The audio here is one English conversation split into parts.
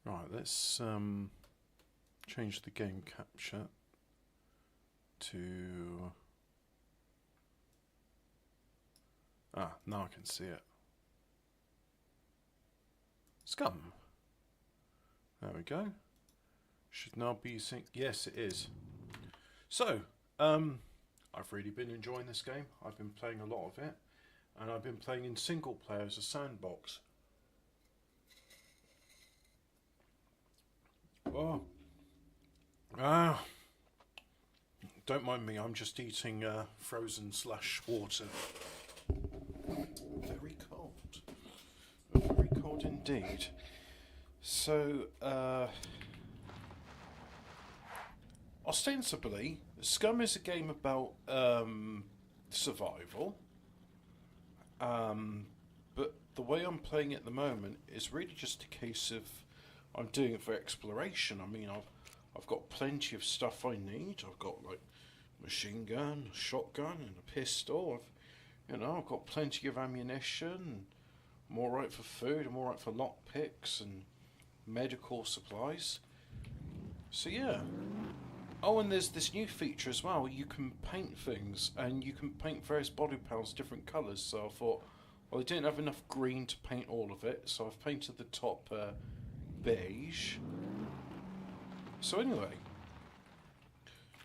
Right, let's change the game capture to... now I can see it. SCUM. There we go. Should now be sync. Yes, it is. So, I've really been enjoying this game. I've been playing a lot of it, and I've been playing in single player as a sandbox. Oh, don't mind me. I'm just eating frozen slush water. Very cold. Very cold indeed. So, ostensibly, SCUM is a game about survival. But the way I'm playing it at the moment is really just a case of I'm doing it for exploration. I mean, I've got plenty of stuff I need. I've got like machine gun, a shotgun, and a pistol. I've got plenty of ammunition. I'm all right for food. I'm all right for lockpicks and medical supplies. So yeah. Oh, and there's this new feature as well. You can paint things, and you can paint various body parts different colours. So I thought, well, I didn't have enough green to paint all of it, so I've painted the top beige. So anyway,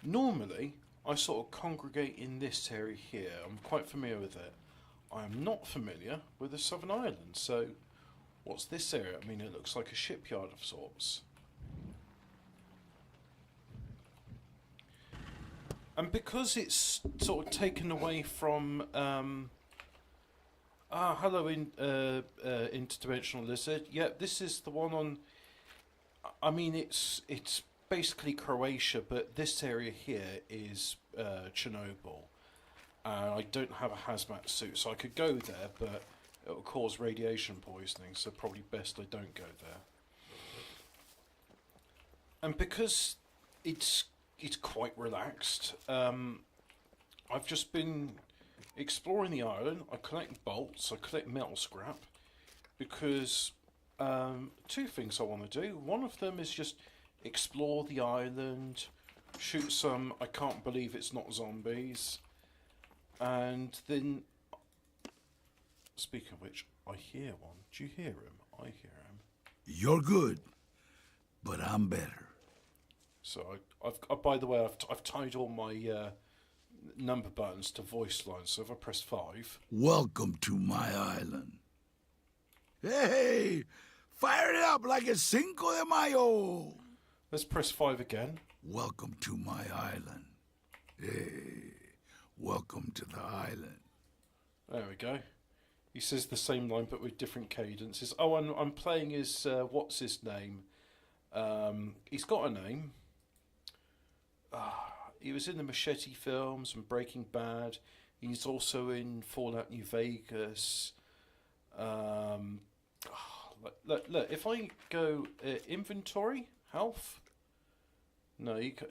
normally I sort of congregate in this area here. I'm quite familiar with it. I am not familiar with the Southern Island. So what's this area? I mean, it looks like a shipyard of sorts. And because it's sort of taken away from hello interdimensional lizard. Yeah, this is the one on. I mean, it's basically Croatia, but this area here is Chernobyl. I don't have a hazmat suit, so I could go there, but it will cause radiation poisoning. So probably best I don't go there. And because it's quite relaxed. I've just been exploring the island. I collect bolts, I collect metal scrap, because two things I want to do. One of them is just explore the island, shoot some I can't believe it's not zombies, and then, speaking of which, I hear one. Do you hear him? I hear him. You're good, but I'm better. So I've by the way, I've tied all my number buttons to voice lines. So if I press 5, Welcome to my island. Hey, fire it up like a Cinco de Mayo. let's press 5 again. Welcome to my island. Hey, welcome to the island. There we go. He says the same line but with different cadences. Oh, and I'm playing his what's his name? He's got a name. He was in the Machete films and Breaking Bad. He's also in Fallout New Vegas. Look, if I go inventory, health. No, you can,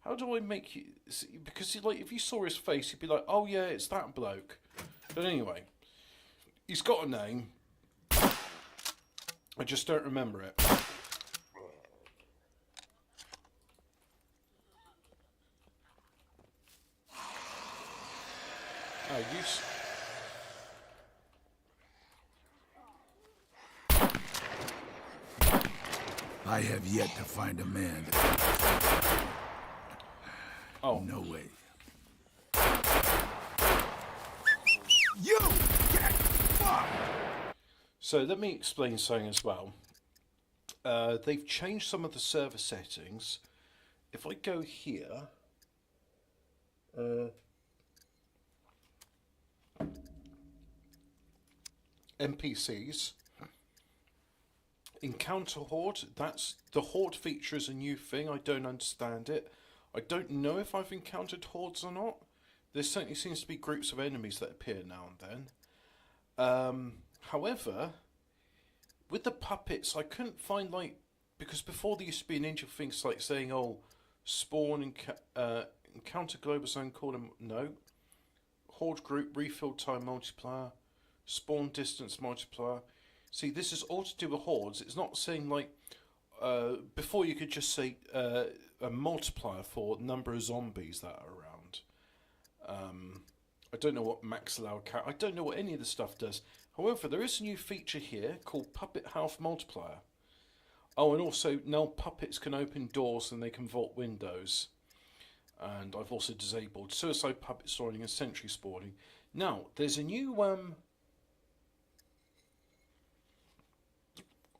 how do I make you? Because if you saw his face, you'd be like, oh yeah, it's that bloke. But anyway, he's got a name. I just don't remember it. Oh, I have yet to find a man. Oh. No way. You get fucked! So let me explain something as well. They've changed some of the server settings. If I go here, NPCs, encounter horde. That's the horde feature is a new thing. I don't understand it. I don't know if I've encountered hordes or not. There certainly seems to be groups of enemies that appear now and then. However, with the puppets, I couldn't find because before there used to be an inch of things like saying, oh, spawn encounter global zone, call them no. Horde group refill time multiplier. Spawn distance multiplier. See, this is all to do with hordes. It's not saying before you could just say a multiplier for number of zombies that are around. I don't know what max allowed count. I don't know what any of the stuff does. However, there is a new feature here called Puppet Health Multiplier. Oh, and also now puppets can open doors and they can vault windows. And I've also disabled suicide puppet spawning and sentry spawning. Now, there's a new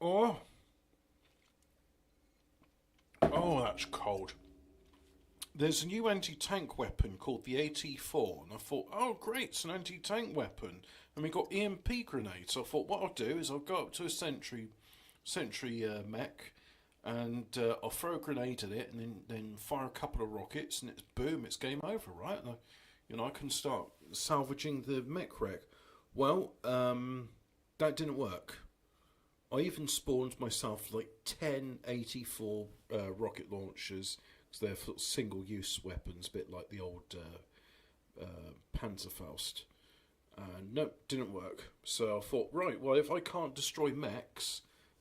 oh, that's cold. There's a new anti-tank weapon called the AT4, and I thought, oh great, it's an anti-tank weapon. And we got EMP grenades. So I thought, what I'll do is I'll go up to a sentry mech, and I'll throw a grenade at it, and then fire a couple of rockets, and it's boom, it's game over, right? And I can start salvaging the mech wreck. Well, that didn't work. I even spawned myself like 10 84 rocket launchers, because they're sort of single-use weapons, a bit like the old Panzerfaust. And nope, didn't work. So I thought, right, well, if I can't destroy mechs,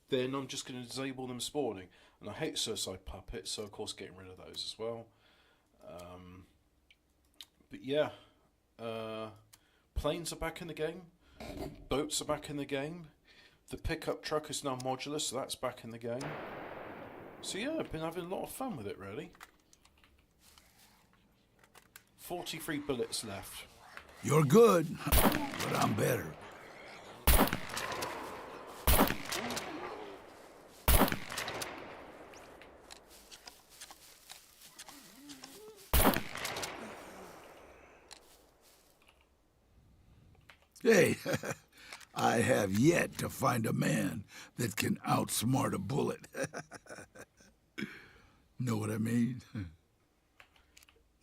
then I'm just going to disable them spawning. And I hate suicide puppets, so of course getting rid of those as well. But yeah, planes are back in the game. Boats are back in the game. The pickup truck is now modular, so that's back in the game. So yeah, I've been having a lot of fun with it, really. 43 bullets left. You're good, but I'm better. Hey, I have yet to find a man that can outsmart a bullet. Know what I mean?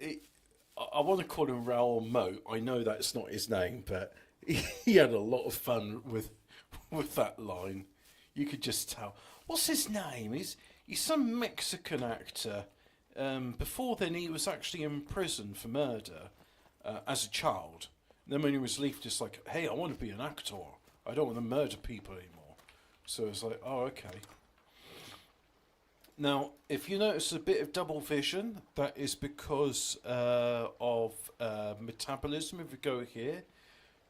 I want to call him Raoul Moat. I know that's not his name, but he had a lot of fun with that line. You could just tell. What's his name? He's some Mexican actor. Before then, he was actually in prison for murder as a child. And then when he was released, just like, hey, I want to be an actor. I don't want to murder people anymore. So it's like, oh, okay. Now, if you notice a bit of double vision, that is because of metabolism. If we go here,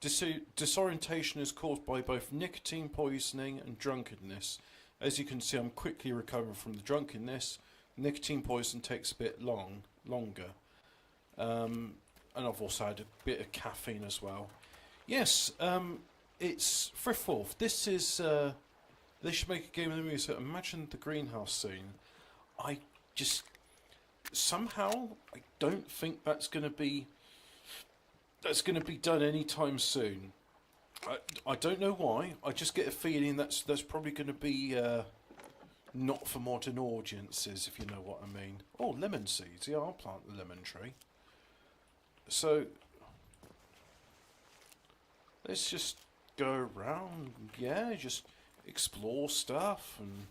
disorientation is caused by both nicotine poisoning and drunkenness. As you can see, I'm quickly recovering from the drunkenness. Nicotine poison takes a bit longer. And I've also had a bit of caffeine as well. Yes, it's Frithwolf. This is... they should make a game of the movie. So imagine the greenhouse scene. I just... Somehow, I don't think that's going to be done anytime soon. I don't know why. I just get a feeling that's probably going to be not for modern audiences, if you know what I mean. Oh, lemon seeds. Yeah, I'll plant the lemon tree. So, let's just go around, yeah, just explore stuff, and,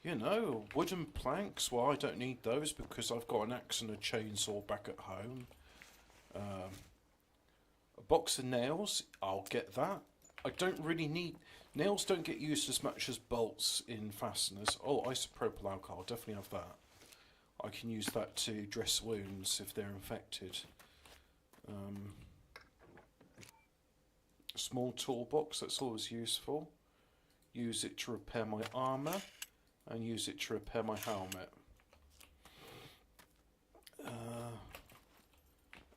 you know, wooden planks, well, I don't need those because I've got an axe and a chainsaw back at home. A box of nails, I'll get that. I don't really need, nails don't get used as much as bolts in fasteners. Oh, isopropyl alcohol, definitely have that. I can use that to dress wounds if they're infected. Small toolbox, that's always useful. Use it to repair my armour and use it to repair my helmet.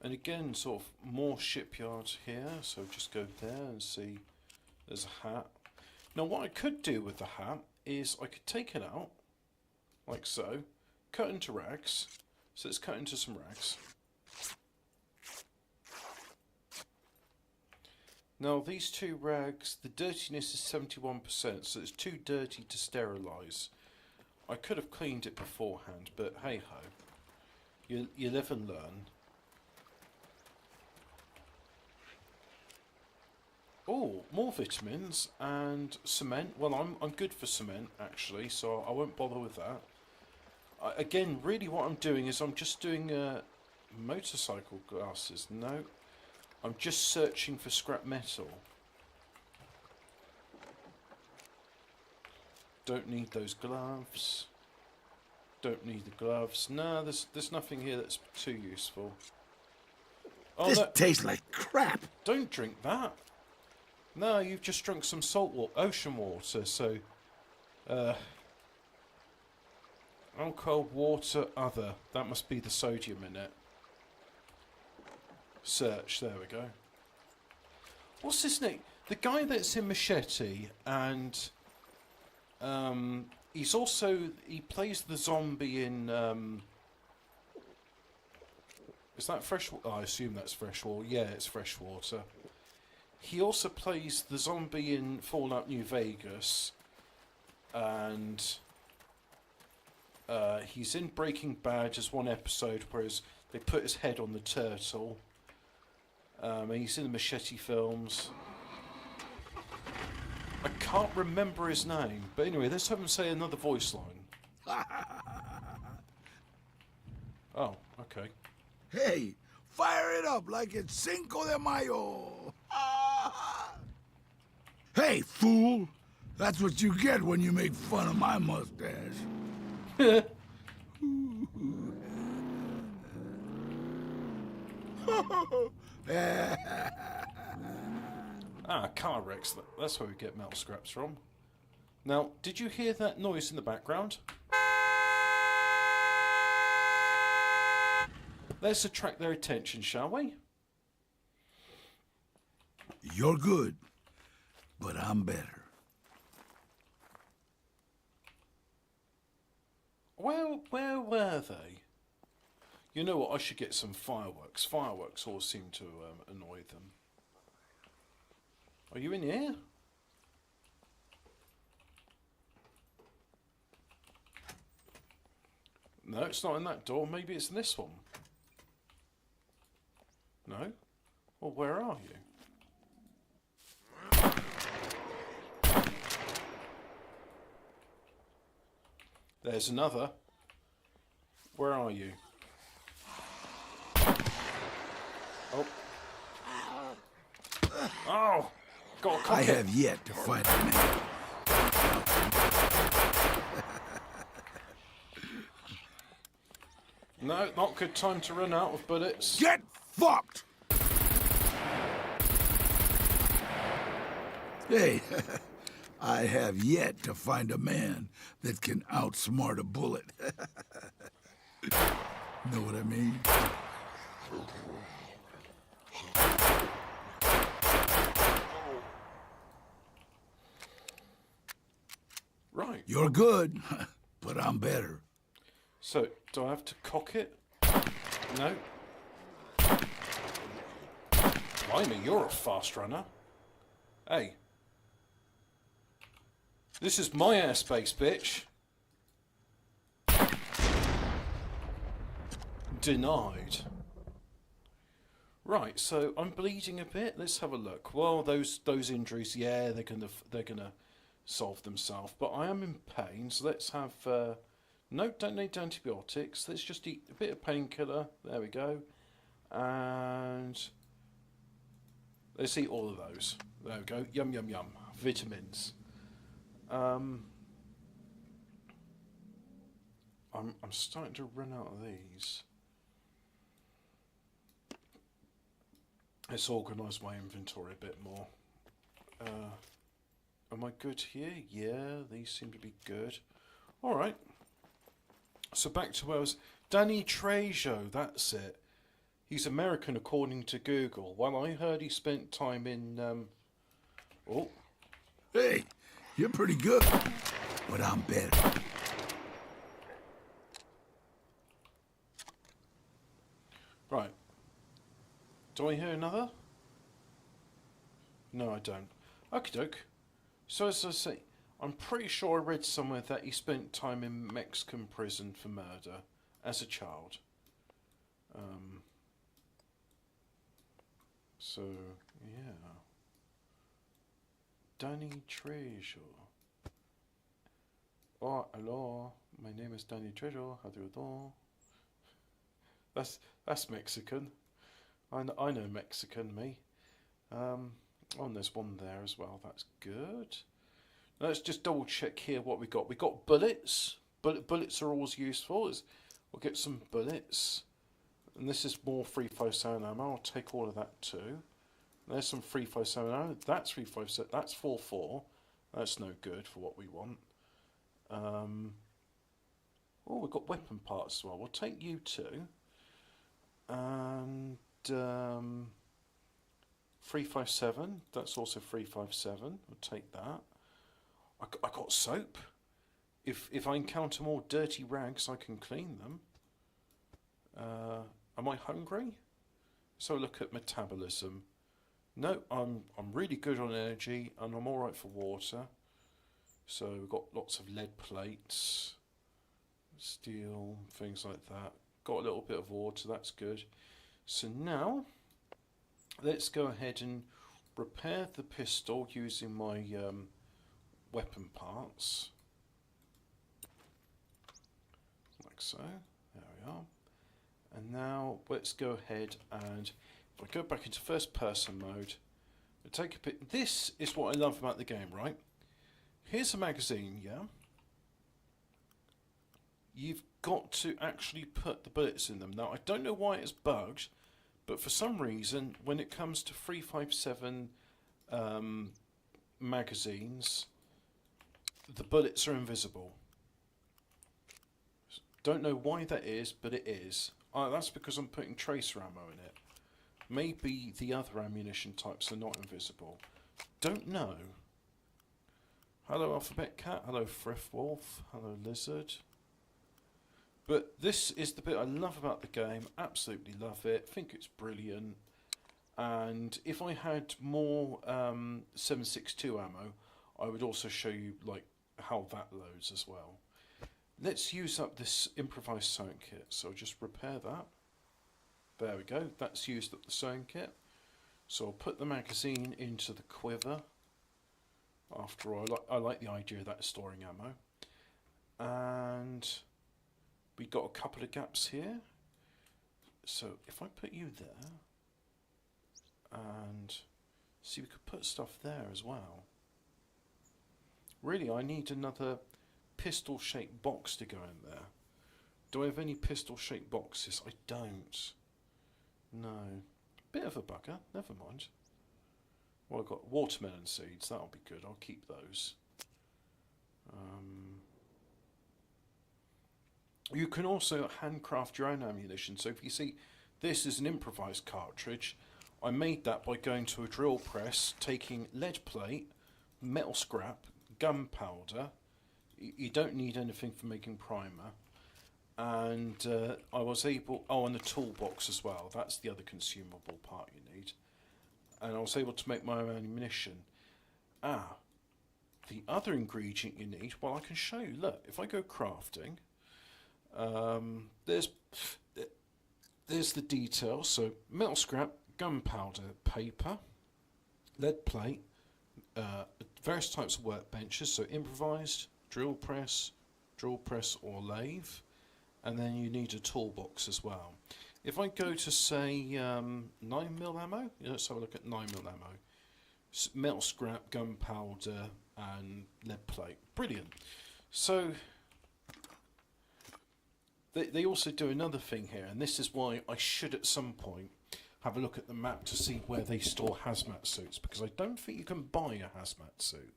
And again, sort of more shipyards here, so just go there and see there's a hat. Now what I could do with the hat is I could take it out, like so, cut into rags. So let's cut into some rags. Now these two rags, the dirtiness is 71%, so it's too dirty to sterilise. I could have cleaned it beforehand, but hey ho, you live and learn. Oh, more vitamins and cement. Well, I'm good for cement actually, so I won't bother with that. Again, really what I'm doing is I'm just doing motorcycle glasses. No, I'm just searching for scrap metal. Don't need those gloves. Don't need the gloves. No, there's nothing here that's too useful. Oh, This no. tastes like crap. Don't drink that. No, you've just drunk some ocean water, so... alcohol, water, other. That must be the sodium in it. Search, there we go. What's his name? The guy that's in Machete, and... he plays the zombie in, is that Freshwater? Oh, I assume that's Freshwater. Yeah, it's Freshwater. He also plays the zombie in Fallout New Vegas, and he's in Breaking Bad as one episode, whereas they put his head on the turtle. And he's in the Machete films. I can't remember his name, but anyway, let's have him say another voice line. Oh, okay. Hey, fire it up like it's Cinco de Mayo. Hey, fool. That's what you get when you make fun of my mustache. Car wrecks. That's where we get metal scraps from. Now, did you hear that noise in the background? Let's attract their attention, shall we? You're good, but I'm better. Well, where were they? You know what? I should get some fireworks. Fireworks always seem to annoy them. Are you in here? No, it's not in that door. Maybe it's in this one. No? Well, where are you? There's another. Where are you? Oh. Oh! Got a cock I it. have yet to find a man. No, not good time to run out of bullets. Get fucked! Hey, I have yet to find a man that can outsmart a bullet. Know what I mean? Right. You're good, but I'm better. So, do I have to cock it? No. Blimey, you're a fast runner. Hey. This is my airspace, bitch. Denied. Right, so I'm bleeding a bit. Let's have a look. Well, those injuries, yeah, they're gonna solve themselves. But I am in pain, so let's have. No, don't need antibiotics. Let's just eat a bit of painkiller. There we go, and let's eat all of those. There we go. Yum yum yum. Vitamins. I'm starting to run out of these. Let's organise my inventory a bit more. Am I good here? Yeah, these seem to be good. Alright. So back to where I was. Danny Trejo, that's it. He's American according to Google. Well, I heard he spent time in... Oh. Hey, you're pretty good, but I'm better. Right. Do I hear another? No, I don't. Okie doke. So as I say, I'm pretty sure I read somewhere that he spent time in Mexican prison for murder as a child. So, yeah. Danny Trejo. Oh, hello. My name is Danny Trejo. How do you do? That's Mexican. I know Mexican, me. Oh, and there's one there as well. That's good. Let's just double check here what we got. We got bullets. Bullets are always useful. We'll get some bullets. And this is more 357 ammo. I'll take all of that too. There's some 357 ammo. That's 357. That's 44. That's no good for what we want. Oh, we've got weapon parts as well. We'll take you two. And 357. That's also 357. We'll take that. I got soap. If I encounter more dirty rags, I can clean them. Am I hungry? So look at metabolism. No, I'm really good on energy, and I'm all right for water. So we've got lots of lead plates, steel, things like that. Got a little bit of water. That's good. So now let's go ahead and repair the pistol using my weapon parts. Like so. There we are. And now let's go ahead and if I go back into first person mode, we'll take a bit. This is what I love about the game, right? Here's a magazine, yeah? You've got to actually put the bullets in them. Now, I don't know why it's bugged, but for some reason, when it comes to 357 magazines, the bullets are invisible. Don't know why that is, but it is. That's because I'm putting tracer ammo in it. Maybe the other ammunition types are not invisible. Don't know. Hello Alphabet Cat, hello Frith Wolf, hello Lizard. But this is the bit I love about the game, absolutely love it, think it's brilliant. And if I had more 7.62 ammo, I would also show you like how that loads as well. Let's use up this improvised sewing kit, so I'll just repair that. There we go, that's used up the sewing kit. So I'll put the magazine into the quiver. After all, I like the idea of that storing ammo. And we got a couple of gaps here. So if I put you there, and see, we could put stuff there as well. Really, I need another pistol-shaped box to go in there. Do I have any pistol-shaped boxes? I don't. No. Bit of a bugger, never mind. Well, I've got watermelon seeds, that'll be good, I'll keep those. You can also handcraft your own ammunition, so if you see, this is an improvised cartridge. I made that by going to a drill press, taking lead plate, metal scrap, gunpowder. You don't need anything for making primer. And I was able, and the toolbox as well, that's the other consumable part you need. And I was able to make my own ammunition. The other ingredient you need, well, I can show you, look, if I go crafting, there's the details, so metal scrap, gunpowder, paper, lead plate, various types of workbenches, so improvised, drill press or lathe, and then you need a toolbox as well. If I go to say 9mm ammo, let's have a look at 9mm ammo, metal scrap, gunpowder and lead plate, brilliant. So they also do another thing here, and this is why I should at some point have a look at the map to see where they store hazmat suits, because I don't think you can buy a hazmat suit.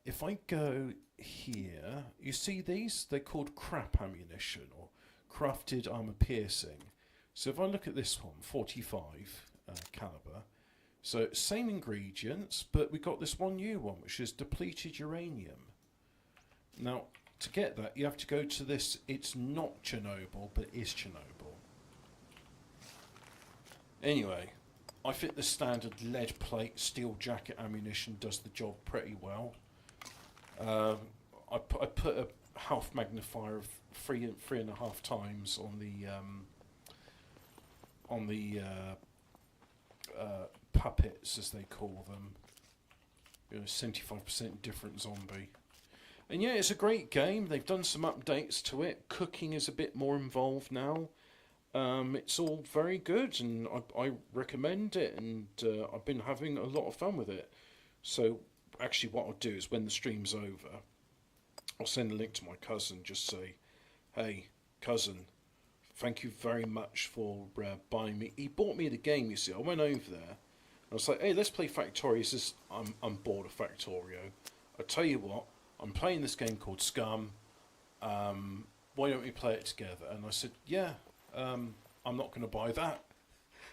If I go here, you see these? They're called crap ammunition or crafted armor piercing. So if I look at this one, 45 caliber, so same ingredients, but we got this one new one, which is depleted uranium. Now, to get that, you have to go to this. It's not Chernobyl, but it is Chernobyl. Anyway, I think the standard lead plate steel jacket ammunition does the job pretty well. I put a health magnifier of 3.5 times on the puppets, as they call them. 75% different zombie. And yeah, it's a great game. They've done some updates to it. Cooking is a bit more involved now. It's all very good, and I recommend it, and I've been having a lot of fun with it. So actually what I'll do is when the stream's over, I'll send a link to my cousin, just say, hey, cousin, thank you very much for buying me. He bought me the game, you see. I went over there, and I was like, hey, let's play Factorio. He says, I'm bored of Factorio. I tell you what, I'm playing this game called SCUM. Why don't we play it together? And I said, yeah, I'm not going to buy that.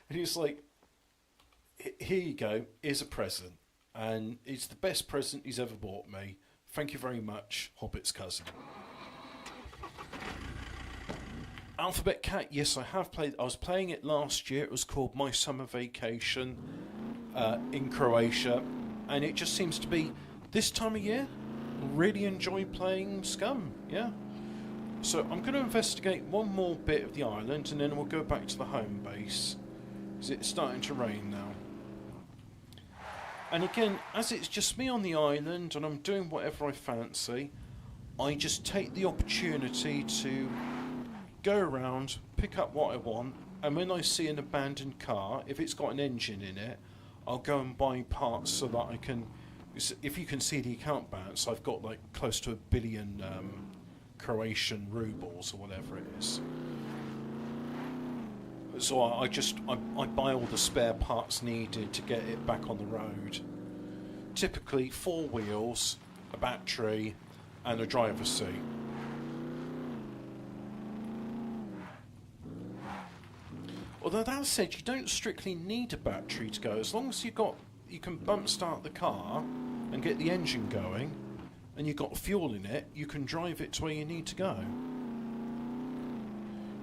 And he was like, here you go, here's a present. And it's the best present he's ever bought me. Thank you very much, Hobbit's cousin. Alphabet Cat, yes, I have played. I was playing it last year. It was called My Summer Vacation in Croatia. And it just seems to be, this time of year, really enjoy playing SCUM, yeah. So I'm going to investigate one more bit of the island, and then we'll go back to the home base. Because it's starting to rain now. And again, as it's just me on the island and I'm doing whatever I fancy, I just take the opportunity to go around, pick up what I want, and when I see an abandoned car, if it's got an engine in it, I'll go and buy parts so that I can... If you can see the account balance, I've got like close to 1 billion Croatian rubles or whatever it is. So I buy all the spare parts needed to get it back on the road. Typically 4 wheels, a battery, and a driver's seat. Although that said, you don't strictly need a battery to go. As long as you can bump start the car and get the engine going, and you've got fuel in it, you can drive it to where you need to go.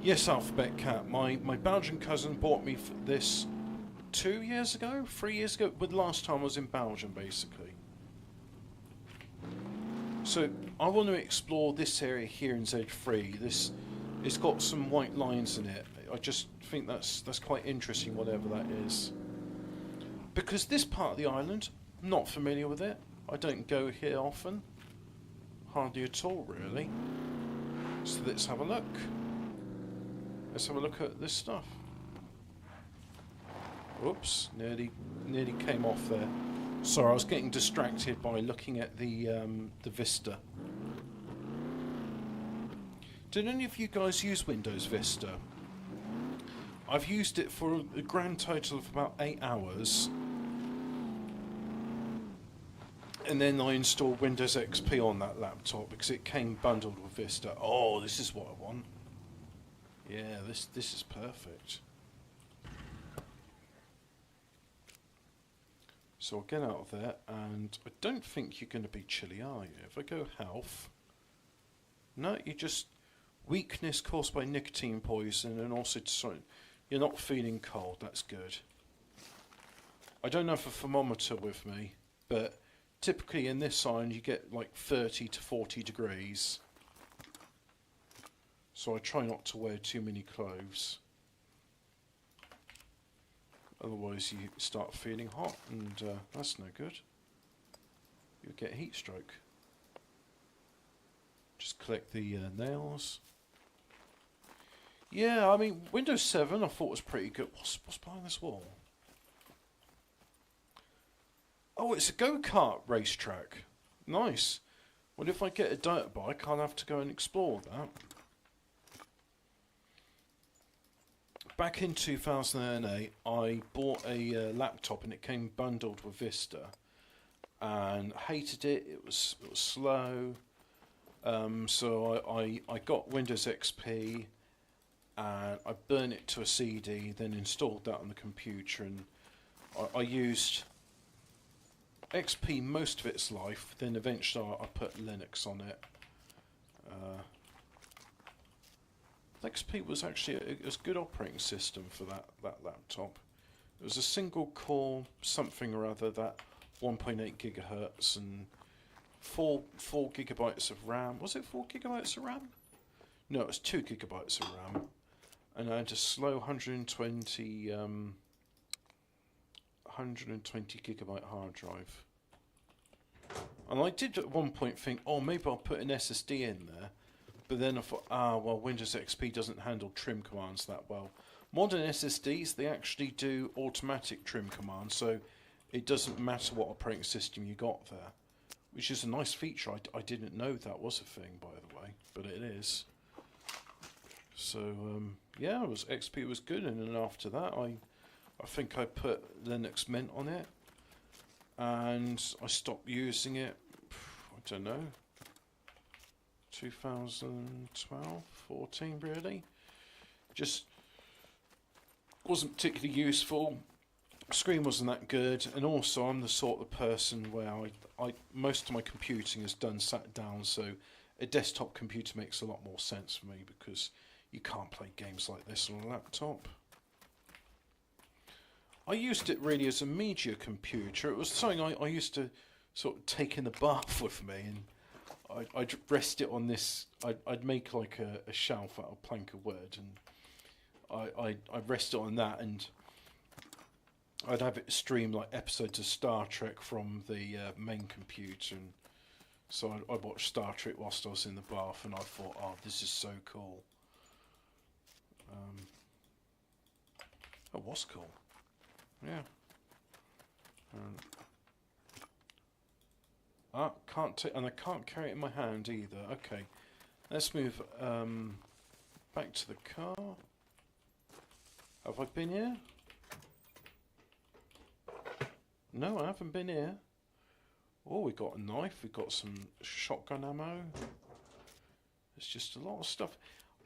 Yes, Alphabet Cat, my Belgian cousin bought me this 2 years ago, 3 years ago, but the last time I was in Belgium, basically. So, I want to explore this area here in Z3. It's got some white lines in it. I just think that's quite interesting, whatever that is. Because this part of the island, I'm not familiar with it. I don't go here often. Hardly at all, really. So let's have a look. Let's have a look at this stuff. Oops, nearly came off there. Sorry, I was getting distracted by looking at the Vista. Did any of you guys use Windows Vista? I've used it for a grand total of about 8 hours. And then I installed Windows XP on that laptop because it came bundled with Vista. Oh, this is what I want. Yeah, this is perfect. So I'll get out of there, and I don't think you're going to be chilly, are you? If I go health... No, you just... Weakness caused by nicotine poison, and also... Sorry, you're not feeling cold, that's good. I don't have a thermometer with me, but typically in this island you get like 30 to 40 degrees. So I try not to wear too many clothes. Otherwise you start feeling hot, and that's no good. You'll get heat stroke. Just collect the nails. Yeah, I mean, Windows 7 I thought was pretty good. What's behind this wall? Oh, it's a go-kart racetrack. Nice. Well, if I get a dirt bike, I'll have to go and explore that. Back in 2008, I bought a laptop and it came bundled with Vista, and hated it. It was slow. So I got Windows XP, and I burned it to a CD, then installed that on the computer, and I used XP most of its life. Then eventually I put Linux on it. XP was actually a good operating system for that laptop. It was a single core something or other, that 1.8 gigahertz and 4 gigabytes of RAM. Was it 4 gigabytes of RAM? No, it was 2 gigabytes of RAM. And I had a slow 120 gigabyte hard drive. And I did at one point think, oh, maybe I'll put an SSD in there. But then I thought, well, Windows XP doesn't handle trim commands that well. Modern SSDs, they actually do automatic trim commands. So it doesn't matter what operating system you got there, which is a nice feature. I didn't know that was a thing, by the way, but it is. So yeah, XP was good, and then after that, I think I put Linux Mint on it, and I stopped using it. I don't know, 2012, 14, really. Just wasn't particularly useful. Screen wasn't that good, and also I'm the sort of person where I most of my computing is done sat down, so a desktop computer makes a lot more sense for me because you can't play games like this on a laptop. I used it really as a media computer. It was something I used to sort of take in the bath with me, and I'd rest it on this. I'd make like a shelf out of plank of wood, and I'd rest it on that, and I'd have it stream like episodes of Star Trek from the main computer, and so I'd watch Star Trek whilst I was in the bath, and I thought, oh, this is so cool. That was cool. Yeah. And I can't carry it in my hand either. Okay, let's move back to the car. Have I been here? No, I haven't been here. Oh, we got a knife. We got some shotgun ammo. There's just a lot of stuff.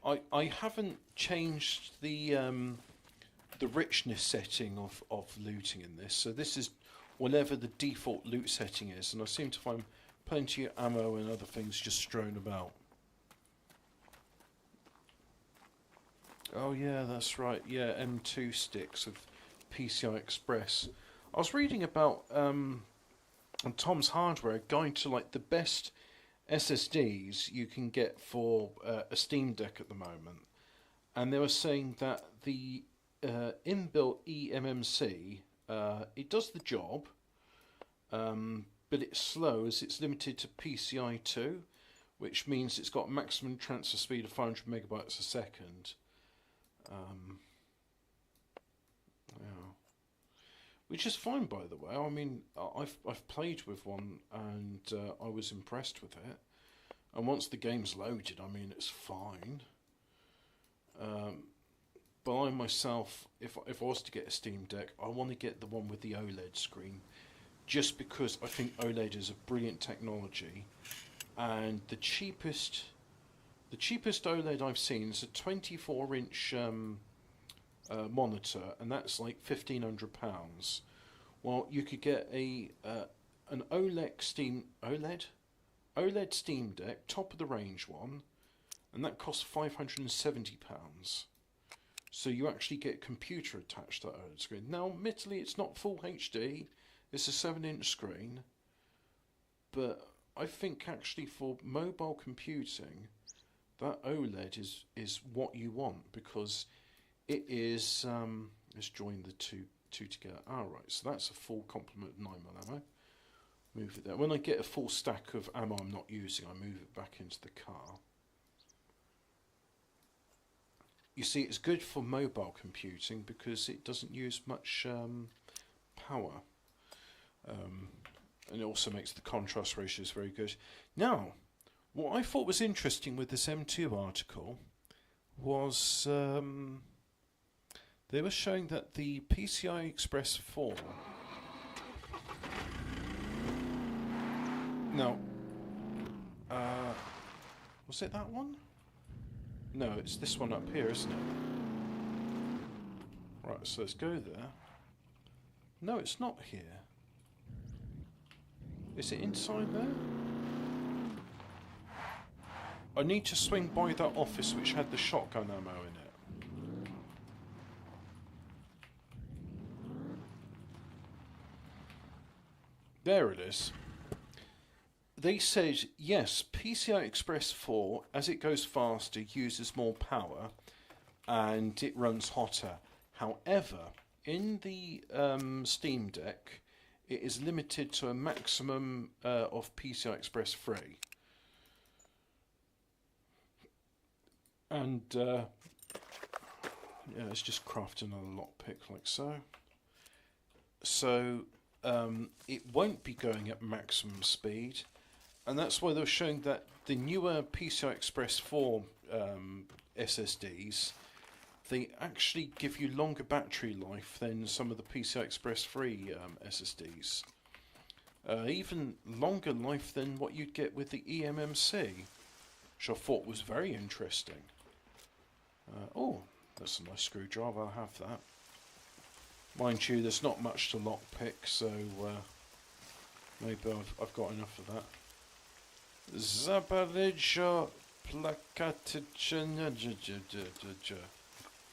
I haven't changed the richness setting of looting in this, so this is whatever the default loot setting is, and I seem to find plenty of ammo and other things just strewn about. Oh yeah, that's right. Yeah, M2 sticks of PCI Express. I was reading about on Tom's Hardware, a guide to like the best SSDs you can get for a Steam Deck at the moment, and they were saying that the inbuilt eMMC it does the job, but it's slow as it's limited to PCI 2, which means it's got a maximum transfer speed of 500 megabytes a second. Yeah. Which is fine, by the way. I mean, I've played with one, and I was impressed with it. And once the game's loaded, I mean, it's fine. But I myself, if I was to get a Steam Deck, I want to get the one with the OLED screen, just because I think OLED is a brilliant technology, and the cheapest OLED I've seen is a 24-inch monitor, and that's like £1,500. Well, you could get an OLED Steam Deck, top of the range one, and that costs £570. So you actually get a computer attached to that OLED screen. Now, admittedly, it's not full HD. It's a 7-inch screen, but I think actually for mobile computing, that OLED is what you want, because it is. Let's join the two together. Right, so that's a full complement of 9mm ammo. Move it there. When I get a full stack of ammo I'm not using, I move it back into the car. You see, it's good for mobile computing because it doesn't use much power. And it also makes the contrast ratios very good. Now, what I thought was interesting with this M2 article was they were showing that the PCI Express 4... Now, was it that one? No, it's this one up here, isn't it? Right, so let's go there. No, it's not here. Is it inside there? I need to swing by that office which had the shotgun ammo in it. There it is. They said, yes, PCI Express 4, as it goes faster, uses more power and it runs hotter. However, in the Steam Deck, it is limited to a maximum of PCI Express 3. And, yeah, let's just craft another lockpick like so. So, it won't be going at maximum speed, and that's why they were showing that the newer PCI Express 4 SSDs, they actually give you longer battery life than some of the PCI Express 3 SSDs. Even longer life than what you'd get with the eMMC, which I thought was very interesting. Oh, that's a nice screwdriver, I'll have that. Mind you, there's not much to lockpick, so maybe I've got enough of that. Zabalija plakatija.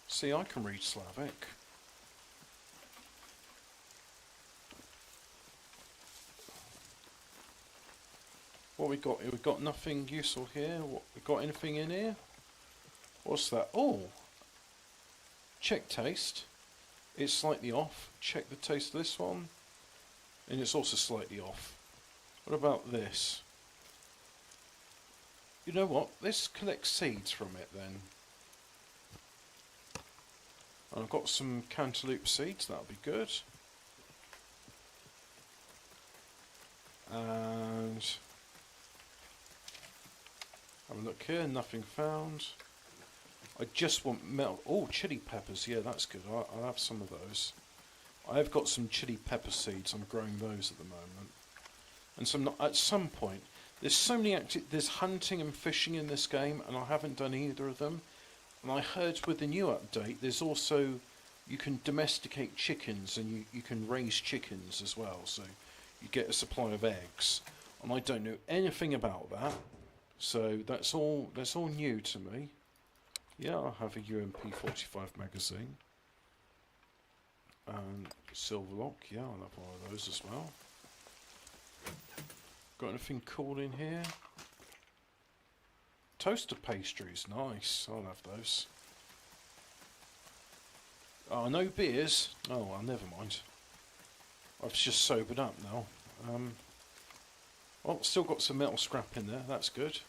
See, I can read Slavic. What we got? We got nothing useful here. What we got? Anything in here? What's that? Oh, check taste. It's slightly off. Check the taste of this one, and it's also slightly off. What about this? You know what? Let's collect seeds from it then. And I've got some cantaloupe seeds. That'll be good. And have a look here. Nothing found. I just want chili peppers. Yeah, that's good. I'll have some of those. I have got some chili pepper seeds. I'm growing those at the moment. And some at some point. There's so many there's hunting and fishing in this game, and I haven't done either of them. And I heard with the new update, there's also you can domesticate chickens, and you can raise chickens as well. So you get a supply of eggs. And I don't know anything about that. So that's all new to me. Yeah, I'll have a UMP-45 magazine. And silver lock, yeah, I'll have one of those as well. Got anything cool in here? Toaster pastries, nice, I'll have those. Oh, no beers? Oh, well, never mind. I've just sobered up now. Oh, still got some metal scrap in there, that's good.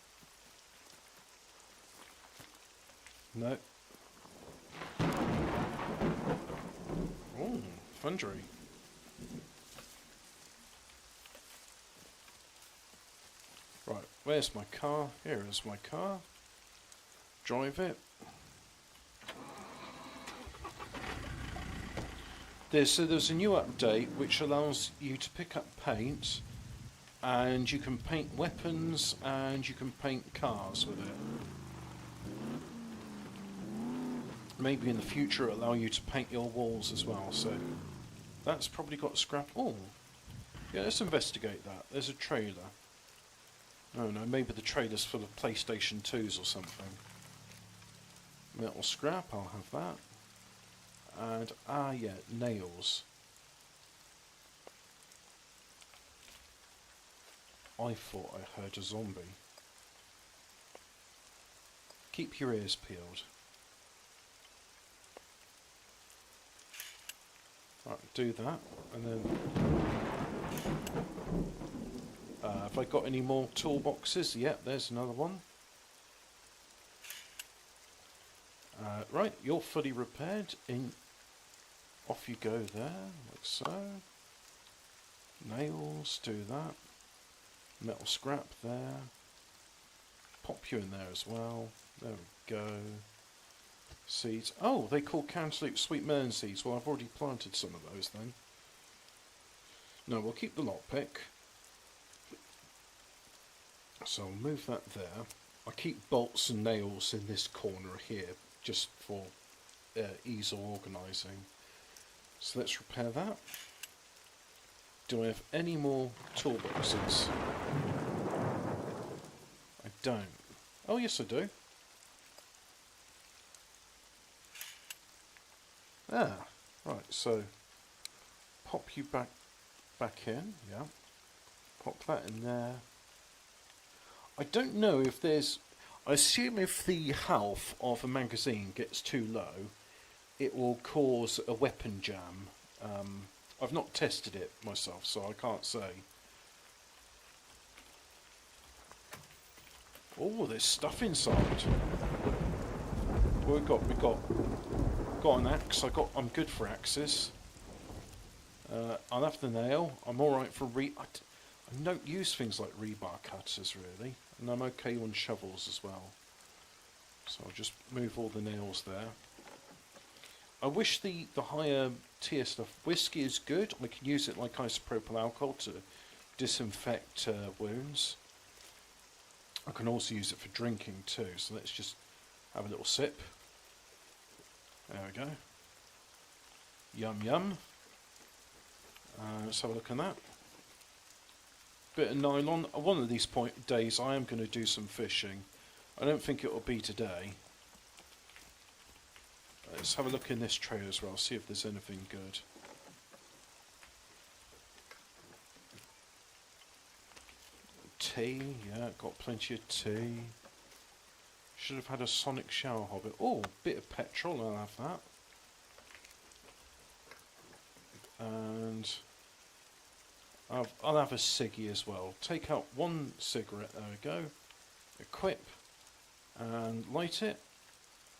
No. Oh, Foundry. Right, where's my car? Here is my car. Drive it. There's a new update which allows you to pick up paint, and you can paint weapons and you can paint cars with it. Maybe in the future it'll allow you to paint your walls as well, so that's probably got scrap. Oh, yeah, let's investigate that. There's a trailer. Oh no, maybe the trailer's full of PlayStation 2s or something. Metal scrap, I'll have that. And, yeah, nails. I thought I heard a zombie. Keep your ears peeled. Right, do that, and then have I got any more toolboxes? Yep, there's another one. Right, you're fully repaired. Off you go there, like so. Nails, do that. Metal scrap there. Pop you in there as well. There we go. Seeds. Oh, they call cantaloupe sweet melon seeds. Well, I've already planted some of those then. No, we'll keep the lockpick. So I'll move that there. I keep bolts and nails in this corner here, just for ease of organising. So let's repair that. Do I have any more toolboxes? I don't. Oh yes I do. Ah, right, so pop you back in, yeah. Pop that in there. I don't know if there's... I assume if the health of a magazine gets too low, it will cause a weapon jam. I've not tested it myself, so I can't say. Oh, there's stuff inside. What we got? We got an axe. I'm good for axes. I'll have the nail. I'm alright for I don't use things like rebar cutters really, and I'm okay on shovels as well. So I'll just move all the nails there. I wish the higher tier stuff, whiskey is good. I can use it like isopropyl alcohol to disinfect wounds. I can also use it for drinking too, so let's just have a little sip. There we go. Yum yum. Let's have a look at that. Bit of nylon. One of these days I am going to do some fishing. I don't think it will be today. Let's have a look in this tray as well, see if there's anything good. Tea, yeah, got plenty of tea. Should have had a sonic shower hobbit. Oh, bit of petrol, I'll have that. And I'll have a ciggy as well. Take out one cigarette, there we go. Equip and light it.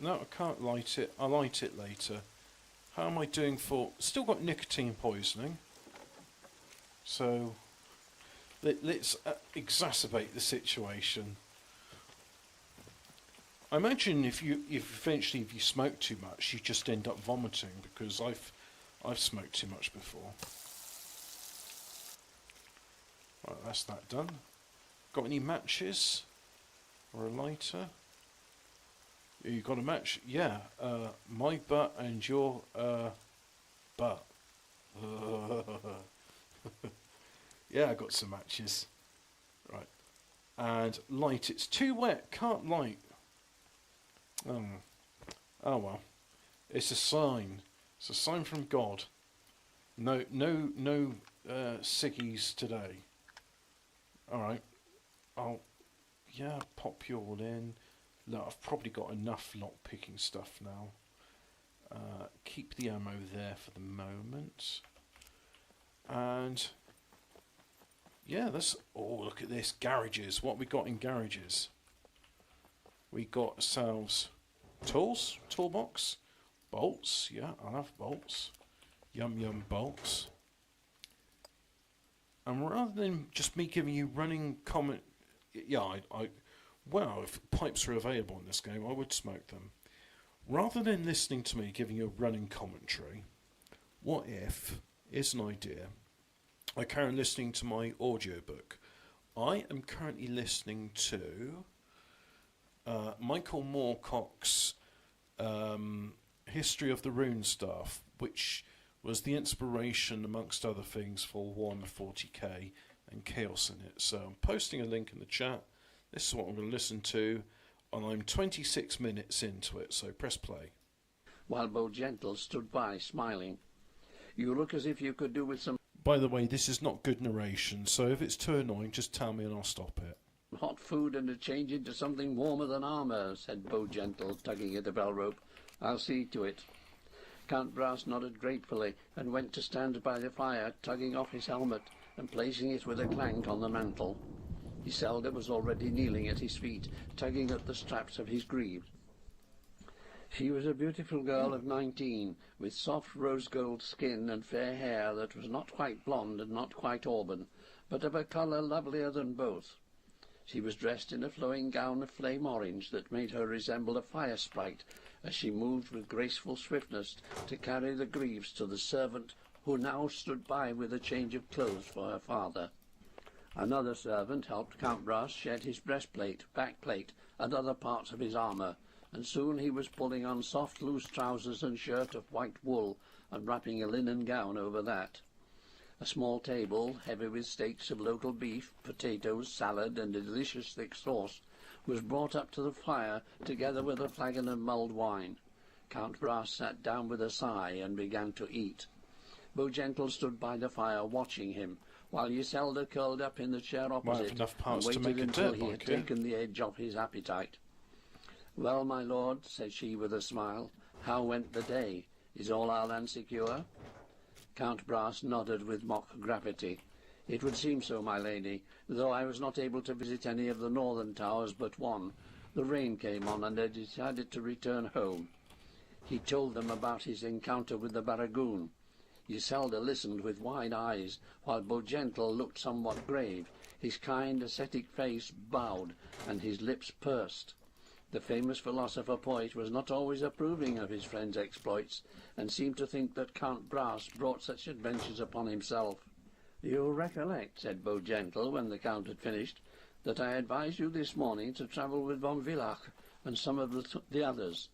No, I can't light it. I'll light it later. How am I doing for... Still got nicotine poisoning. So let's exacerbate the situation. I imagine if you smoke too much, you just end up vomiting, because I've smoked too much before. Right, that's that done. Got any matches or a lighter? You got a match? Yeah. My butt and your butt. Yeah, I got some matches. Right. And light. It's too wet. Can't light. Oh well. It's a sign. It's a sign from God. No ciggies today. All right. I'll pop you all in. Look, I've probably got enough lock-picking stuff now. Keep the ammo there for the moment. And yeah, oh, look at this. Garages. What we got in garages? We got ourselves tools, toolbox, bolts. Yeah, I'll have bolts. Yum yum bolts. And rather than just me giving you running comment, yeah, well, if pipes are available in this game, I would smoke them. Rather than listening to me giving you a running commentary, what if, here's an idea, I carry on listening to my audiobook. I am currently listening to Michael Moorcock's History of the Rune Staff, which was the inspiration, amongst other things, for Warhammer 40k and Chaos in it. So I'm posting a link in the chat. This is what I'm going to listen to, and I'm 26 minutes into it, so press play. While Bo Gentle stood by, smiling. You look as if you could do with some... By the way, this is not good narration, so if it's too annoying, just tell me and I'll stop it. hot food and a change into something warmer than armour, said Bo Gentle, tugging at the bell rope. I'll see to it. Count Brass nodded gratefully and went to stand by the fire, tugging off his helmet and placing it with a clank on the mantel. Iselda was already kneeling at his feet, tugging at the straps of his greaves. She was a beautiful girl of 19, with soft rose-gold skin and fair hair that was not quite blonde and not quite auburn, but of a colour lovelier than both. She was dressed in a flowing gown of flame orange that made her resemble a fire sprite, as she moved with graceful swiftness to carry the greaves to the servant who now stood by with a change of clothes for her father. Another servant helped Count Brass shed his breastplate, backplate, and other parts of his armour, and soon he was pulling on soft loose trousers and shirt of white wool, and wrapping a linen gown over that. A small table, heavy with steaks of local beef, potatoes, salad, and a delicious thick sauce, was brought up to the fire, together with a flagon of mulled wine. Count Brass sat down with a sigh and began to eat. Bo Gentle stood by the fire watching him, while Iselda curled up in the chair opposite and waited until he had taken the edge off his appetite. "Well, my lord," said she with a smile, "how went the day? Is all our land secure?" Count Brass nodded with mock gravity. "It would seem so, my lady, though I was not able to visit any of the northern towers but one. The rain came on, and I decided to return home." He told them about his encounter with the Baragoon. Iselda listened with wide eyes, while Bogentle looked somewhat grave. His kind, ascetic face bowed, and his lips pursed. The famous philosopher-poet was not always approving of his friend's exploits, and seemed to think that Count Brass brought such adventures upon himself. "You recollect," said Bogentle, when the Count had finished, "that I advised you this morning to travel with von Villach and some of the others."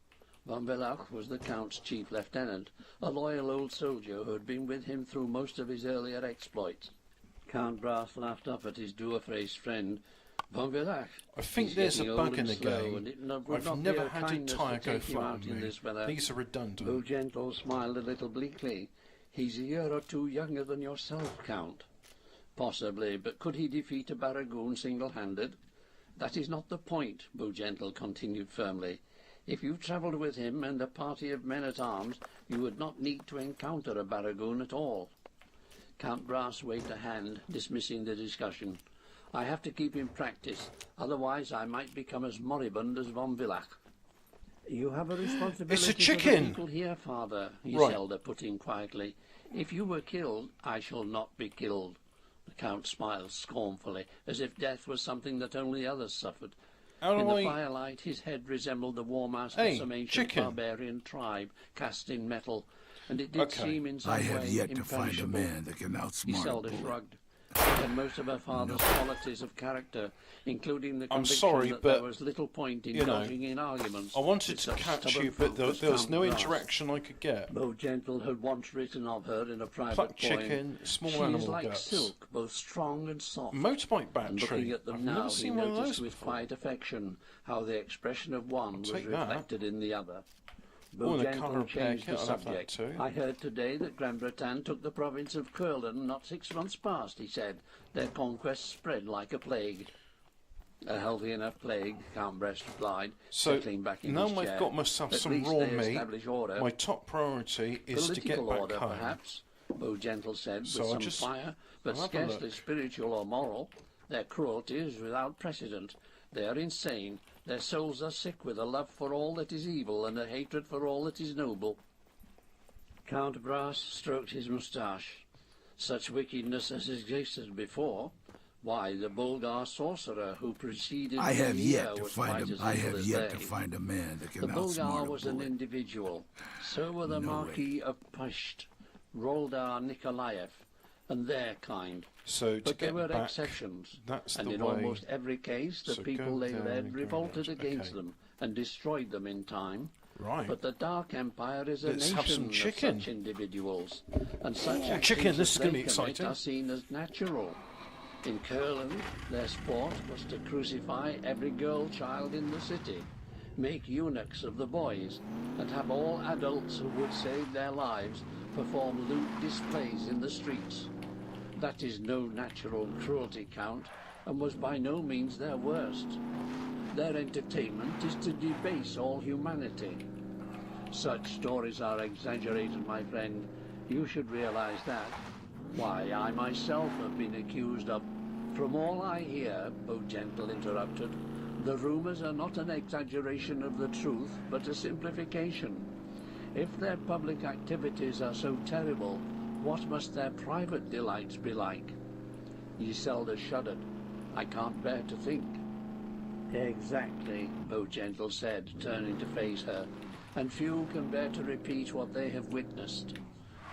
Von Villach was the Count's chief lieutenant, a loyal old soldier who had been with him through most of his earlier exploits. Count Brass laughed up at his dour-faced friend. "Von Villach, I think he's there's a getting bug old in the and slow, game. and it would I've not be never a had a kindness to tyre go take you flat out on in me. this weather." These are redundant. Bogentle smiled a little bleakly. "He's a year or two younger than yourself, Count." "Possibly, but could he defeat a Baragoon single-handed?" "That is not the point," Bogentle continued firmly. "If you travelled with him and a party of men-at-arms, you would not need to encounter a Baragoon at all." Count Brass waved a hand, dismissing the discussion. "I have to keep in practice, otherwise I might become as moribund as von Villach." "You have a responsibility It's a for the chicken! people here, Father," Right. Iselda put in quietly. "If you were killed, I shall not be killed." The Count smiled scornfully, as if death was something that only others suffered. How In do the I... firelight his head resembled the war mask Hey, of some ancient chicken. barbarian tribe cast in metal, and it did Okay. seem in some I have way yet to find a imperishable. man that can outsmart a Iselda bullet. shrugged. She had most of her father's qualities of character, including the I'm conviction sorry, that but, there was little point in you know, indulging in arguments. I wanted with to such catch stubborn you, but folk there as was Count no Brass. interaction I could get. Bogentle had once written of her in a private Plucked poem. chicken, small She is animal like guts. silk, both strong and soft. Motorbike And battery. looking at them I've now, never he seen one of noticed those with before. quiet affection how the expression of one was take that. reflected in the other. Oh, and the colour Bogentle of changed the haircut, I'll have that subject. too. "I heard today that Gran Bretagne took the province of Curland not 6 months past," he said. "Their conquest spread like a plague." "A healthy enough plague," Count Brass replied, So, settling back in now his I've chair. got myself "At some least raw they meat. establish order. My top priority is to get Political back order, home. perhaps," Bogentle said, with So I'll some just- fire, "but I'll have a scarcely look. spiritual or moral. Their cruelty is without precedent. They are insane. Their souls are sick with a love for all that is evil and a hatred for all that is noble." Count Brass stroked his moustache. "Such wickedness as existed before. Why, the Bulgar sorcerer who preceded I have Mania yet to was find quite a, as I evil have as yet they. to find a man that The can Bulgar outsmart was a an bullet. individual. So were the No Marquis of Pest, Roldar Nikolaev, and their kind. So to But there get were back, exceptions, that's and the in way. almost every case the So people go they down led and go revolted right. against Okay. them and destroyed them in time. Right. But the Dark Empire is a Let's have some nation of chicken. such individuals, and such Ooh, actions chicken, this as is gonna they be commit exciting. are seen as natural. In Curland, their sport was to crucify every girl child in the city, make eunuchs of the boys, and have all adults who would save their lives perform lewd displays in the streets. That is no natural cruelty, Count, and was by no means their worst. Their entertainment is to debase all humanity. Such stories are exaggerated, my friend. You should realize that. Why, I myself have been accused of... From all I hear, Bogentle interrupted, the rumours are not an exaggeration of the truth, but a simplification. If their public activities are so terrible, what must their private delights be like? Iselda shuddered. "I can't bear to think." "Exactly," Bogentle said, turning to face her, "and few can bear to repeat what they have witnessed.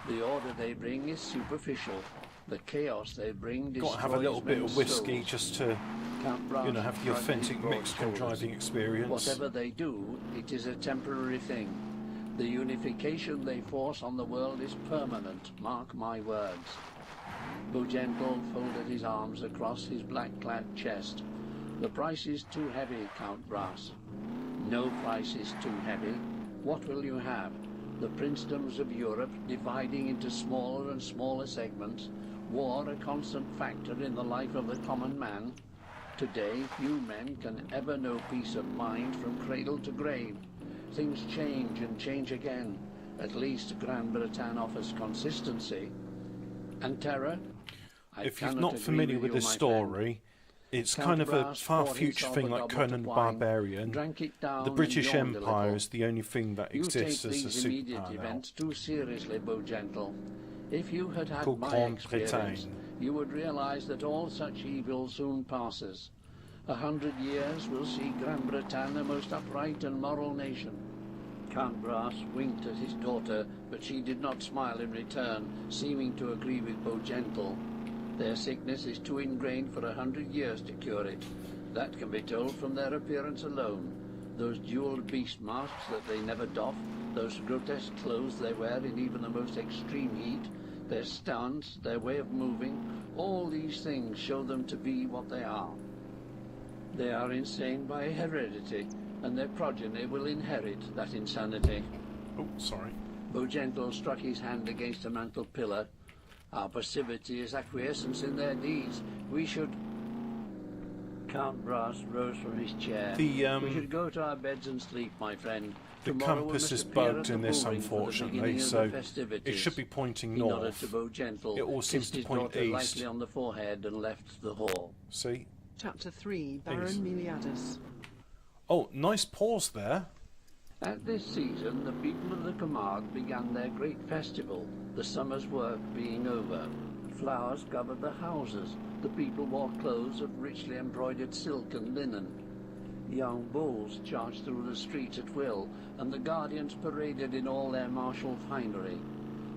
The order they bring is superficial. The chaos they bring destroys Got to have a little bit men's of whiskey souls." just to, Count Brass you know, have the shrugged his authentic broad Mexican shoulders. driving experience. Whatever they do, it is a temporary thing. The unification they force on the world is permanent, mark my words. Bogentle folded his arms across his black-clad chest. "The price is too heavy, Count Brass." "No price is too heavy. What will you have? The princedoms of Europe dividing into smaller and smaller segments, war a constant factor in the life of the common man. Today, few men can ever know peace of mind from cradle to grave. Things change and change again. At least Gran Bretagne offers consistency. And terror? I If you're cannot not agree familiar with you, this my friend. story, it's Count kind of a Brass far poured future himself thing a like goblet Conan of the wine, Barbarian. drank it down The British and yawned a Empire little. is the only thing that You take exists as a these immediate superpower now. events too seriously, Bogentle. If you had had Pour my Grande experience, Bretagne. you would realize that all such evil soon passes. 100 years will see Gran Bretagne a most upright and moral nation. Count Brass winked at his daughter, but she did not smile in return, seeming to agree with Beaugentle. Their sickness is too ingrained for 100 years to cure it. That can be told from their appearance alone. Those jewelled beast masks that they never doff, those grotesque clothes they wear in even the most extreme heat, their stance, their way of moving, all these things show them to be what they are. They are insane by heredity, and their progeny will inherit that insanity. Oh, sorry. Beaugentle struck his hand against a mantel pillar. Our passivity is acquiescence in their deeds. We should... Count Brass rose from his chair. We should go to our beds and sleep, my friend. The Tomorrow compass we is must appear bugged at in the this, bull ring for the unfortunately, beginning of so the festivities. it should be pointing He nodded north. to Beaugentle, It all seems kissed to his point daughter east. lightly on the forehead, and left the hall. See? Chapter 3, Baron Please. Meliadus. Oh, nice pause there. At this season, the people of the Camargue began their great festival, the summer's work being over. Flowers covered the houses. The people wore clothes of richly embroidered silk and linen. Young bulls charged through the streets at will, and the guardians paraded in all their martial finery.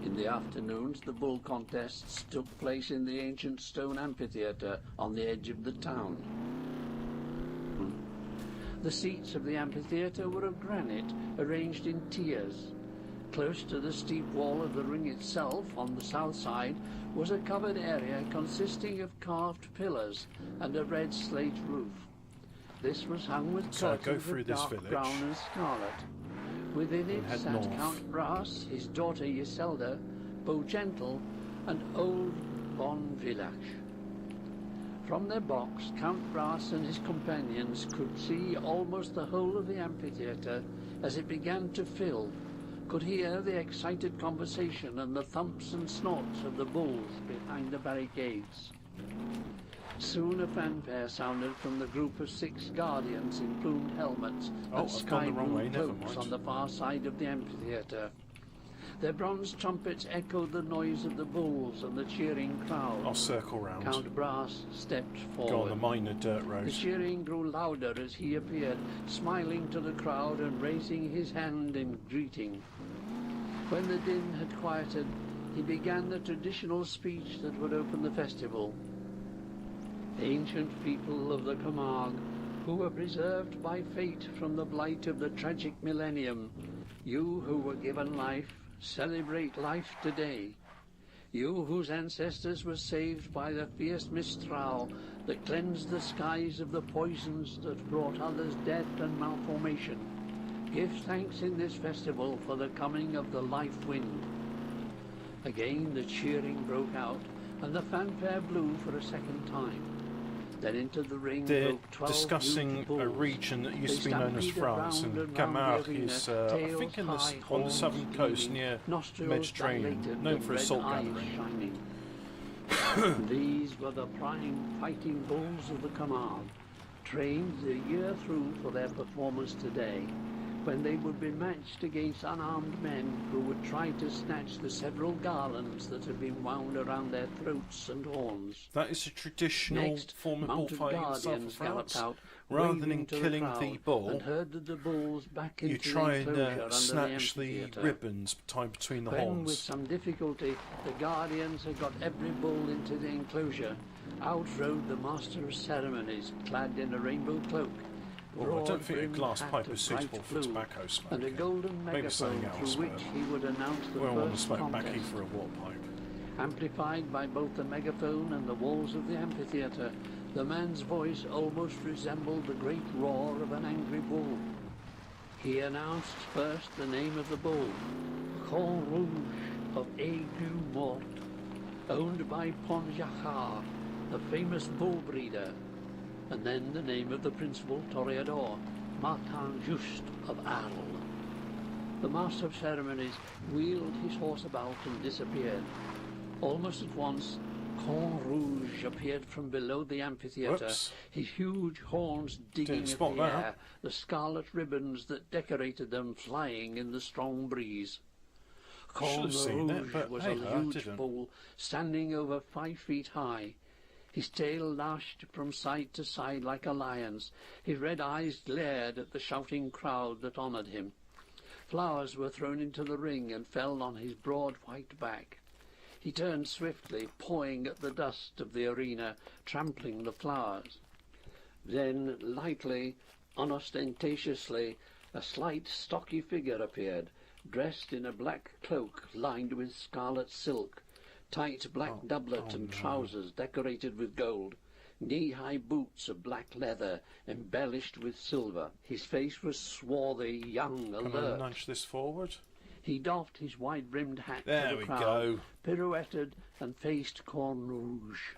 In the afternoons, the bull contests took place in the ancient stone amphitheatre on the edge of the town. The seats of the amphitheatre were of granite, arranged in tiers. Close to the steep wall of the ring itself, on the south side, was a covered area consisting of carved pillars and a red slate roof. This was hung with So I go curtains through of this dark village brown and scarlet. Within it head sat north. Count Brass, his daughter Iselda, Beaugentle, and old von Villach. From their box, Count Brass and his companions could see almost the whole of the amphitheatre as it began to fill, could hear the excited conversation and the thumps and snorts of the bulls behind the barricades. Soon a fanfare sounded from the group of 6 guardians in plumed helmets Oh, and I've gone the wrong sky-blue way, never cloaks mind. on the far side of the amphitheatre. Their bronze trumpets echoed the noise of the bulls and the cheering crowd. I'll circle round. Count Brass stepped forward. Go on the minor dirt The road. cheering grew louder as he appeared, smiling to the crowd and raising his hand in greeting. When the din had quieted, he began the traditional speech that would open the festival. Ancient people of the Camargue, who were preserved by fate from the blight of the tragic millennium, you who were given life, celebrate life today. You whose ancestors were saved by the fierce Mistral that cleansed the skies of the poisons that brought others death and malformation, give thanks in this festival for the coming of the life wind. Again the cheering broke out, and the fanfare blew for a second time. Then into the ring They're broke 12 discussing huge a bulls. region that used They to be known as stampeded France, round and and round the Camargue arena, is, I tails think, on high, the horns southern coast gleaming, near nostrils Mediterranean, dilated, known and for red assault eyes gathering. shining. These were the prime fighting bulls of the Camargue, trained the year through for their performance today, when they would be matched against unarmed men who would try to snatch the several garlands that had been wound around their throats and horns. That is a traditional Next, form of mounted bullfighting in the south of guardians galloped France. out, Rather than waving in to killing crowd, the bull, and herded the bulls back into you try the and enclosure under snatch the amphitheatre. ribbons tied between the When, with horns. some difficulty, the guardians had got every bull into the enclosure, out rode the master of ceremonies, clad in a rainbow cloak, Oh, I don't think a broad-brimmed glass hat pipe of is suitable bright for blue, tobacco and a smoking. golden Maybe something megaphone else, through which but he would announce the we don't want to first smoke contest. baccy for a watt pipe. Amplified by both the megaphone and the walls of the amphitheatre, the man's voice almost resembled the great roar of an angry bull. He announced first the name of the bull, Grand Rouge of Aigues-Mortes, owned by Pont-Jacquard, the famous bull breeder, and then the name of the principal toreador, Martin Just of Arles. The master of ceremonies wheeled his horse about and disappeared. Almost at once, Grand Rouge appeared from below the amphitheatre, Whoops. his huge horns digging Didn't at spot the that. air, the scarlet ribbons that decorated them flying in the strong breeze. Should have seen it, but was hey, a I huge didn't. bull standing over 5 feet high. His tail lashed from side to side like a lion's. His red eyes glared at the shouting crowd that honoured him. Flowers were thrown into the ring and fell on his broad white back. He turned swiftly, pawing at the dust of the arena, trampling the flowers. Then, lightly, unostentatiously, a slight, stocky figure appeared, dressed in a black cloak lined with scarlet silk, tight black doublet and trousers decorated with gold, knee-high boots of black leather embellished with silver. His face was swarthy, young, Can alert. I nudge this forward? He doffed his wide-brimmed hat There to the we crowd, go. pirouetted and faced Corn Rouge.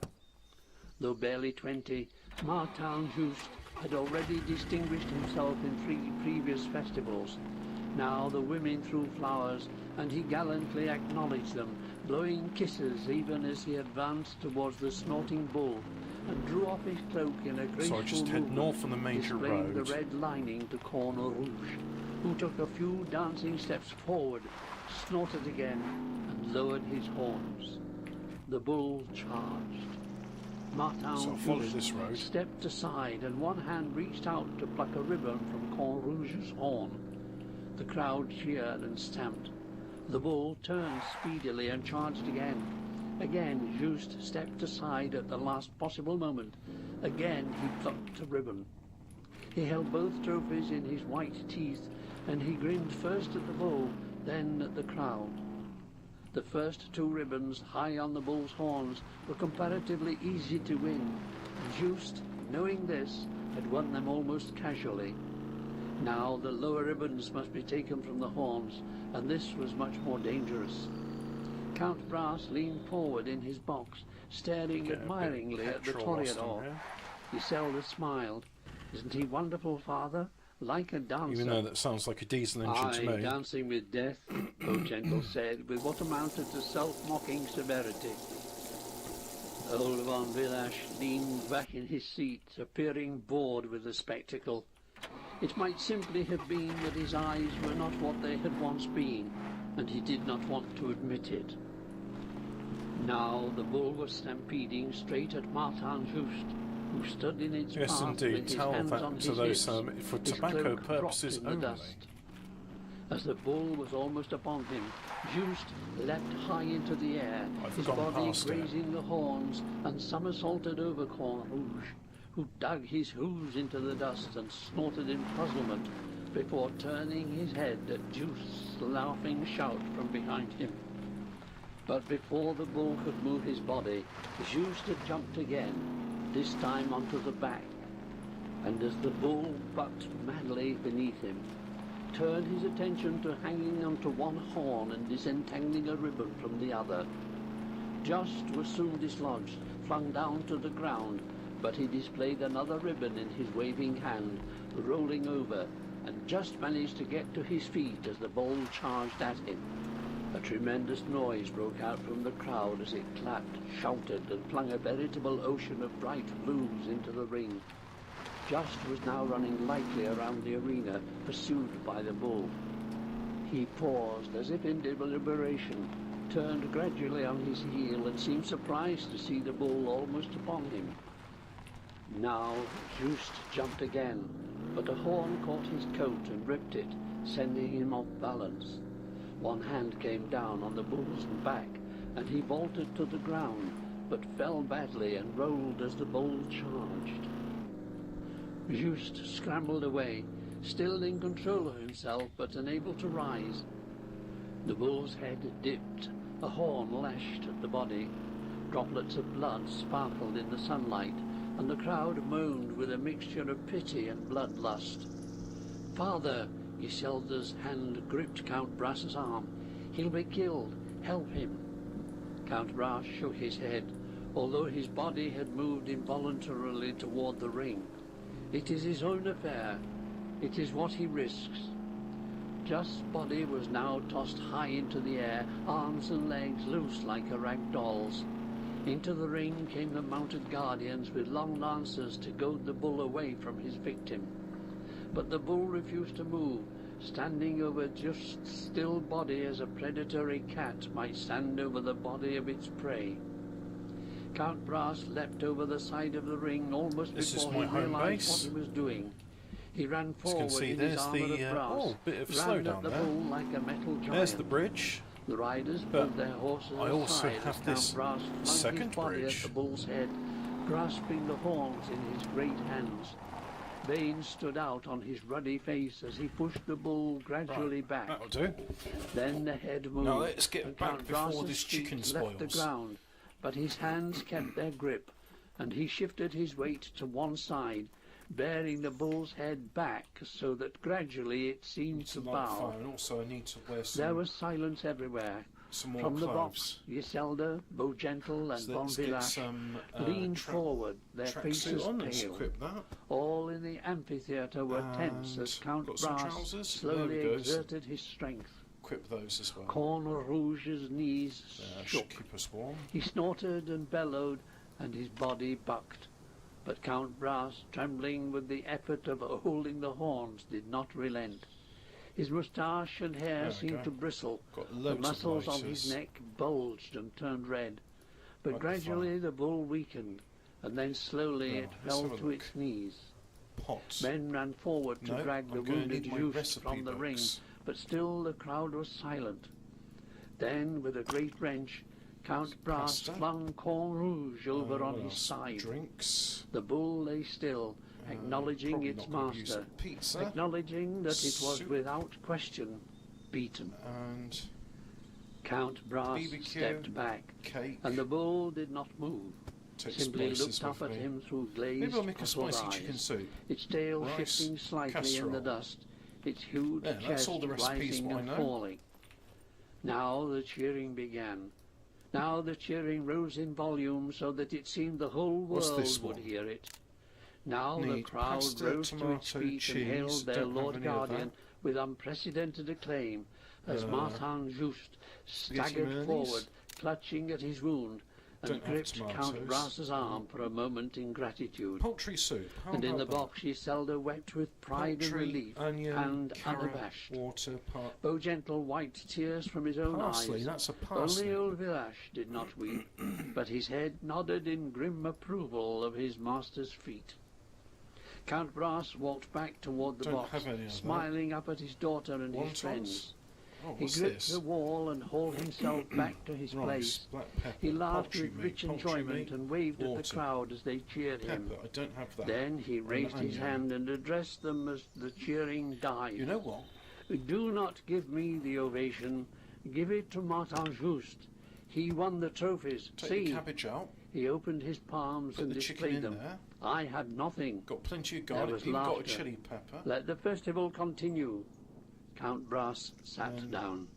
Though barely 20, Martin Juste had already distinguished himself in 3 previous festivals. Now the women threw flowers, and he gallantly acknowledged them, blowing kisses even as he advanced towards the snorting bull and drew off his cloak in a graceful So I just head movement, north on the major displaying road. the red lining to Corn Rouge, who took a few dancing steps forward, snorted again, and lowered his horns. The bull charged. Martin So I'll follow Juste this road. stepped aside, and one hand reached out to pluck a ribbon from Corn Rouge's horn. The crowd cheered and stamped. The bull turned speedily and charged again. Again, Juste stepped aside at the last possible moment. Again, he plucked a ribbon. He held both trophies in his white teeth, and he grinned first at the bull, then at the crowd. The first 2 ribbons, high on the bull's horns, were comparatively easy to win. Juste, knowing this, had won them almost casually. Now the lower ribbons must be taken from the horns, and this was much more dangerous. Count Brass leaned forward in his box, staring Get a bit admiringly at the petrol lost in toreador. here. Iselda smiled. "Isn't he wonderful, father? Like a dancer." Even though that sounds like a diesel engine to "Aye, me. dancing with death," Gentle said, with what amounted to self-mocking severity. Old von Villach leaned back in his seat, appearing bored with the spectacle. It might simply have been that his eyes were not what they had once been, and he did not want to admit it. Now the bull was stampeding straight at Martin Juste, who stood in its Yes, path indeed. with his Tell hands that on to his those hips, for his tobacco cloak dropped purposes in the only. dust. As the bull was almost upon him, Juste leapt high into the air, I've his gone body past it. grazing the horns, and somersaulted over Corn Rouge, who dug his hooves into the dust and snorted in puzzlement before turning his head at Juste's laughing shout from behind him. But before the bull could move his body, Juste had jumped again, this time onto the back, and as the bull bucked madly beneath him, turned his attention to hanging onto one horn and disentangling a ribbon from the other. Just was soon dislodged, flung down to the ground, but he displayed another ribbon in his waving hand, rolling over, and just managed to get to his feet as the bull charged at him. A tremendous noise broke out from the crowd as it clapped, shouted, and flung a veritable ocean of bright blues into the ring. Just was now running lightly around the arena, pursued by the bull. He paused, as if in deliberation, turned gradually on his heel, and seemed surprised to see the bull almost upon him. Now Juste jumped again, but a horn caught his coat and ripped it, sending him off balance. One hand came down on the bull's back, and he vaulted to the ground, but fell badly and rolled as the bull charged. Juste scrambled away, still in control of himself, but unable to rise. The bull's head dipped, a horn lashed at the body. Droplets of blood sparkled in the sunlight, and the crowd moaned with a mixture of pity and bloodlust. "Father!" Iselda's hand gripped Count Brass's arm. "He'll be killed. Help him." Count Brass shook his head, although his body had moved involuntarily toward the ring. "It is his own affair. It is what he risks." Just's body was now tossed high into the air, arms and legs loose like a rag doll's. Into the ring came the mounted guardians with long lances to goad the bull away from his victim. But the bull refused to move, standing over just still body as a predatory cat might stand over the body of its prey. Count Brass leapt over the side of the ring almost before he realized what he was doing. He ran forward in his armor of brass, bit of ran slowdown at the there. bull like a metal giant. There's the bridge. The riders But pulled their horses I also aside have as this Count Brass flung second his body bridge. at the bull's head, grasping the horns in his great hands. Veins stood out on his ruddy face as he pushed the bull gradually back. That'll do. Then the head moved, Now let's get and back Count before Brass's this feet chicken left the spoils. ground, but his hands kept their grip, and he shifted his weight to one side, bearing the bull's head back so that gradually it seemed to bow. And also I need to wear some, There was silence everywhere. some more From the clothes. box, Giselda, Beaugentle, and So Von let's get Villach some leaned forward, their faces tracksuit on. Let's pale. equip that. All in the amphitheatre were tense And as Count got some Brass trousers. slowly There we go. exerted his strength. Equip those as well. Corne Rouge's knees Should shook. keep us warm. He snorted and bellowed, and his body bucked. But Count Brass, trembling with the effort of holding the horns, did not relent. His moustache and hair There we seemed go. to bristle. Got The loads muscles of on his lasers. neck bulged and turned red. But Like gradually the bull weakened, and then slowly Now, it let's fell have a to look. its knees. Pots. Men ran forward to No, drag the I'm gonna wounded need my youth recipe from the ring, books. but still the crowd was silent. Then, with a great wrench, Count Brass Pasta. flung Corne Rouge over on What his else? side. Drinks. The bull lay still, acknowledging Probably its not gonna use master, a pizza. acknowledging that it was Soup. without question beaten. And Count Brass BBQ. stepped back, cake. and the bull did not move, Take simply spices looked up with at me. him through glazed, Maybe I'll make a puzzled spicy eyes, chicken soup. its tail Rice, shifting slightly in casserole. the dust, its huge Yeah, that's chest all the recipes rising what I and know. falling. Now the cheering began. Now the cheering rose in volume so that it seemed the whole What's world this would one? hear it. Now the Need crowd pasta, rose to its tomato, feet and cheese, hailed their don't have Lord any of Guardian that. with unprecedented acclaim as Martin Just staggered mayonnaise. forward, clutching at his wound, and Don't have gripped Count tomatoes. Brass's arm for a moment in gratitude. Poultry soup. How And in about the that? box Giselda wept with pride Poultry, and relief, onion, and carrot, unabashed. water, Beaugentle wiped tears from his own parsley. eyes. That's a parsley. Only old Villach did not weep, but his head nodded in grim approval of his master's feat. Count Brass walked back toward the Don't box, have any of that. smiling up at his daughter and his Wontons? friends. Oh, He what's gripped this? the wall and hauled himself back to his Rice, place. black pepper, He laughed poultry with meat, rich poultry enjoyment meat, and waved at water. the crowd as they cheered him. Pepper. I don't have that. Then he raised his onion. hand and addressed them as the cheering died. You know what? Do not give me the ovation. Give it to Martin Just. He won the trophies. Take See, the cabbage out. he opened his palms Put and the chicken displayed in them. there. I had nothing. Got plenty of There garlic. was Even got a laughter. chili pepper. Let the festival continue. Count Brass sat down.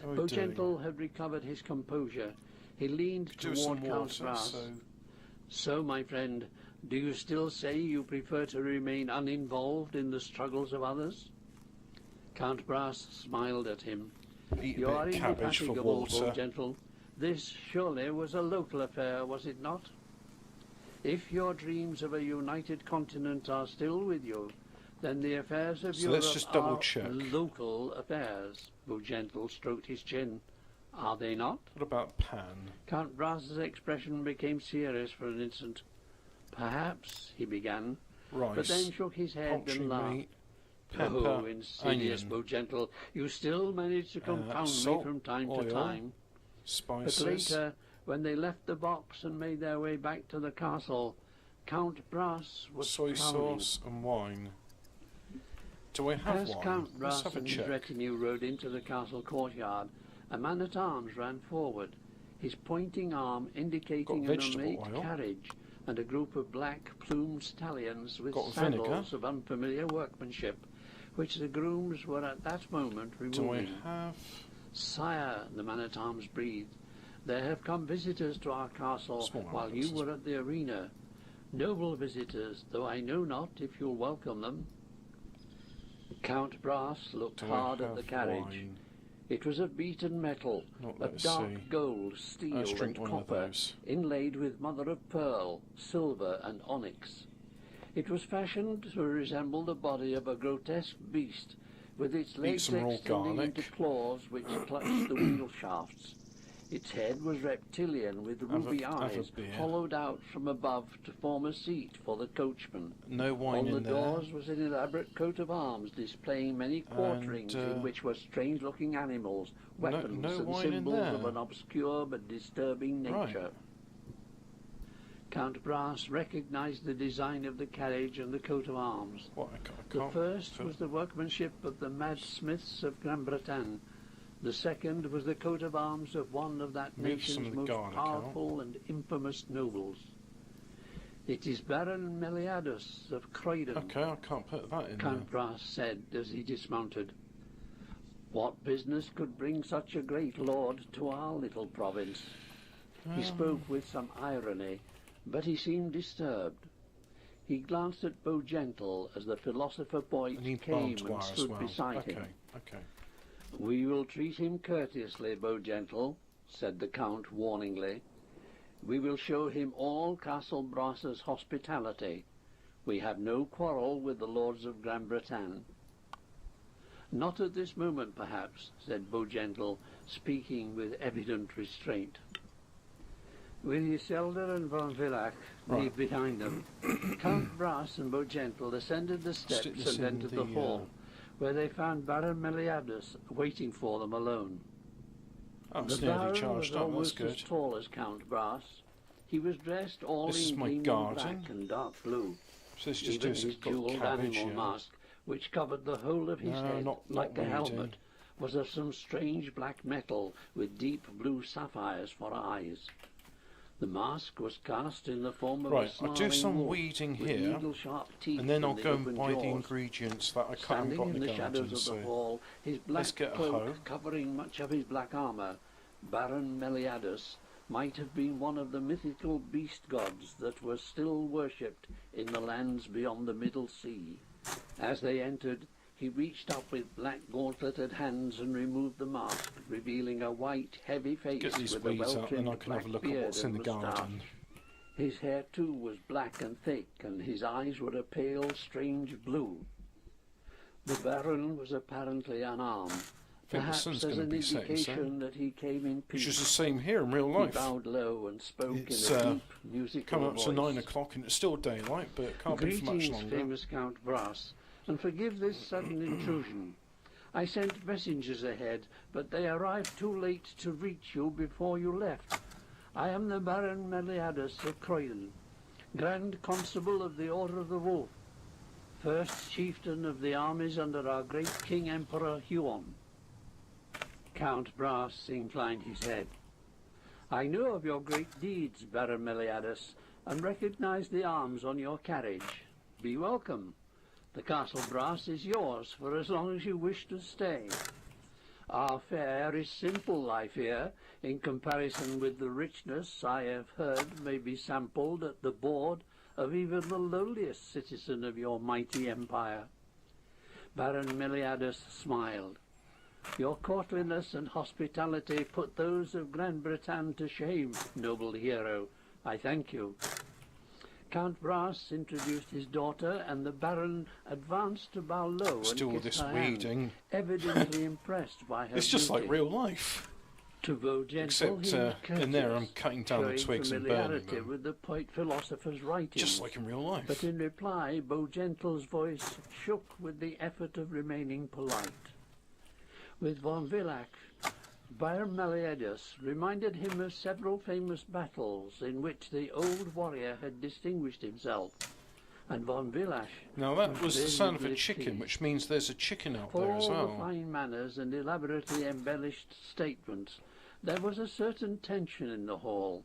How are we doing? Beaugentle had recovered his composure. He leaned Do us some toward Count water. Brass. So So, my friend, do you still say you prefer to remain uninvolved in the struggles of others? Count Brass smiled at him. eat You a are bit of cabbage for indefatigable, water. Beaugentle. This surely was a local affair, was it not? If your dreams of a united continent are still with you, then the affairs of So Europe let's just double are check. local affairs. Beaugentle stroked his chin. Are they not? What about pan? Count Brass's expression became serious for an instant. Perhaps, he began, Rice. but then shook his head poultry and laughed. meat. Pepper. Oh, insidious onion. Beaugentle, you still manage to confound me salt, from time oil, to time. But Spices. later, when they left the box and made their way back to the castle, Count Brass was soy frowning. sauce and wine. Do I have As wine? Count Let's Brass have a and his check. retinue rode into the castle courtyard, a man-at-arms ran forward, his pointing arm indicating Got an vegetable ornate oil. carriage and a group of black plumed stallions with Got saddles vinegar. of unfamiliar workmanship, which the grooms were at that moment Do I removing. have... Sire, the man-at-arms breathed, there have come visitors to our castle Small while you ambulances. were at the arena. Noble visitors, though I know not if you'll welcome them. Count Brass looked Do hard I at the have carriage. wine? It was of beaten metal, Not of let's dark see. gold, steel Let's drink and one of copper, those. inlaid with mother of pearl, silver and onyx. It was fashioned to resemble the body of a grotesque beast, with its legs some raw extending garlic. into claws which clutched the wheel shafts. Its head was reptilian, with ruby have a eyes beer. hollowed out from above to form a seat for the coachman. No wine On the in there. doors was an elaborate coat of arms displaying many quarterings in which were strange-looking animals, weapons, no and wine in symbols of there. an obscure but disturbing nature. Right. Count Brass recognized the design of the carriage and the coat of arms. What? I The can't first feel- was the workmanship of the mad smiths of Gran Bretagne. The second was the coat of arms of one of that Move some nation's of the most garlic out. powerful and infamous nobles. It is Baron Meliadus of Croydon, Okay, I can't put that in Count Brass said as he dismounted. What business could bring such a great lord to our little province? He spoke with some irony, but he seemed disturbed. He glanced at Beaugentle as the philosopher boy there. I need came barbed and wire as stood well. beside Okay, him. okay. We will treat him courteously, Beaugentle, said the Count warningly. We will show him all Castle Brass's hospitality. We have no quarrel with the lords of Gran Bretagne. Not at this moment, perhaps, said Beaugentle, speaking with evident restraint. With Iselda and von Villach leave behind them, Count Brass and Beaugentle ascended the Stick steps this and in entered the hall, where they found Baron Meliadus waiting for them alone. Oh, it's The nearly Baron charged was up. That's almost good. as tall as Count Brass. He was dressed all This is in my gleaming garden. black and dark blue. So this just Even is his got jewelled cabbage, animal yeah. mask, which covered the whole of his No, head not like a weeding. helmet, was of some strange black metal with deep blue sapphires for eyes. The mask was cast in the form of a Right, I'll do snarling some wolf weeding with here, needle-sharp teeth and then I'll the go and open buy the jaws. ingredients that I haven't Standing got in in the the shadows garden. of So the hall, his let's black get a hoe. cloak covering much of his black armour, Baron Meliadus might have been one of the mythical beast gods that were still worshipped in the lands beyond the Middle Sea. As they entered, he reached up with black gauntleted hands and removed the mask, revealing a white, heavy face get these with a weeds out, and well-trimmed I can black have a look at beard what's in and the garden. moustache. His hair, too, was black and thick, and his eyes were a pale, strange blue. The Baron was apparently unarmed, I think the perhaps sun's as going to an be setting indication soon. that he came in Which peace. is the same here in real He life. bowed low and spoke It's, in a deep, musical Coming up voice. to 9 o'clock and it's still daylight, but it can't be for much Greetings, longer. famous Count Brass, and forgive this sudden intrusion. I sent messengers ahead, but they arrived too late to reach you before you left. I am the Baron Meliadus of Croydon, Grand Constable of the Order of the Wolf, first chieftain of the armies under our great King Emperor Huon. Count Brass inclined his head. I know of your great deeds, Baron Meliadus, and recognize the arms on your carriage. Be welcome. The Castle Brass is yours for as long as you wish to stay. Our fare is simple, I fear, in comparison with the richness I have heard may be sampled at the board of even the lowliest citizen of your mighty empire. Baron Meliadus smiled. Your courtliness and hospitality put those of Gran Bretagne to shame, noble hero. I thank you. Count Brass introduced his daughter, and the Baron advanced to bow low Still and this kiss her hand, weeding. evidently impressed by her It's just like beauty. real life. To Beaugentle, Except he was in there I'm courteous, cutting down the showing twigs and burning familiarity them. with the poet philosopher's writings. Just like in real life. But in reply, Beaugentle's voice shook with the effort of remaining polite. With von Villach, Baron Meliadus reminded him of several famous battles in which the old warrior had distinguished himself, and von Villach, Now that was the very sound of a pleased chicken, which means there's a chicken out for there as all the well. fine manners and elaborately embellished statements, there was a certain tension in the hall.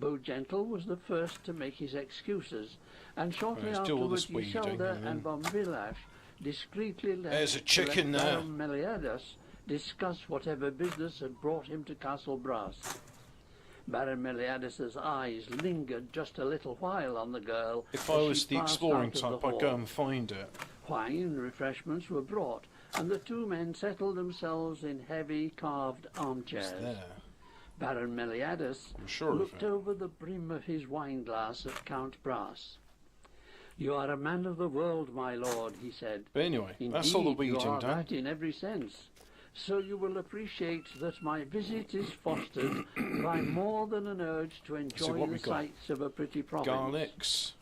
Beaugentle was the first to make his excuses, and shortly Right, let's do all afterwards this weeding Iselda and and von Villach discreetly left There's a chicken to let there. Baron Meliadus discuss whatever business had brought him to Castle Brass. Baron Meliadus's eyes lingered just a little while on the girl. If as I she was the passed exploring out of type, the I'd go hall. and find it. Wine and refreshments were brought, and the two men settled themselves in heavy carved It's armchairs. there. Baron Meliadus I'm sure of looked it. over the brim of his wineglass at Count Brass. You are a man of the world, my lord, he said. But anyway, Indeed, that's all the you weeding are done. that in every sense. So you will appreciate that my visit is fostered by more than an urge to enjoy what the we got? sights of a pretty province. Garlics.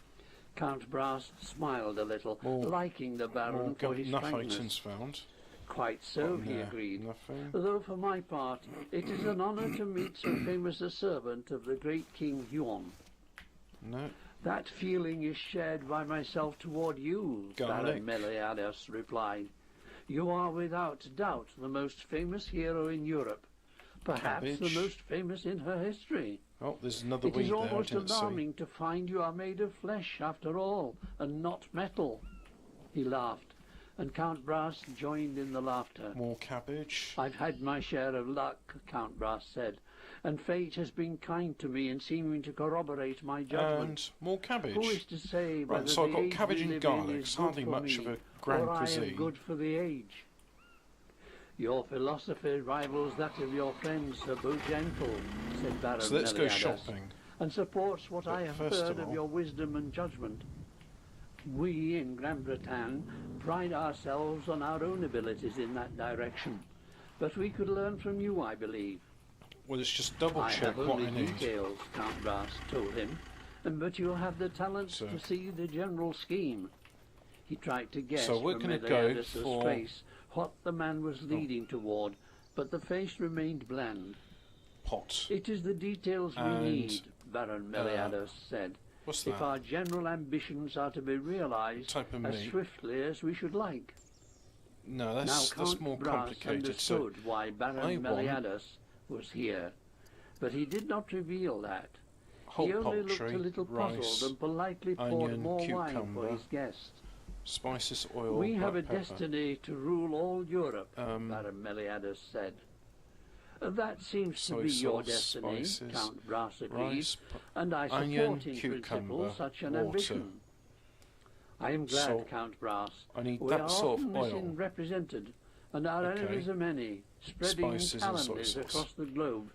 Count Brass smiled a little, More- liking the Baron More for his enough frankness. items found. Quite so, Got he there. agreed. Nothing. Though for my part, it is an honour to meet so famous a servant of the great King Huon. No. That feeling is shared by myself toward you, Garlic. Baron Meliadus replied. You are without doubt the most famous hero in Europe, perhaps Cabbage. the most famous in her history. Oh, there's another It weed is there. I almost didn't alarming to find you are made of flesh after all, and not metal. He laughed, and Count Brass joined in the laughter. see. More cabbage. I've had my share of luck, Count Brass said, and fate has been kind to me in seeming to corroborate my judgment. And more cabbage. Who is to say whether Right, so I've the got age cabbage we and live garlic. in It's is good hardly for much me, of a grand or I cuisine. am good for the age. Your philosophy rivals that of your friend Sir Gentle, said Baron So let's go Meliadus, shopping. and supports what But I have first heard of of all- your wisdom and judgment. We in Gran Bretagne pride ourselves on our own abilities in that direction, but we could learn from you, I believe. Well, let's just double I check have what only I need. details, Count Brass told him, but you'll have the talent So- to see the general scheme. He tried to guess So we're from gonna go Meliadus's for- face what the man was leading toward, but the face remained bland. Pot. It is the details we And, need, Baron Meliadus said, What's if that? our general ambitions are to be realized Type of as meat. swiftly as we should like. No, Now that's Count more Brass complicated. So understood why I Baron want- Meliadus was here, but he did not reveal that. whole He only looked poultry, a little rice, puzzled and politely poured onion, more wine for cucumber, his guest. spices, oil, We have a black pepper. destiny to rule all Europe, Um, Baron Meliadus said. That seems to soy be your sauce, destiny, spices, Count Brass agreed, rice, and I support onion, in principle cucumber, such an water. ambition. I am glad, Salt. Count Brass. I need We that are sort often of oil. misrepresented, and our Okay. enemies are many, spreading Spices and soy calumnies sauce. across the globe.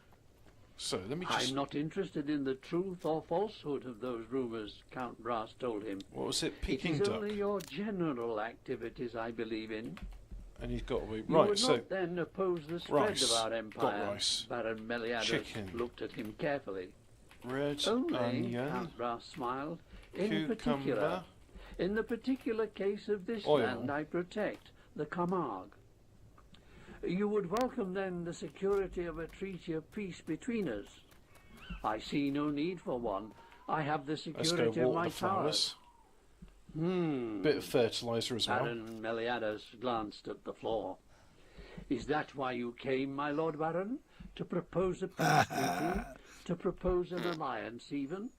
So let me just. I'm not interested in the truth or falsehood of those rumours, Count Brass told him. What was it? It Peking is duck. only your general activities I believe in. And he's got to be You right. would So not then oppose the spread rice. of our Got empire. rice. Baron Meliadus Chicken. looked at him carefully. red Only, onion, Count Brass smiled, in particular. cucumber. In the particular case of this Oil. land I protect, the Camargue. You would welcome then the security of a treaty of peace between us. I see no need for one. I have the Let's go security of water my the flowers. towers. Bit of fertilizer as well. Baron Meliadus glanced at the floor. Is that why you came, my Lord Baron? To propose a peace treaty? To propose an alliance even?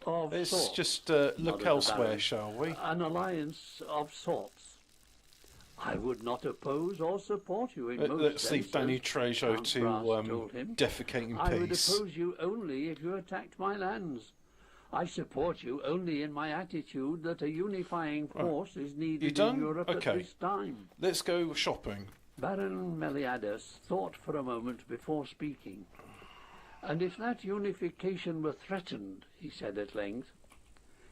Of Let's sorts. just nodded look the elsewhere, Baron. shall we? An alliance of sorts. I would not oppose or support you in most Let's leave senses, Danny Trejo Count to Brass told him. defecate in I would peace. oppose you only if you attacked my lands. I support you only in my attitude that a unifying force is needed done? in Europe Okay. at this time. Let's go shopping. Baron Meliadus thought for a moment before speaking. And if that unification were threatened, he said at length.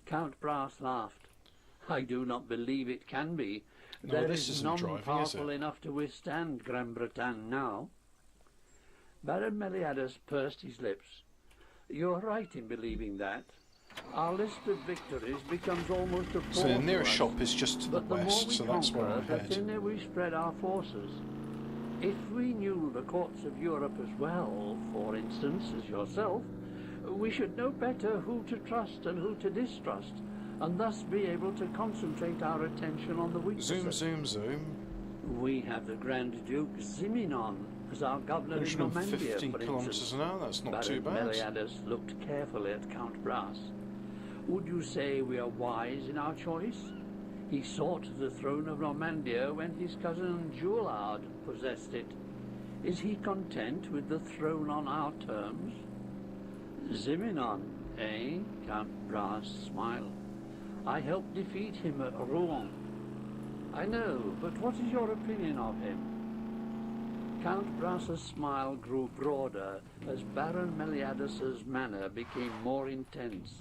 Count Brass laughed. I do not believe it can be. No, There this is isn't none driving, is powerful it? enough to withstand Gran Bretagne now. Baron Meliadus pursed his lips. You are right in believing that. Our list of victories becomes almost a bore So the to nearest us. shop is just to the But the more west, we so that's where conquer, I'm the head. thinner we spread our forces. If we knew the courts of Europe as well, for instance, as yourself, we should know better who to trust and who to distrust, and thus be able to concentrate our attention on the weaknesses. Zoom, zoom, zoom. We have the Grand Duke Ziminon as our governor in Normandia, 150 for kilometres instance. an hour, that's not too Baron bad. Meliadus looked carefully at Count Brass. Would you say we are wise in our choice? He sought the throne of Normandia when his cousin Julard possessed it. Is he content with the throne on our terms? Ziminon, eh? Count Brass smiled. I helped defeat him at Rouen. I know, but what is your opinion of him? Count Brass's smile grew broader as Baron Meliadus's manner became more intense.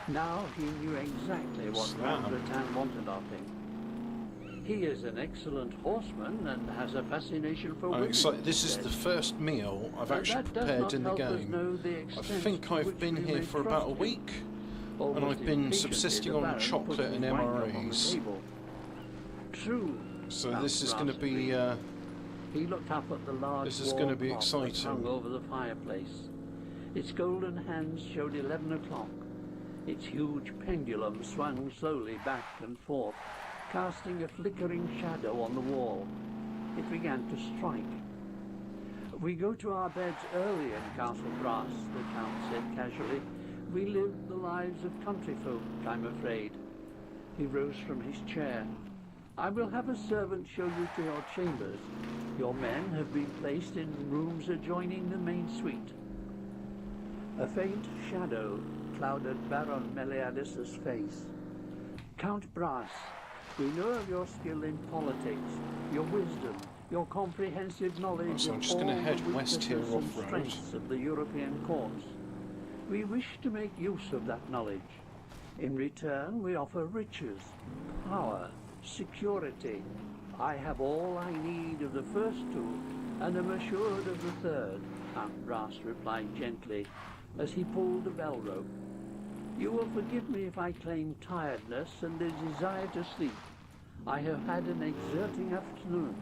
Now he knew exactly what Slam. Grand Breton wanted of him. He is an excellent horseman and has a fascination for women. It's like this he is said. the first meal I've But actually that does prepared not in the help us game. know the I extent think to I've which been we here may for trust about a him. week, and Almost I've been impatiently, subsisting the on Baron chocolate put and his wine cup on the MREs. table. True. So Count this is going to Brass be agreed. He looked up at the large this is wall gonna be clock that exciting. hung over the fireplace. Its golden hands showed 11 o'clock. Its huge pendulum swung slowly back and forth, casting a flickering shadow on the wall. It began to strike. We go to our beds early in Castle Brass, the Count said casually. We live the lives of country folk, I'm afraid. He rose from his chair. I will have a servant show you to your chambers. Your men have been placed in rooms adjoining the main suite. A faint shadow clouded Baron Meliadus's face. Count Brass, we know of your skill in politics, your wisdom, your comprehensive knowledge So I'm of just all gonna head the west here weaknesses and off-road. strengths of the European courts. We wish to make use of that knowledge. In return, we offer riches, power, security. I have all I need of the first two, and am assured of the third, Count Brass replied gently, as he pulled the bell rope. You will forgive me if I claim tiredness and a desire to sleep. I have had an exerting afternoon.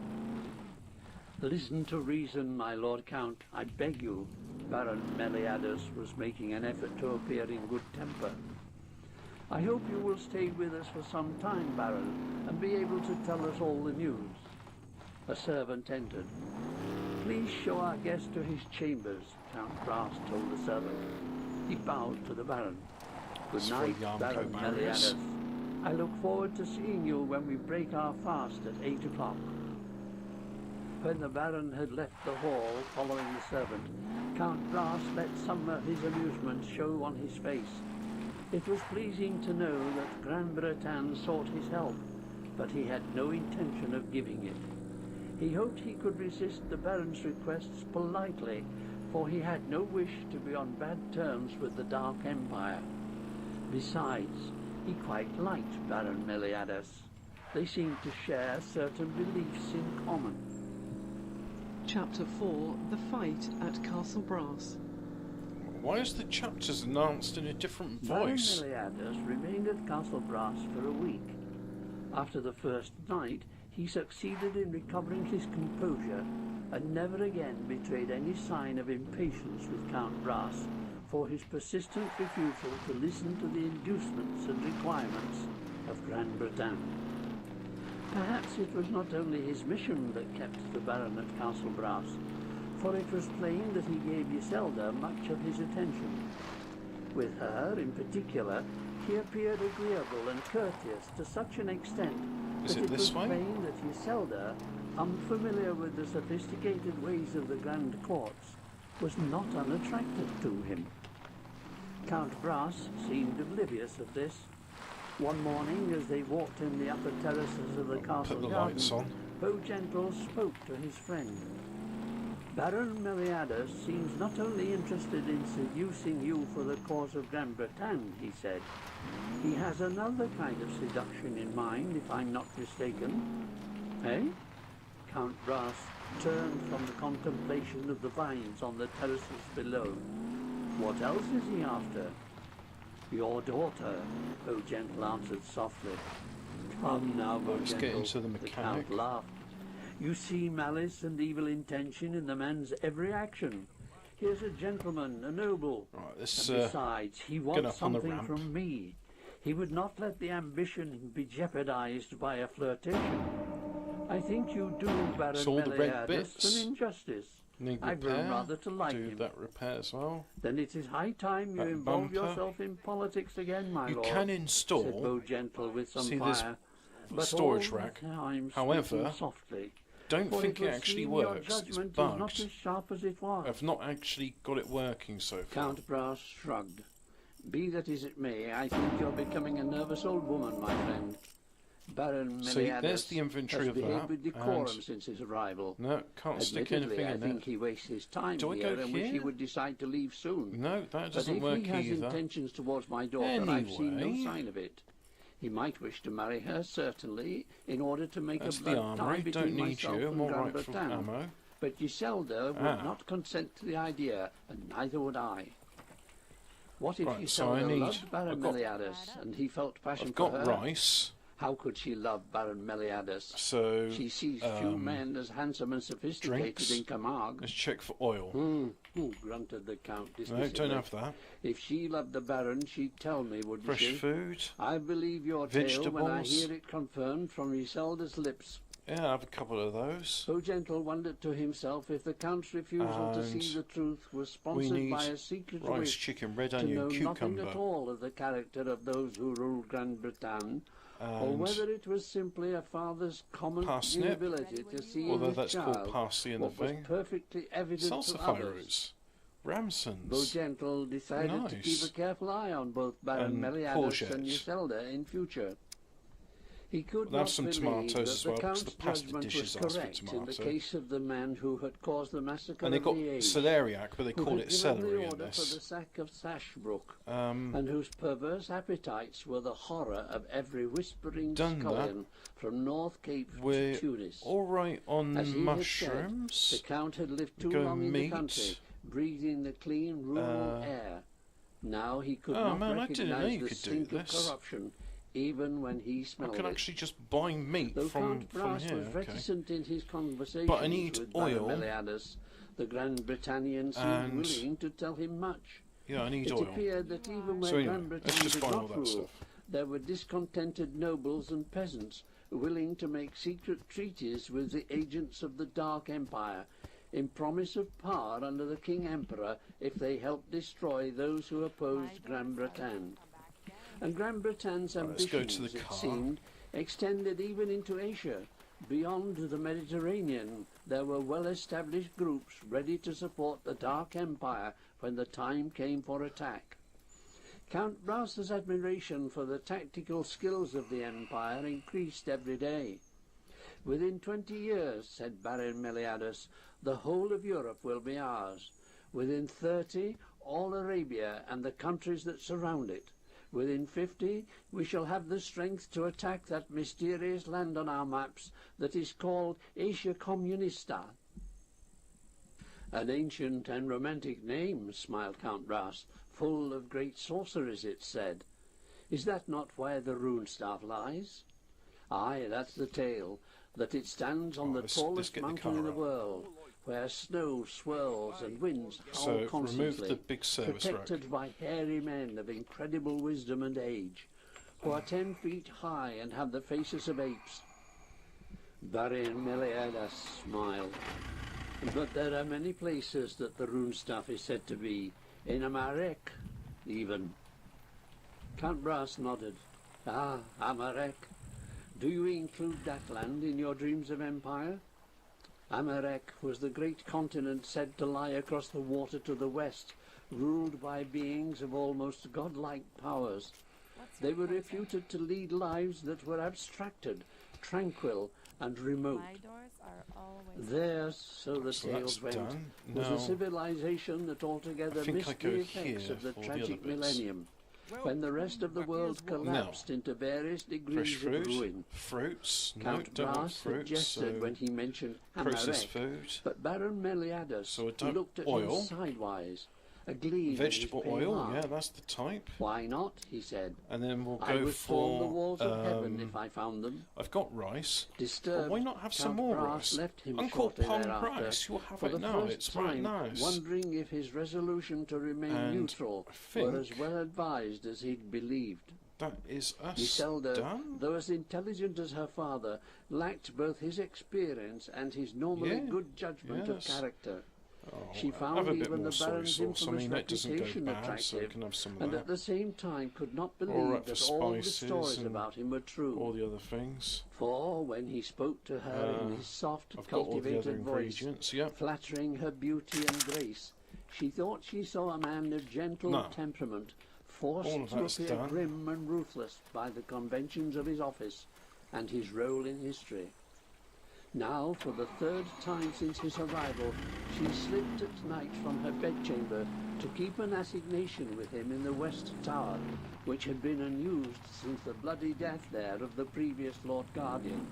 Listen to reason, my Lord Count, I beg you. Baron Meliadus was making an effort to appear in good temper. I hope you will stay with us for some time, Baron, and be able to tell us all the news. A servant entered. Please show our guest to his chambers, Count Brass told the servant. He bowed to the Baron. Good That's night, for Yarmco Baron barriers. Meliadus. I look forward to seeing you when we break our fast at 8 o'clock. When the Baron had left the hall, following the servant, Count Brass let some of his amusement show on his face. It was pleasing to know that Grand Breton sought his help, but he had no intention of giving it. He hoped he could resist the Baron's requests politely, for he had no wish to be on bad terms with the Dark Empire. Besides, he quite liked Baron Meliadus. They seemed to share certain beliefs in common. Chapter 4, The Fight at Castle Brass. Why is the chapters announced in a different voice? Baron Meliadus remained at Castle Brass for a week. After the first night, he succeeded in recovering his composure and never again betrayed any sign of impatience with Count Brass for his persistent refusal to listen to the inducements and requirements of Grand Breton. Perhaps it was not only his mission that kept the Baron at Castle Brass, for it was plain that he gave Iselda much of his attention. With her, in particular, he appeared agreeable and courteous to such an extent Is that it it this was way? plain that Iselda, unfamiliar with the sophisticated ways of the Grand Courts, was not unattractive to him. Count Brass seemed oblivious of this. One morning, as they walked in the upper terraces of the castle Put the garden, lights on. Beaugentle spoke to his friend. Baron Meliadus seems not only interested in seducing you for the cause of Grand Breton, he said. He has another kind of seduction in mind, if I'm not mistaken. Eh? Count Brass turned from the contemplation of the vines on the terraces below. What else is he after? Your daughter, Beaugentle answered softly. Come now, Let's get Beaugentle, into the the mechanic. Count laughed. You see malice and evil intention in the man's every action. Here's a gentleman, a noble. Right, this And besides, he get wants up on the something ramp. from me. He would not let the ambition be jeopardized by a flirtation. I think you do Baron So all the red Meliadus bits an injustice. need I've grown repair. rather to like Do him. that repair as well. Then it is high time you That involve bumper. yourself in politics again, my You lord. can said install Beaugentle with some See this fire. But storage all the rack. time However, speaking softly. don't For think it it would actually seem your works. It's judgment is not bugged. as sharp as it was. I've not actually got it working so far. Count Brass shrugged. Be that as it may, I think you're becoming a nervous old woman, my friend. Baron See, there's Meliadus the inventory has of behaved that. with decorum And since his arrival. no, can't stick Admittedly, anything I in think it. he wastes his time Do I here, go and wish he here? would decide to leave soon. No, that But doesn't if work he has either. intentions towards my daughter, I've seen no Anyway. sign of it. He might wish to marry her, certainly, in order to make That's a the blood tie armoury. between Don't need myself you. I'm and all Grand right for Bretagne. ammo. But Giselda would Ah. not consent to the idea, and neither would I. What if Right, so I Giselda need- loved Baron I've got- Meliadus, and he felt passion I've for got her? rice, How could she love Baron Meliadus? so She sees few men as handsome and sophisticated drinks. in Camargue. let's check for oil. Grunted the Count No, dismissively. don't have that. If she loved the Baron, she'd tell me, wouldn't Fresh she? food. I believe your tale when I Vegetables. hear it confirmed from Iselda's lips. Yeah, I have a couple of those. So Gentle wondered to himself if the Count's refusal to And see the truth was We sponsored need by a secret rice, wish chicken, red to know onion, nothing cucumber. at all of the character of those who ruled Grand Bretagne, or And whether it was simply a father's common parsnip. inability to see in although his that's child called parsley in the what was thing. perfectly evident to Salsify others. roots. Ramsons. Beaugentle decided to keep Nice. a careful eye on both Baron And Meliadus and courgettes. Iselda in future. He could We'll have not some believe tomatoes that as the well, 'cause Count's the pasta judgment was dishes ask for correct in the tomato. case of the man who had caused the massacre And they of got Liège, celeriac, but they who call had it given celery the in order for the this. sack of Sashbrook, Um, and whose perverse appetites were the horror of every whispering Done that. scullion from North Cape We're to Tunis. all right on As he mushrooms. had said, the Count had lived too Go long in meat. the country, breathing the clean rural air. Now he could Oh, not man, I didn't know recognise you the could do stink of this. corruption, even when he I smelled can it. actually just buy meat Though from Count Brass here. was Okay. reticent in his conversations But I need with Baron oil. Meliadus, the Grand Britannian seemed And- willing to tell him much. Yeah, I need It oil. appeared that even where So anyway, Grand let's Britain just did buy all not that rule, stuff. there were discontented nobles and peasants willing to make secret treaties with the agents of the Dark Empire in promise of power under the King Emperor if they helped destroy those who opposed Grand Bretagne. And Grand Bretagne's Right, let's go to ambitions, the it car. seemed, extended even into Asia. Beyond the Mediterranean, there were well-established groups ready to support the Dark Empire when the time came for attack. Count Brass's admiration for the tactical skills of the Empire increased every day. Within 20 years, said Baron Meliadus, the whole of Europe will be ours. Within 30, all Arabia and the countries that surround it. Within 50, we shall have the strength to attack that mysterious land on our maps that is called Asia Communista. An ancient and romantic name, smiled Count Brass, full of great sorceries, it said. Is that not where the rune staff lies? Aye, that's the tale, that it stands on Oh, the let's tallest get the mountain car in the out. world, where snow swirls and winds howl So constantly, remove the big service rack. protected by hairy men of incredible wisdom and age, who are 10 feet high and have the faces of apes. Baron Meliadus smiled. But there are many places that the rune stuff is said to be, in Amalek, even. Count Brass nodded. Ah, Amalek. Do you include that land in your dreams of empire? Amalek was the great continent said to lie across the water to the west, ruled by beings of almost godlike powers. They were reputed to lead lives that were abstracted, tranquil, and remote. My doors are always Theirs, so the So tales that's went, done. was Now, a civilization that altogether I think missed I go the effects here of the for the other tragic bits. millennium, when the rest of the world collapsed into various fresh degrees of fruit, ruin. fruits. No, Count don't want Brass fruits. suggested So when he mentioned processed Amalek, food. but Baron Meliadus So I don't- looked at oil. him sidewise, a gleam Vegetable in his pale oil, eye. yeah, that's the type. Why not, he said. And then we'll I go would storm the walls for. of heaven if I found them. I've got rice. Disturbed, But why not have some Count more Brass rice? left him Uncle shortly Palm thereafter, rice, you'll have for it the now. first It's right time, nice. wondering if his resolution to remain And neutral I were as think- well advised as he'd believed. That is us Iselda, done. though as intelligent as her father, lacked both his experience and his normally Yeah, good judgment yes. of character. Oh, She have found a bit even more the soy Baron's sauce. I mean, infamous that doesn't go reputation bad, so I attractive, can have some of and that. at the same time could not believe All right for that all the spices stories and about him were true. All the other things. For when he spoke to her in his soft, I've got all the other cultivated voice, ingredients. Yep. flattering her beauty and grace, she thought she saw a man of gentle No. temperament, forced All of to that's appear done. grim and ruthless by the conventions of his office, and his role in history. Now, for the third time since his arrival, she slipped at night from her bedchamber to keep an assignation with him in the West Tower, which had been unused since the bloody death there of the previous Lord Guardian.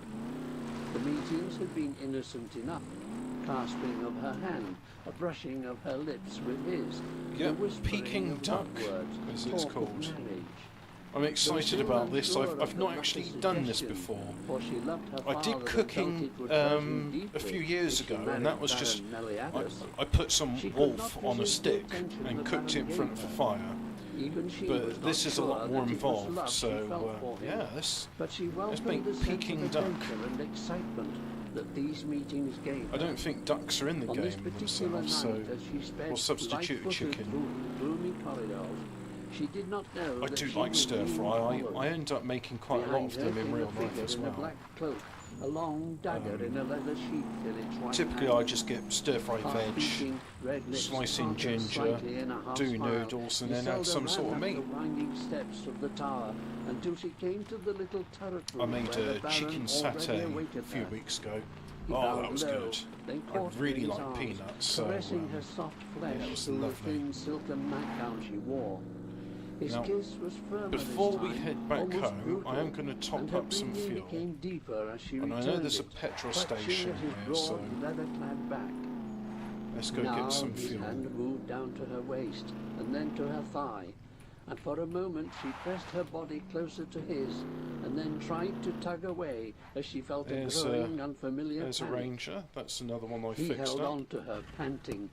The meetings had been innocent enough, clasping of her hand, a brushing of her lips with his, Yeah, the whispering Peking of duck, love words, as it's talk of called. marriage. I'm excited about this. I've not actually done this before. For she loved her I did father, cooking but felt it would hurt him a few deeply years if she ago, and that was married just Baron Meliadus. I put some She could wolf not on a resist the stick attention and the cooked it in Baron front of gave a her. fire. Even she But was this not is a lot sure more that it was involved, love she so felt for him. yeah, this. But she make welcomed the sense Peking of duck. adventure and excitement that these meetings gave her. I don't think ducks are in the On this game particular themselves, night, so as she sped we'll substitute light-footed chicken. through the gloomy corridors, she did not know I that do she like was stir being fry. followed. I end up making quite a lot Behind of her them in came real a figure life as in a well. black cloak, a long dagger in a leather sheath in its right Typically, hand. I just get stir fry veg, Half-speaking, red lips slice in parted ginger, slightly in a half do smile. noodles, and then add Iselda some sort of ran up meat. the winding steps of the tower until she came to the little turret room I made where the a Baron chicken already satay awaited a few her. weeks ago. He Oh, bowed that was low, good. then I caught her really in his like arms, peanuts, so caressing her soft flesh it was through lovely. the thin silken nightgown she wore. His Now, kiss was firmer before this we time, head back almost home, brutal, I am going to and top her up some breathing fuel. became deeper as she And I know returned there's a it, petrol clutching station at his here, broad, so leather-clad back. let's go Now get some his fuel. hand moved down to her waist, and then to her thigh, and for a moment she pressed her body closer to his, and then tried to tug away as she felt There's a growing, unfamiliar There's a panic. ranger. That's another one I He fixed held up. on to her, panting.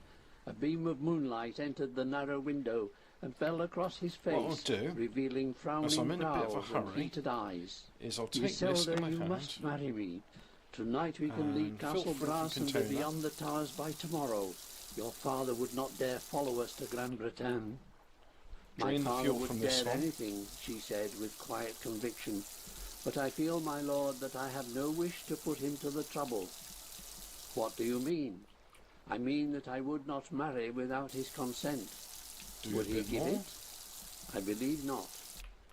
A beam of moonlight entered the narrow window and fell across his face, What I'll do, revealing frowning as I'm in a bit of brows a and hurry, heated eyes. Is I'll take this in Iselda, my you hand. must marry me. Tonight we can leave And fill Castle the Brass and be container. beyond the towers by tomorrow. Your father would not dare follow us to Gran Bretagne. My Drain the father fuel would from dare this one. anything, she said with quiet conviction. But I feel, my lord, that I have no wish to put him to the trouble. What do you mean? I mean that I would not marry without his consent. Do Would a he bit give more. it? I believe not.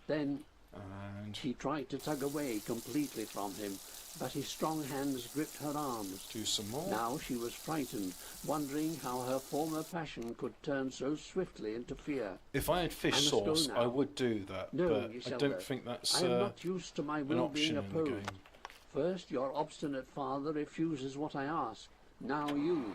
Then And she tried to tug away completely from him, but his strong hands gripped her arms. do some more. Now she was frightened, wondering how her former passion could turn so swiftly into fear. If I had fish I must go sauce, now. I would do that, No, but I Iselda, don't think that's I am not used to my an will being option in the game. opposed. First, your obstinate father refuses what I ask. Now you.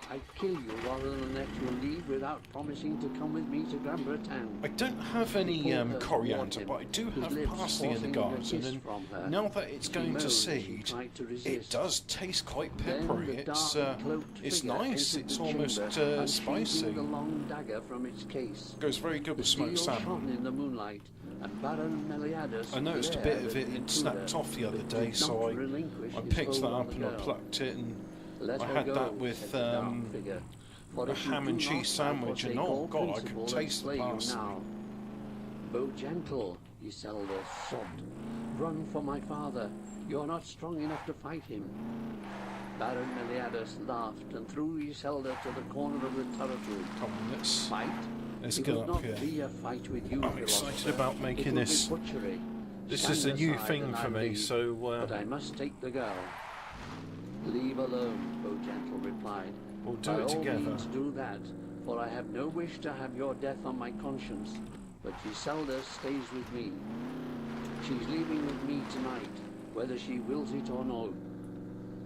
I'd kill you rather than let you leave without promising to come with me to Gran Bretagne. I don't have any Pulled her coriander, toward but I him, do his have lips parsley in the forcing a garden, kiss and from her. now that it's She going to moaned as she seed, tried to it resist. does taste quite Then peppery. the It's dark, cloaked it's figure nice. entered It's the almost chamber, unsheathing spicy. the long dagger from its case. Goes very good The with smoked steel shone salmon. in the moonlight, and Baron Meliadus I noticed a glared bit of at it the had intruder, snapped off the other but day, did so not I relinquish his picked that hold on up the and I girl. plucked it, and Let I her had go, that with said the dark figure. For a if you ham do and not, cheese I sandwich, and forsake oh all god, I principle could and taste the slay you parsley. now. Bo gentle, Iselda sobbed. Run for my father. You are not strong enough to fight him. Baron Meliadus laughed and threw Iselda to the corner of the turret room. Come on, let's Fight? let's It get would up not here. be a fight with you, I'm excited philosopher. about It making would be this. butchery. This Stand is a new aside thing and for I me, leave. so But I must take the girl. Leave alone, Bo Gentle replied. we'll do By it all together. means do that, for I have no wish to have your death on my conscience. But Iselda stays with me. She's leaving with me tonight, whether she wills it or no.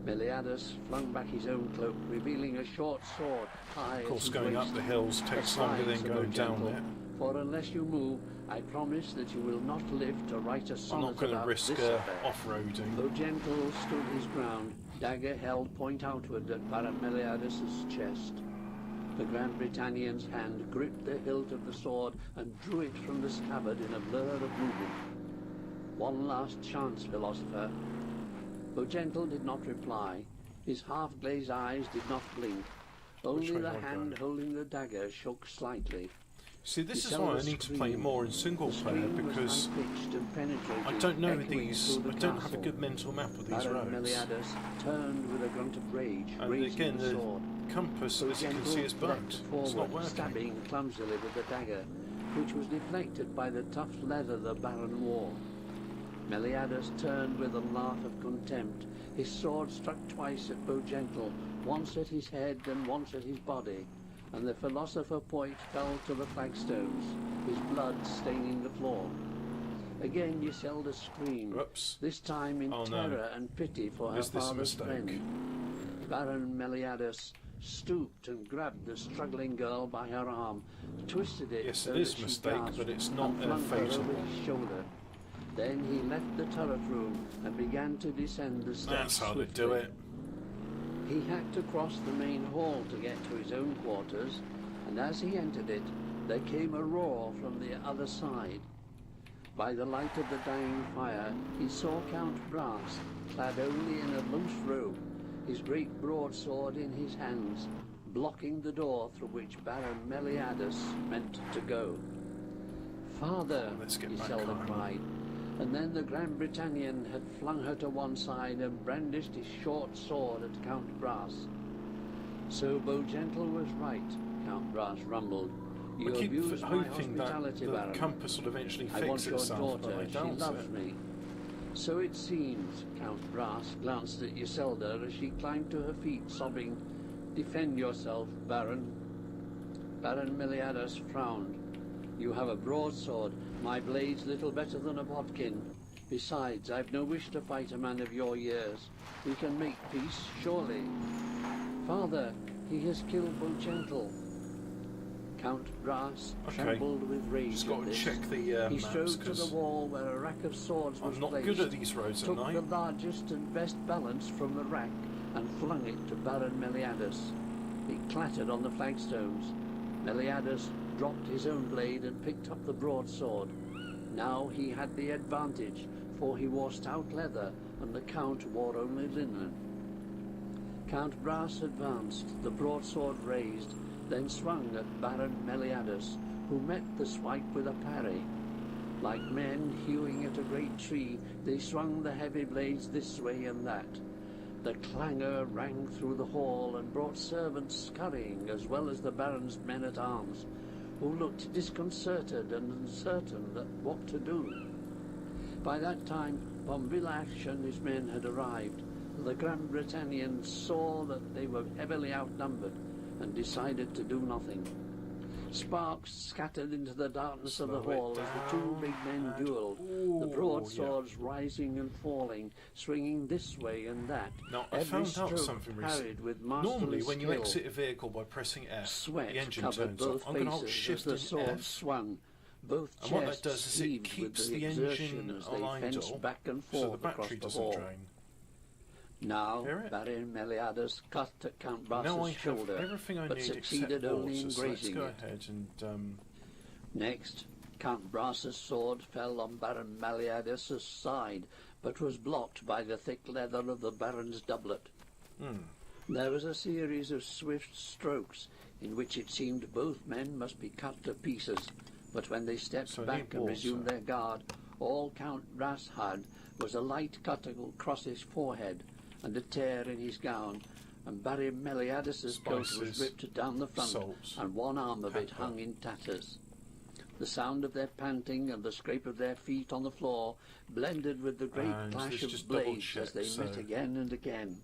Meliadus flung back his own cloak, revealing a short sword high Of course, at his going waist. up the hills takes longer than Besides, going Bo down Gentle, there. For unless you move, I promise that you will not live to write a I'm sonnet not going to about risk this affair. off-roading. Though Gentle stood his ground, dagger held point outward at Baron Meliadus' chest. The Grand Britannian's hand gripped the hilt of the sword and drew it from the scabbard in a blur of movement. One last chance, philosopher. Though Gentle did not reply, his half-glazed eyes did not blink. Only way the do I go? hand holding the dagger shook slightly. See, this is Iselda why I need to play screamed. more in single The player, scream was because high-pitched and penetrating, I don't know echoing these. through the I don't have a castle. good mental map of these Baron roads. Meliadus turned with a grunt of rage, And raising again, the the sword. compass, So as you can Gentle see, is leapt bugged. It's forward, not working. stabbing clumsily with the dagger, which was deflected by the tough leather the Baron wore. Meliadus turned with a laugh of contempt. His sword struck twice at Bowgentle, once at his head and once at his body, and the philosopher Point fell to the flagstones, his blood staining the floor. Again Iselda screamed, Whoops. this time in terror and pity for her Is this a father's mistake? friend. Baron Meliadus stooped and grabbed the struggling girl by her arm, twisted it Yes, so it is that a she mistake, gasped, but it's not and flung her fatal. over his shoulder. Then he left the turret room and began to descend the steps That's how swiftly. they do it. He hacked across the main hall to get to his own quarters, and as he entered it, there came a roar from the other side. By the light of the dying fire, he saw Count Brass, clad only in a loose robe, his great broadsword in his hands, blocking the door through which Baron Meliadus meant to go. "Father!" Let's get back Iselda on. cried, and then the Grand Britannian had flung her to one side and brandished his short sword at Count Brass. "So Bowgentle was right," Count Brass rumbled. "You I keep abused my hoping that hospitality, the Baron. compass will eventually I want fix your itself, but I daughter. She doubt loves it. me." "So it seems." Count Brass glanced at Iselda as she climbed to her feet, sobbing, "Defend yourself, Baron." Baron Meliadus frowned. "You have a broadsword. My blade's little better than a bodkin. Besides, I've no wish to fight a man of your years. We can make peace, surely." "Father, he has killed Bowgentle." Count Brass Okay. trembled with rage Just at got to this. check the He maps, strode to the 'cause wall where a rack of swords was I'm not placed, good at these roads at took night. the largest and best balance from the rack and flung it to Baron Meliadus. It clattered on the flagstones. Meliadus dropped his own blade and picked up the broadsword. Now he had the advantage, for he wore stout leather and the Count wore only linen. Count Brass advanced, the broadsword raised, then swung at Baron Meliadus, who met the swipe with a parry. Like men hewing at a great tree, they swung the heavy blades this way and that. The clangor rang through the hall and brought servants scurrying, as well as the Baron's men-at-arms, who looked disconcerted and uncertain at what to do. By that time, Bombilash and his men had arrived. The Grand Britannians saw that they were heavily outnumbered and decided to do nothing. Sparks scattered into the darkness of the Slow it hall as the two big men down. duelled, the broadswords rising and falling, swinging this way and that. Now, I Every found out stroke something recently. parried with masterly Normally, when you skill. exit a vehicle by pressing F, Sweat the engine covered turns off. both I'm going to hold faces as Shift the and sword F, swung. Both and what that chests does is it heaved with keeps the the exertion engine as they aligned fenced back and so forth the across battery the doesn't hall. drain. Now, Hear it? Baron Meliadus cut at Count Now I Brass's have shoulder, everything I but need succeeded except only in water, so let's grazing go it. ahead and Next, Count Brass's sword fell on Baron Meliadus's side, but was blocked by the thick leather of the Baron's doublet. There was a series of swift strokes, in which it seemed both men must be cut to pieces, but when they stepped So I back need and water. resumed their guard, all Count Brass had was a light cut across his forehead and a tear in his gown, and Baron Meliadus's coat was Spices, ripped down the front, salts, and one arm of it pepper. hung in tatters. The sound of their panting and the scrape of their feet on the floor blended with the great And clash let's of just double blades check, as they so, met again and again.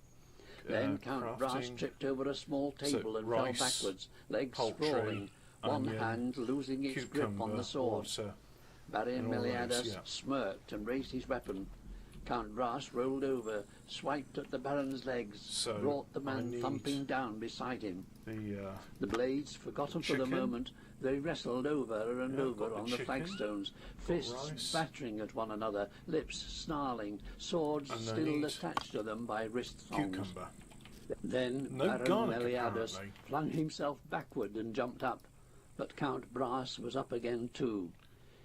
Then Count Brass crafting, tripped over a small table and rice, fell backwards, legs poultry, sprawling, one onion, hand losing its grip on cucumber, the sword. water. Baron and all Meliadus those, yeah. smirked and raised his weapon. Count Brass rolled over, swiped at the Baron's legs, So, brought the I man need thumping down beside him. The The blades, forgotten for the chicken. moment, they wrestled over and Yeah, over got the on the chicken, flagstones, fists rice. battering at one another, lips snarling, swords And I still need attached to them by wrist thongs. cucumber. Then No Baron garlic, Meliadus apparently. flung himself backward and jumped up, but Count Brass was up again too.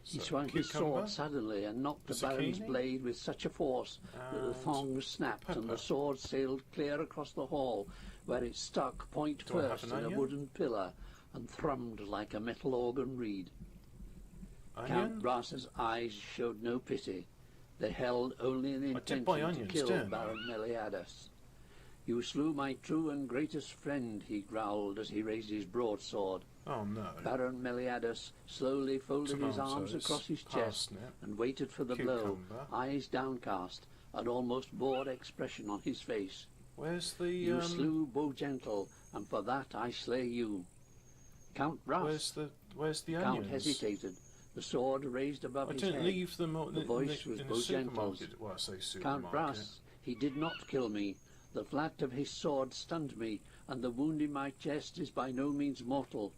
He So, swung his cucumber, sword suddenly and knocked the Baron's zucchini, blade with such a force that the and thongs snapped and the pepper. sword sailed clear across the hall, where it stuck point Do I have first an in a onion? wooden pillar and thrummed like a metal organ reed. Count Onion? Brass's eyes showed no pity. They held only an did intention buy to onions, kill didn't I? Baron Meliadus. You slew my true and greatest friend, he growled as he raised his broadsword. Oh no. Baron Meliadus slowly folded his arms Tomatoes, across his chest parsnip, and waited for the blow, cucumber. eyes downcast, an almost bored expression on his face. Where's the You slew Beaugentle, and for that I slay you. Count Brass. Where's the Count onions? hesitated, the sword raised above I his didn't head. leave them The voice was in the Beaugentle's. supermarket. Well, I say supermarket. Count Brass, he did not kill me. The flat of his sword stunned me, and the wound in my chest is by no means mortal.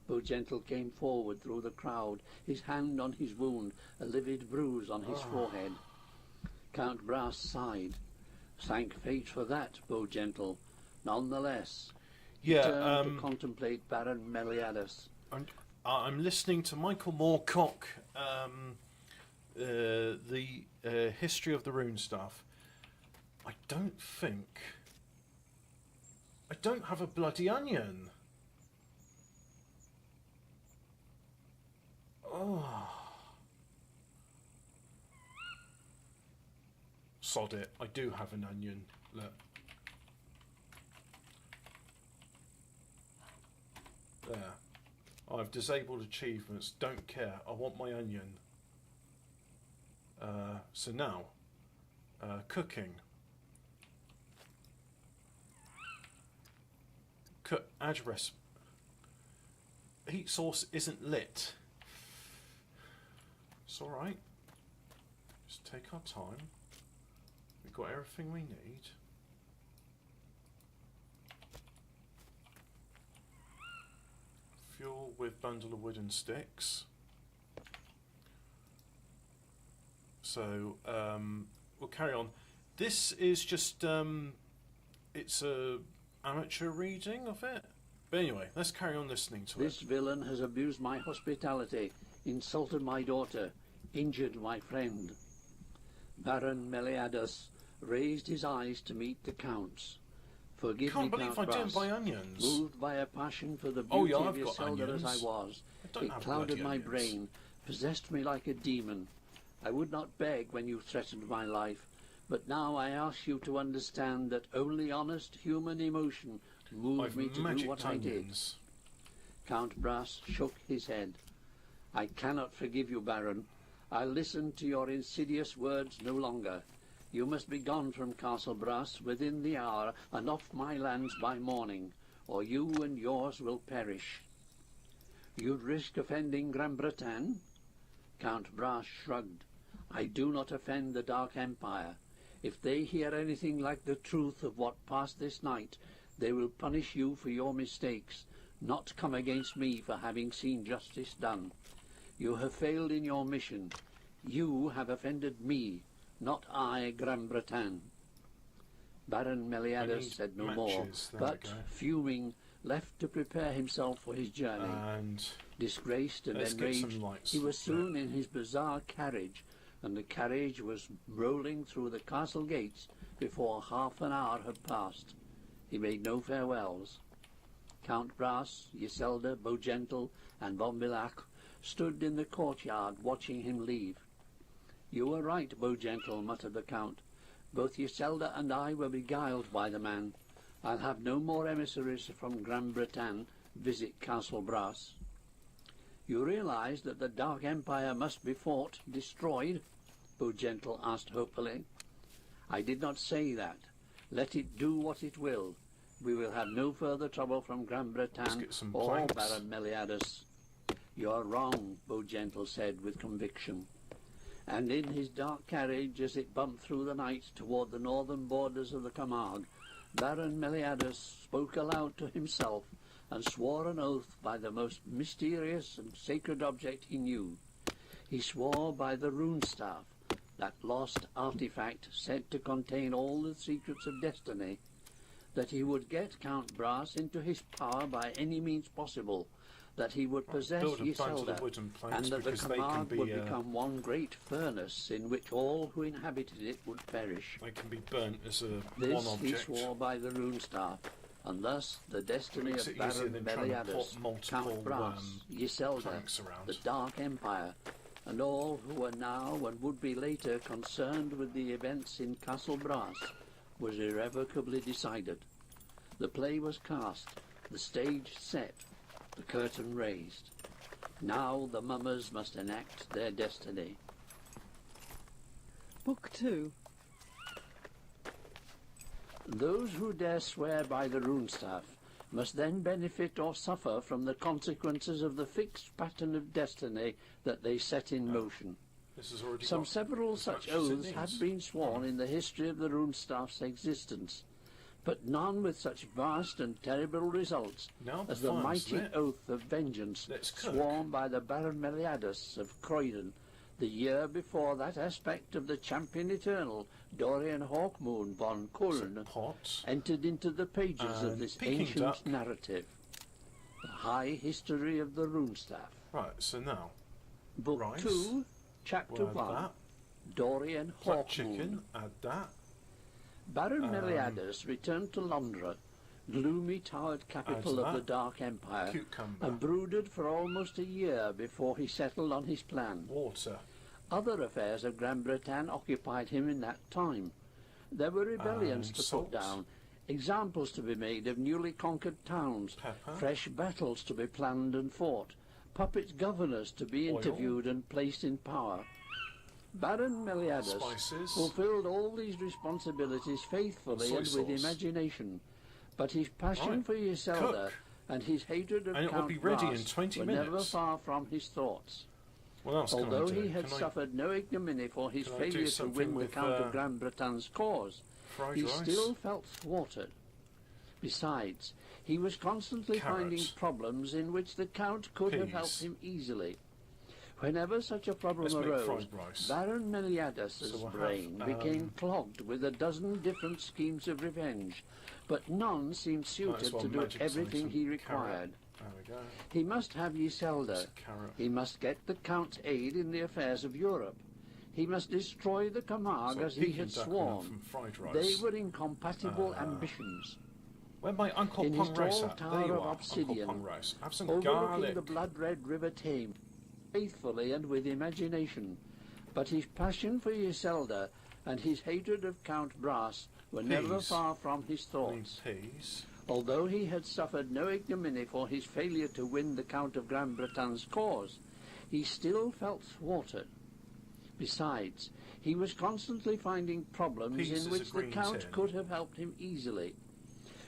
Beaugentle came forward through the crowd, his hand on his wound, a livid bruise on his forehead. Count Brass sighed. Thank fate for that, Beaugentle. Nonetheless, he Yeah, turned to contemplate Baron Meliadus. I'm listening to Michael Moorcock, the history of the rune stuff. I don't have a bloody onion. Oh. Sod it, I do have an onion. Look. There. I've disabled achievements, don't care, I want my onion. So now, cooking. Add recipe. Heat source isn't lit. It's alright. Just take our time. We've got everything we need. Fuel with bundle of wooden sticks. So we'll carry on. This is just it's a amateur reading of it. But anyway, let's carry on listening to This villain has abused my hospitality, insulted my daughter, injured my friend. Baron Meliadus raised his eyes to meet the Count's. Forgive Can't me, believe Count I didn't Brass. buy onions. Moved by a passion for the Oh, beauty yeah, of I've got Iselda as I onions. was, I don't it have clouded bloody my onions. brain, possessed me like a demon. I would not beg when you threatened my life, but now I ask you to understand that only honest human emotion moved I've me to do magic what I did. onions. Count Brass shook his head. I cannot forgive you, Baron. I'll listen to your insidious words no longer. You must be gone from Castle Brass within the hour and off my lands by morning, or you and yours will perish. You'd risk offending Gran-Bretagne? Count Brass shrugged. I do not offend the Dark Empire. If they hear anything like the truth of what passed this night, they will punish you for your mistakes, not come against me for having seen justice done. You have failed in your mission. You have offended me, not I, Gran-Bretagne. Baron Meliadus said no more, matches, there but, we go. fuming, left to prepare himself for his journey. And Disgraced and let's get some enraged, lights he was lit. soon in his bizarre carriage, and the carriage was rolling through the castle gates before half an hour had passed. He made no farewells. Count Brass, Iselda, Beaugentle, and Bombilac stood in the courtyard watching him leave. You were right, Beaugentle, muttered the Count. Both Iselda and I were beguiled by the man. I'll have no more emissaries from Gran-Bretagne visit Castle Brass. You realize that the Dark Empire must be fought, destroyed? Beaugentle asked hopefully. I did not say that. Let it do what it will. We will have no further trouble from Gran-Bretagne get some or planks. Baron Meliadus. You're wrong, Beaugentle said with conviction. And in his dark carriage, as it bumped through the night toward the northern borders of the Camargue, Baron Meliadus spoke aloud to himself and swore an oath by the most mysterious and sacred object he knew. He swore by the rune staff, that lost artifact said to contain all the secrets of destiny, that he would get Count Brass into his power by any means possible, that he would possess build a bunch of Iselda, the wooden planks and that the because they can Camargue be would become one great furnace in which all who inhabited it would perish. they can be burnt as a This one he object. swore by the rune staff, and thus the destiny Makes of it easier Baron than trying to Meliadus, plot multiple, Count Brass, Iselda, planks around. the Dark Empire, and all who were now and would be later concerned with the events in Castle Brass, was irrevocably decided. The play was cast, the stage set, the curtain raised. Now the mummers must enact their destiny. Book 2. Those who dare swear by the rune staff must then benefit or suffer from the consequences of the fixed pattern of destiny that they set in motion. This has already Some got several as such much as it oaths have needs. been sworn in the history of the rune staff's existence, but none with such vast and terrible results Now the as the fun, mighty isn't it? oath of vengeance Let's cook. sworn by the Baron Meliadus of Croydon the year before that aspect of the champion eternal, Dorian Hawkmoon von Kuln, Pot. entered into the pages of And this Peking ancient duck. narrative. The High History of the Rune Staff. Right, so now, Book Rice. 2, Chapter we'll add 1, that. Dorian Flat Hawkmoon. chicken, add that. Baron Meliadus returned to Londra, gloomy towered capital of that. the Dark Empire, Cucumber. and brooded for almost a year before he settled on his plan. Water. Other affairs of Gran Bretagne occupied him in that time. There were rebellions And to salt. put down, examples to be made of newly conquered towns, Pepper. fresh battles to be planned and fought, puppet governors to be Oil. interviewed and placed in power. Baron Meliadus Spices. fulfilled all these responsibilities faithfully Soy and with sauce. imagination, but his passion Right. for Iselda Cook. and his hatred of And it will Count be ready in Brass 20 were never minutes. far from his thoughts. What else can I Although do? he had Can I suffered no ignominy for his can I do failure to something win the with, Count of Gran Bretagne's cause, fried he rice? still felt thwarted. Besides, he was constantly finding Carrots. problems in which the Count could have helped Peas. him easily. Whenever such a problem Let's make arose, fried rice. Baron Meliadus's So we'll have, brain became clogged with a dozen different schemes of revenge, but none seemed Might as suited well to do magic everything some he carrot. required. There we go. He must have Iselda. It's a carrot. He must get the Count's aid in the affairs of Europe. He must destroy the Camargue So as he Peking had duck sworn. from fried rice. They were incompatible ambitions. Where my Uncle In his Pong rice tall at? tower There you of are, obsidian, Uncle Pong rice. Have some Overlooking garlic. the blood-red River Thames, faithfully and with imagination. But his passion for Iselda and his hatred of Count Brass were never Peas. far from his Need thoughts. peas. Although he had suffered no ignominy for his failure to win the Count of Gran Bretagne's cause, he still felt thwarted. Besides, he was constantly finding problems Peas is in a which the green Count tin. could have helped him easily.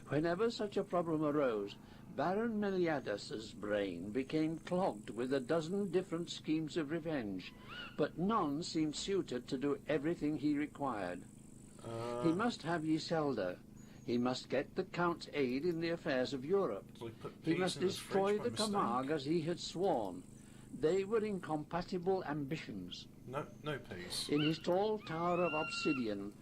Whenever such a problem arose, Baron Meliadus's brain became clogged with a dozen different schemes of revenge, but none seemed suited to do everything he required. He must have Iselda. He must get the Count's aid in the affairs of Europe. We put He peas must in the destroy fridge by the mistake. Camargue as he had sworn. They were incompatible ambitions. No peas. In his tall tower of obsidian,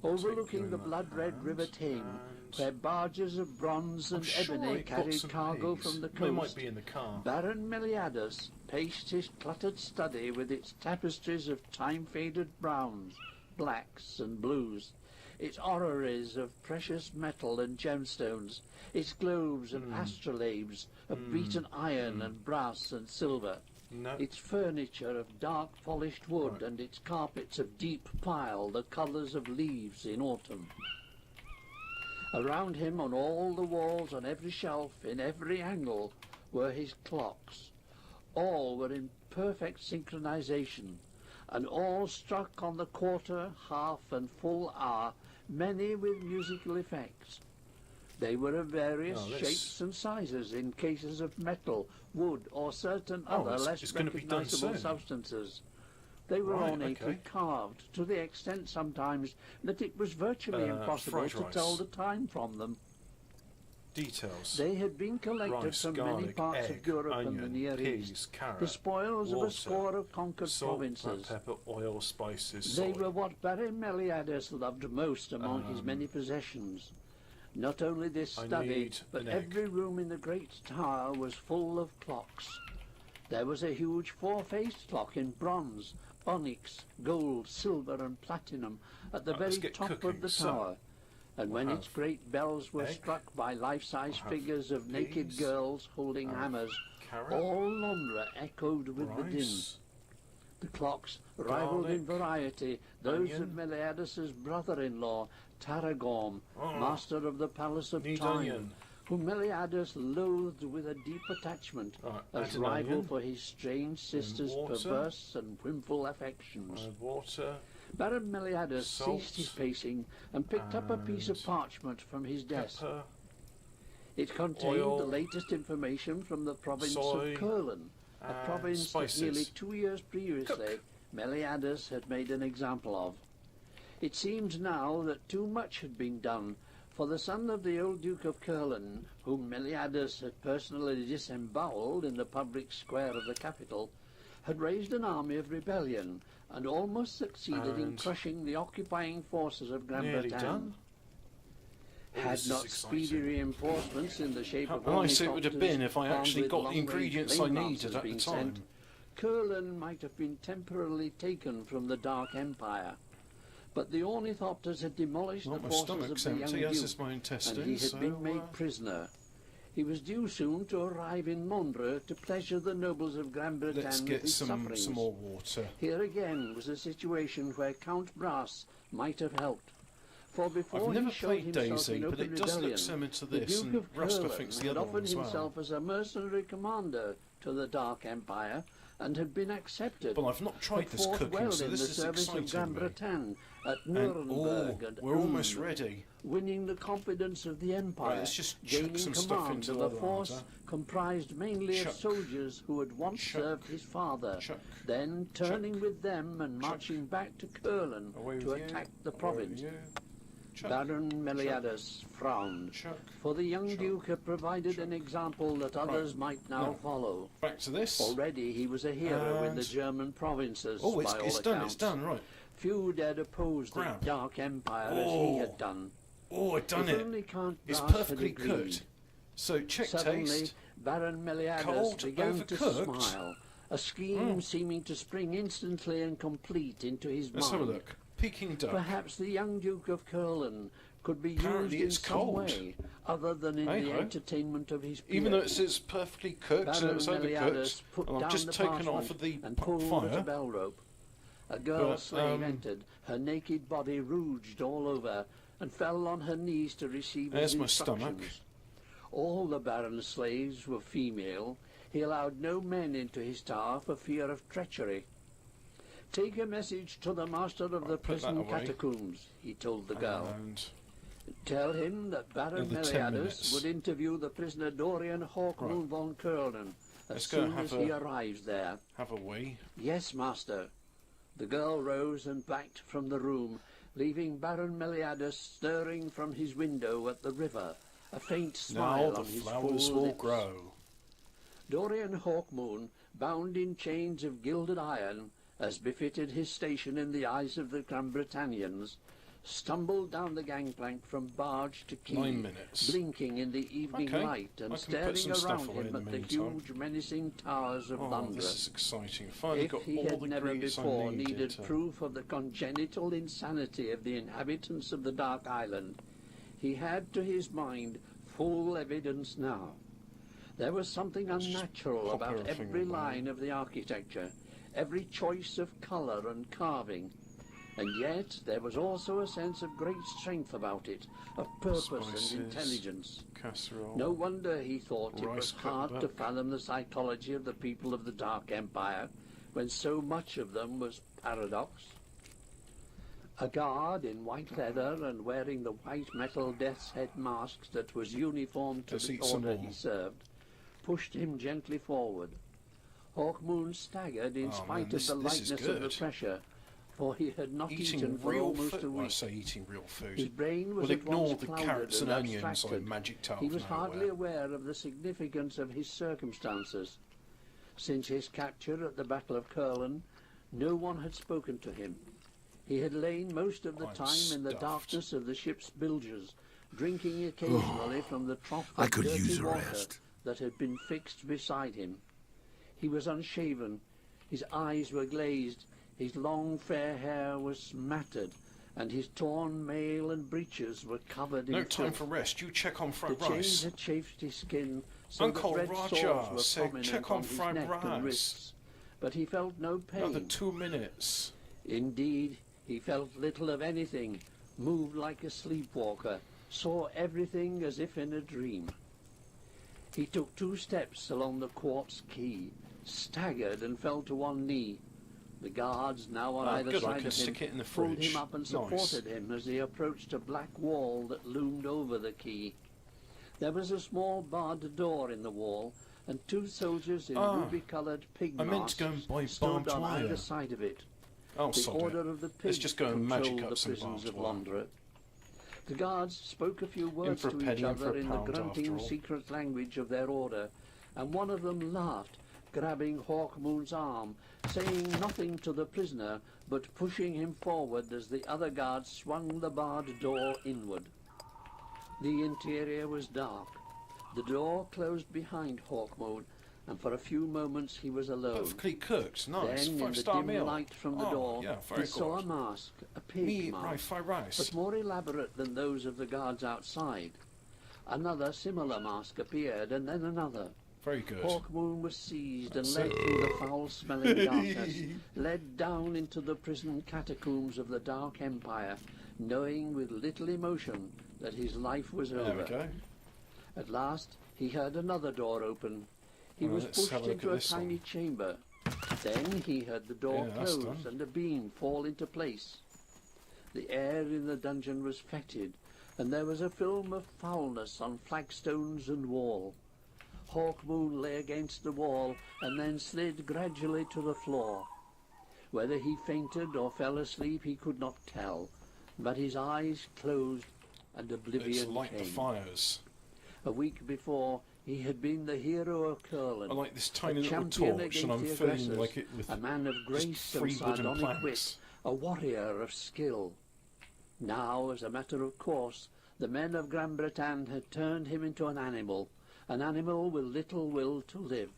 overlooking in the that blood-red hand, River Thames, and- where barges of bronze I'm and sure ebony it got carried some cargo peas. from the They might coast, be in the car. Baron Meliadus paced his cluttered study with its tapestries of time-faded browns, blacks and blues, its orreries of precious metal and gemstones, its globes and astrolabes of beaten iron and brass and silver, No. its furniture of dark polished wood Right. and its carpets of deep pile, the colours of leaves in autumn. Around him, on all the walls, on every shelf, in every angle, were his clocks. All were in perfect synchronization, and all struck on the quarter, half, and full hour, many with musical effects. They were of various Oh, this- shapes and sizes in cases of metal, wood, or certain Oh, other it's- less it's gonna be done recognizable soon. substances. They were Right, ornately okay. carved, to the extent sometimes that it was virtually impossible fried to rice. tell the time from them. Details. They had been collected Rice, from many garlic, parts egg, of Europe and the onion, Near peas, East, carrot, the spoils of water, a score of conquered salt, black provinces. pepper, oil, spices, They soy. were what Baron Meliadus loved most among his many possessions. Not only this I study, need but an egg. every room in the great tower was full of clocks. There was a huge four-faced clock in bronze, onyx, gold, silver and platinum at the Right, let's very get top cooking. of the So, tower. And when we'll its have great bells were egg, struck by life-size we'll have figures of naked peas, girls holding we'll have hammers, carrot, all Londra echoed with the din. rice, The clocks rivaled in garlic, variety those of onion. Meliadus's brother-in-law, Tarragorm, master of the Palace of Need Time, onion. whom Meliadus loathed with a deep attachment Right, as add an rival onion. for his strange sister's water. perverse and whimful affections. Add water. Baron Meliadus Salt. ceased his pacing and picked up a piece of And parchment from his desk. Pepper. It contained Oil. the latest information from the province Soy. of Curlin, a And province spices. that nearly 2 years previously Meliadus had made an example of. It seemed now that too much had been done, for the son of the old Duke of Curlin, whom Meliadus had personally disembowelled in the public square of the capital, had raised an army of rebellion and almost succeeded in And crushing the occupying forces of Gran Nearly Bretagne. done. Oh, Had this is not exciting. speedy reinforcements in the shape How of nice it would have been if I armed actually with got the long-range ingredients I flame needed lancers at the being time. sent, Curlin might have been temporarily taken from the Dark Empire. But the ornithopters had demolished Well, the my forces of stomach's the young empty, as is Duke, my and he intestines. had So, been made prisoner. He was due soon to arrive in Mondraeux to pleasure the nobles of Gran Bretagne let's with get his some sufferings. more water. Here again was a situation where Count Brass might have helped. For before I've never he showed played himself Daisy, in but open it does look rebellion, similar to the this, Duke and of Rusta Curlin thinks the had other one offered as well. himself as a mercenary commander to the Dark Empire and had been accepted. But I've not tried had this fought cooking, well so in this the is service of Gran exciting me. Bretagne at And, Nuremberg and we're almost Ulm, ready. winning the confidence of the Empire, Right, let's just chuck gaining some stuff command into of the a other force larder. comprised mainly Chuck. of soldiers who had once Chuck. served his father, Chuck. then turning with them and Chuck. marching back to Curlin Away to with you. attack the Away province. with you. Chuck. Baron Meliadus frowned, Chuck. for the young Chuck. Duke had provided an example that others might now Now, follow. Back to this. Already he was a hero in the And- German provinces, Oh, by all it's done, accounts. it's done, right. Few dared oppose Grab. the Dark Empire as he Oh. had done. Oh, I've done If it. only Count It's Brass had perfectly agreed. cooked. So check Suddenly, taste. Baron Meliadus Cold, began to overcooked. smile, a scheme seeming to spring instantly and complete into his Let's mind. have a look. Peking duck. Perhaps the young Duke of Curlin could be Apparently used in it's some cold. way other than in the Hey-ho. entertainment of his peers. Even though it says perfectly cooked and Baron it's Meliadus overcooked, put and I've down just the taken it off parchment of the and pulled at a fire. bell rope. A girl But, slave entered, her naked body rouged all over, and fell on her knees to receive his There's my instructions. stomach. All the Baron's slaves were female. He allowed no men into his tower for fear of treachery. Take a message to the master of the I'll put that prison away. catacombs, he told the girl. And Tell him that Baron Another 10 Meliadus minutes. would interview the prisoner Dorian Hawkmoon Right. von Curlin as Let's go soon have as he a- arrives there. have a wee. Yes, master. The girl rose and backed from the room, leaving Baron Meliadus staring from his window at the river, a faint Now smile the on his flowers full will lips. grow. Dorian Hawkmoon, bound in chains of gilded iron, as befitted his station in the eyes of the Gran Bretanians, stumbled down the gangplank from barge to quay, 9 minutes. blinking in the evening Okay, light I and can put staring some stuff around away in him the at the meantime. huge menacing towers of Oh, Londra. this is exciting. Finally If got he all had the never ingredients before I needed to- proof of the congenital insanity of the inhabitants of the Dark Island, he had to his mind full evidence now. There was something Let's just unnatural pop about everything every away. line of the architecture, every choice of colour and carving, and yet there was also a sense of great strength about it, of purpose Spices. and intelligence. Casserole. No wonder he thought it was Rice hard to cutlet. fathom the psychology of the people of the Dark Empire, when so much of them was paradox. A guard in white leather and wearing the white metal death's head mask that was uniform to Let's the eat some order more. he served, pushed him gently forward. Hawkmoon staggered in Oh, spite man, of this- the this is lightness of the good. pressure, for he had not Eating eaten for real almost food. a Well, I week. say eating real food. His brain was We'll at ignore once the clouded carrots and onions I abstracted. magicked out He of was hardly nowhere. aware of the significance of his circumstances. Since his capture at the Battle of Curlin, no one had spoken to him. He had lain most of the I'm time in the stuffed. darkness of the ship's bilges, drinking occasionally from the trough I of could dirty use a water rest. that had been fixed beside him. He was unshaven, his eyes were glazed, his long fair hair was matted, and his torn mail and breeches were covered No in time filth. for rest. You check on The fried chains rice. had chafed his skin, so Uncle that red Roger sores were said, prominent "Check on his fried neck and rice." wrists. But he felt no pain. Another 2 minutes. Indeed, he felt little of anything, moved like a sleepwalker, saw everything as if in a dream. He took 2 steps along the quartz quay, staggered and fell to one knee. The guards, now on either good, I side can of him, stick it in the pulled fridge. him up and Nice. supported him as he approached a black wall that loomed over the quay. There was a small barred door in the wall, and 2 soldiers in ruby-coloured pig I meant to go masks and buy stood barbed on wire. either side of it. Oh, The sod Order it. of the Pig Let's just go and magic controlled up the some prisons barbed of wire. Londra. The guards spoke a few words for a to penny each and for other a in the pound, grunting after all. secret language of their order, and one of them laughed, grabbing Hawkmoon's arm, saying nothing to the prisoner, but pushing him forward as the other guards swung the barred door inward. The interior was dark. The door closed behind Hawkmoon, and for a few moments he was alone. Perfectly cooked. Nice. Then, in the 5-star dim meal. light from the door, yeah, he very saw a good. mask, a pig Meat, mask, fried rice. but more elaborate than those of the guards outside. Another similar mask appeared, and then another. Very good. Hawkmoon was seized and That's led it. through the foul-smelling darkness, led down into the prison catacombs of the Dark Empire, knowing with little emotion that his life was There over. we go. At last, he heard another door open. He Well, was let's have pushed a look into at a this tiny one. chamber. Then he heard the door Yeah, that's close done. and a beam fall into place. The air in the dungeon was fetid, and there was a film of foulness on flagstones and wall. Hawkmoon lay against the wall and then slid gradually to the floor. Whether he fainted or fell asleep he could not tell, but his eyes closed and Let's oblivion light the came. fires. A week before, he had been the hero of Curlin, I like this a tiny little champion torch, and I'm against the filling aggressors, like it with a man of just grace and 3 wooden sardonic wit, planks. a warrior of skill. Now, as a matter of course, the men of Gran Bretagne had turned him into an animal with little will to live.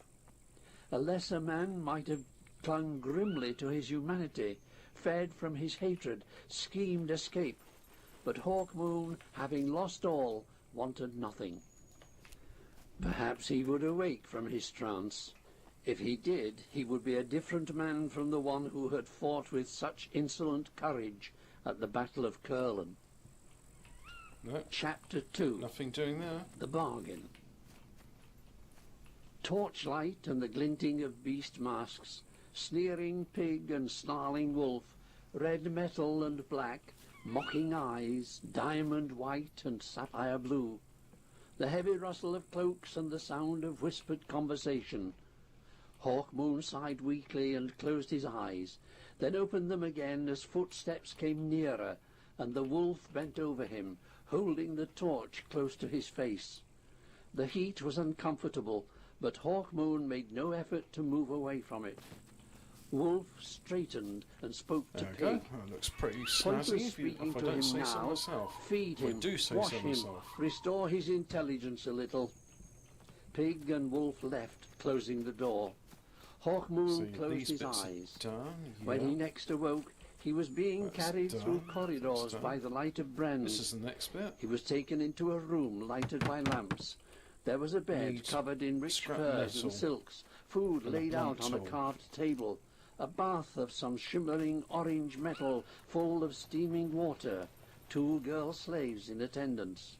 A lesser man might have clung grimly to his humanity, fed from his hatred, schemed escape. But Hawkmoon, having lost all, wanted nothing. Perhaps he would awake from his trance. If he did, he would be a different man from the one who had fought with such insolent courage at the Battle of Curlin. No, Chapter 2. nothing doing there. The Bargain. Torchlight and the glinting of beast masks, sneering pig and snarling wolf, red metal and black, mocking eyes, diamond white and sapphire blue, the heavy rustle of cloaks and the sound of whispered conversation. Hawkmoon sighed weakly and closed his eyes, then opened them again as footsteps came nearer, and the wolf bent over him, holding the torch close to his face. The heat was uncomfortable, but Hawkmoon made no effort to move away from it. Wolf straightened and spoke to There we go. Pig. That looks pretty Point was snazzy if speaking I to don't him say so now. myself. Feed I him, do say wash so him, myself. restore his intelligence a little. Pig and Wolf left, closing the door. Hawkmoon See, closed these his bits are eyes. done. When he yeah. next awoke, he was being That's carried through done, corridors that's done. by the light of Bren. This is the next bit. He was taken into a room lighted by lamps. There was a bed Need covered in rich scrap furs metal and silks, food and a laid out blunt on a tool. carved table, a bath of some shimmering orange metal full of steaming water, 2 girl slaves in attendance.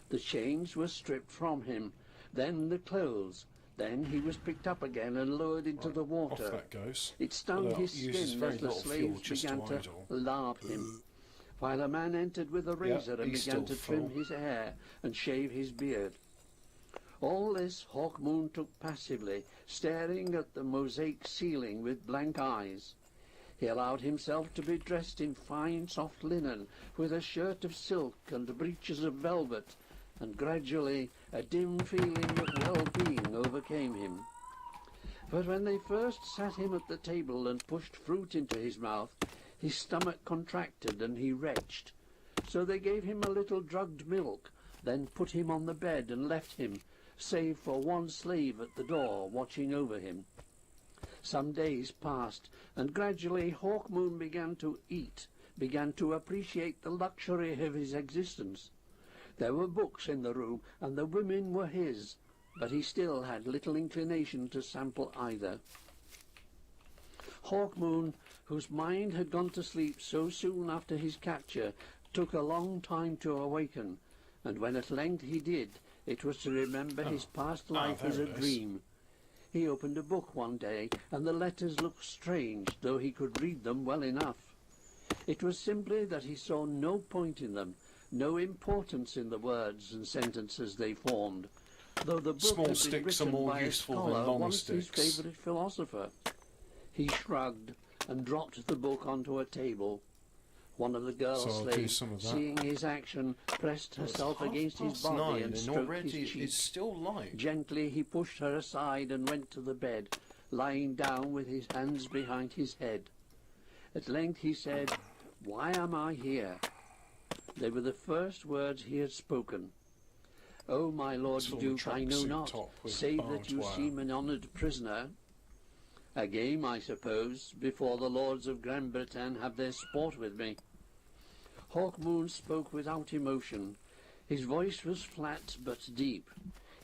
The chains were stripped from him, then the clothes. Then he was picked up again and lowered into the Off water. that goes. It stung Although his it uses skin very as the little fuel slaves just to began to idle. lard him, while a man entered with a razor and he's began to still trim full. his hair and shave his beard. All this Hawkmoon took passively, staring at the mosaic ceiling with blank eyes. He allowed himself to be dressed in fine soft linen, with a shirt of silk and breeches of velvet, and gradually a dim feeling of well-being overcame him. But when they first sat him at the table and pushed fruit into his mouth, his stomach contracted and he retched. So they gave him a little drugged milk, then put him on the bed and left him, save for one slave at the door watching over him. Some days passed, and gradually Hawkmoon began to eat, began to appreciate the luxury of his existence. There were books in the room, and the women were his, but he still had little inclination to sample either. Hawkmoon, whose mind had gone to sleep so soon after his capture, took a long time to awaken, and when at length he did, it was to remember his past life there as a it is. dream. He opened a book one day, and the letters looked strange, though he could read them well enough. It was simply that he saw no point in them, no importance in the words and sentences they formed, though the book Small had been sticks are written more by a useful scholar than long once his sticks. favourite philosopher. He shrugged and dropped the book onto a table. One of the girl So I'll do slaves, some of that. seeing his action, pressed herself against his body and stroked already his cheek. it's still light. Gently he pushed her aside and went to the bed, lying down with his hands behind his head. At length he said, "Why am I here?" They were the first words he had spoken. "Oh, my Lord It's all Duke, a I know tracksuit not, top with save that barbed you wire. seem an honoured prisoner. A game, I suppose, before the lords of Gran Bretagne have their sport with me." Hawkmoon spoke without emotion. His voice was flat but deep.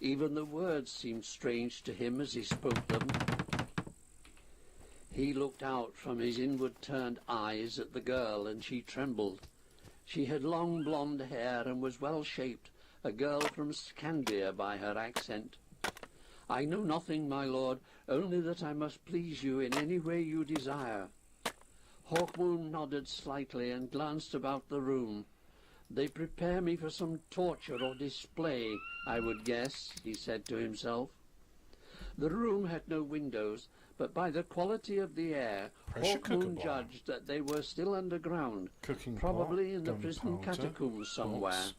Even the words seemed strange to him as he spoke them. He looked out from his inward-turned eyes at the girl, and she trembled. She had long blonde hair and was well-shaped, a girl from Scandia by her accent. "I know nothing, my lord, only that I must please you in any way you desire." Hawkmoon nodded slightly and glanced about the room. "They prepare me for some torture or display, I would guess," he said to himself. The room had no windows, but by the quality of the air, Pressure cooker Hawkmoon bar. judged that they were still underground, Cooking probably pot, in the prison gunpowder, catacombs somewhere. box.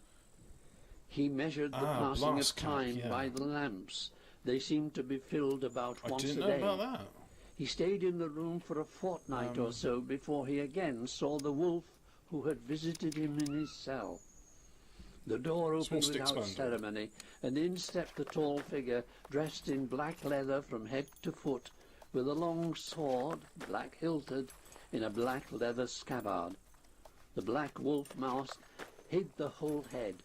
He measured the Ah, passing of blast cap, time yeah. by the lamps. They seemed to be filled about I once didn't a know day. about that. He stayed in the room for a fortnight or so before he again saw the wolf who had visited him in his cell. The door opened stick without spandrel. ceremony, and in stepped the tall figure, dressed in black leather from head to foot, with a long sword, black-hilted, in a black leather scabbard. The black wolf mask hid the whole head.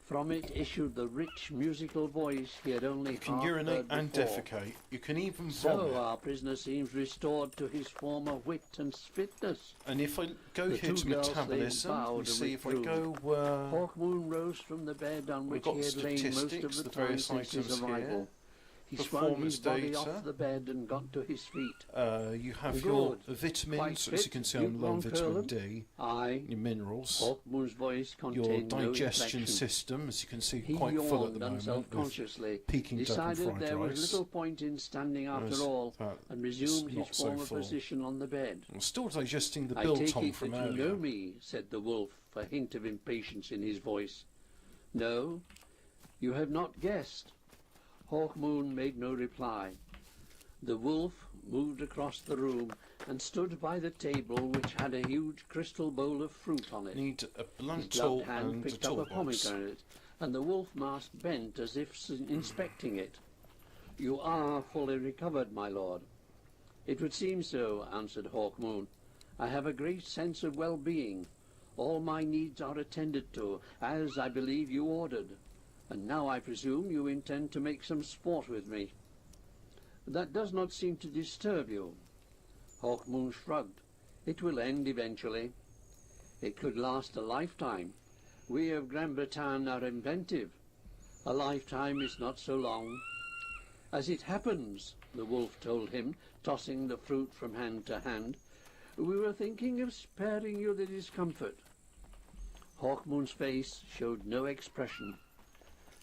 From it issued the rich musical voice he had only You can half urinate heard and before. defecate. You can even So vomit. our prisoner seems restored to his former wit and fitness. And if I go The here two to girls, they metabolism, bowed we and see if I withdrew. go. Hawkmoon rose from the bed on We've which got he had lain most of statistics, the the time various since his items arrival. here. He swung his Performance body data. off the bed and got to his feet. You have your Good. vitamins, Quite as you fit. can see, You I'm low on won't vitamin curl D. Aye. Your minerals. Hawkmoon's voice Your contained no digestion inflection. system, as you can see, He quite full at yawned the moment. unselfconsciously, with Peking duck and decided fried there was rice. little point in standing after Whereas all, that and resumed is not his so former full. position on the bed. I'm still digesting the "I biltong take it from that you earlier. know me," said the wolf, a hint of impatience in his voice. "No, you have not guessed." Hawkmoon made no reply. The wolf moved across the room and stood by the table, which had a huge crystal bowl of fruit on it. Need a His blunt tool gloved hand and a picked up a toolbox. pomegranate, and the wolf mask bent as if inspecting it. "You are fully recovered, my lord." "It would seem so," answered Hawkmoon. "I have a great sense of well-being. All my needs are attended to, as I believe you ordered. And now I presume you intend to make some sport with me. That does not seem to disturb you." Hawkmoon shrugged. "It will end eventually. It could last a lifetime. We of Gran Bretagne are inventive. A lifetime is not so long." "As it happens," the wolf told him, tossing the fruit from hand to hand, "we were thinking of sparing you the discomfort." Hawkmoon's face showed no expression.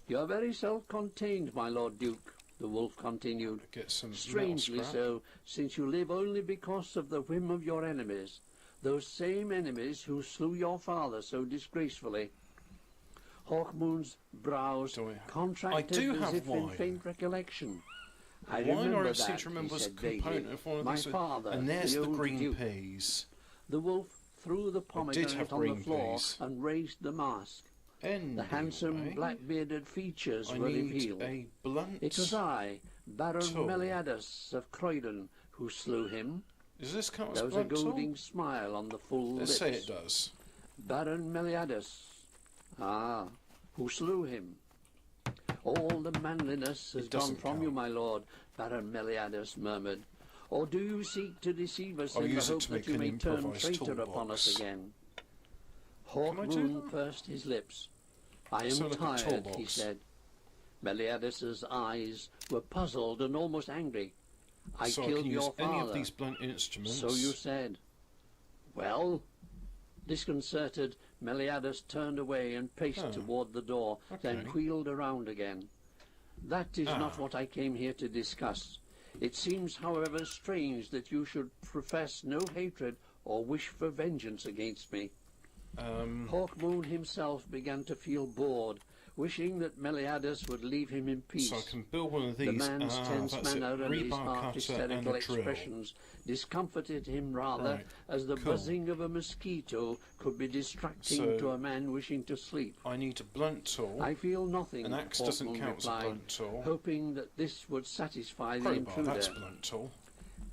"You are very self-contained, my Lord Duke," the wolf continued. Get some metal "Strangely scrap. so, since you live only because of the whim of your enemies, those same enemies who slew your father so disgracefully." Hawkmoon's brows Do I- contracted I do as have if in wine. faint recollection. "I Wine, remember I that," seem to remember, he was a said vaguely. component of one of "My these. father, And there's the old green Duke." peas. The wolf threw the have pomegranate on the green floor peas. and raised the mask. Anyway, The handsome black-bearded features I were need revealed. a blunt. It was I, Baron tool. Meliadus of Croydon, who slew him. Does this count as There was a blunt tool? goading smile on the full Let's lips. say it does. Baron Meliadus. Ah, who slew him. "All the manliness has It gone doesn't from you, count. my lord," Baron Meliadus murmured. "Or do you seek to deceive us I'll in the use it hope to that make you an may turn improvised traitor upon us toolbox. again?" Hawk Can I do Moon that? pursed his lips. I So am look at tired, he toolbox. said. Meliadus's eyes were puzzled and almost angry. I So I killed can use your any father. of these blunt instruments. So you said. Well? Disconcerted, Meliadus turned away and paced Oh. toward the door, then Okay. wheeled around again. That is not what I came here to discuss. It seems, however, strange that you should profess no hatred or wish for vengeance against me. Hawk Moon himself began to feel bored, wishing that Meliadus would leave him in peace. So I can build one of these. The man's tense that's it. manner and his Rebar half cutter hysterical and a drill. expressions discomforted him rather, Right, as the cool. buzzing of a mosquito could be distracting So- to a man wishing to sleep. I need a blunt tool. I feel nothing, An axe Hawk doesn't Moon count as a replied, blunt tool. hoping that this would satisfy the Crowbar, intruder. that's a blunt tool.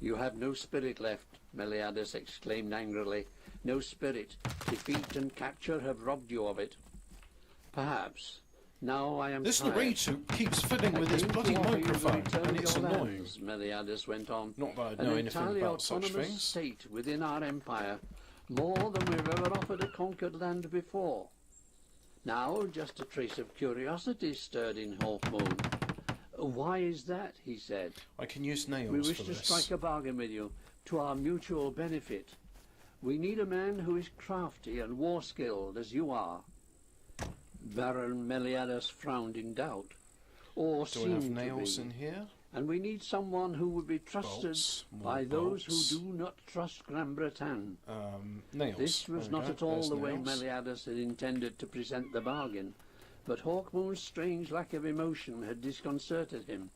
You have no spirit left, Meliadus exclaimed angrily. No spirit. Defeat and capture have robbed you of it. Perhaps. Now I am This tired. narrator keeps fiddling I with his came to bloody offer you the microphone, return and of it's your annoying. lands, Meliadus went on. Not that I An know anything entirely about such autonomous things. state within our empire, more than we've ever offered a conquered land before. Now, just a trace of curiosity stirred in Hawk Moon. Why is that? He said. I can use nails We wish for to this. strike a bargain with you, to our mutual benefit. We need a man who is crafty and war-skilled as you are. Baron Meliadus frowned in doubt, or Do I have seemed nails to be. in here? And we need someone who would be trusted Bolts, more by those bolts. who do not trust Gran Bretagne. Nails. This was There we not go. at all There's the way nails. Meliadus had intended to present the bargain, but Hawkmoon's strange lack of emotion had disconcerted him.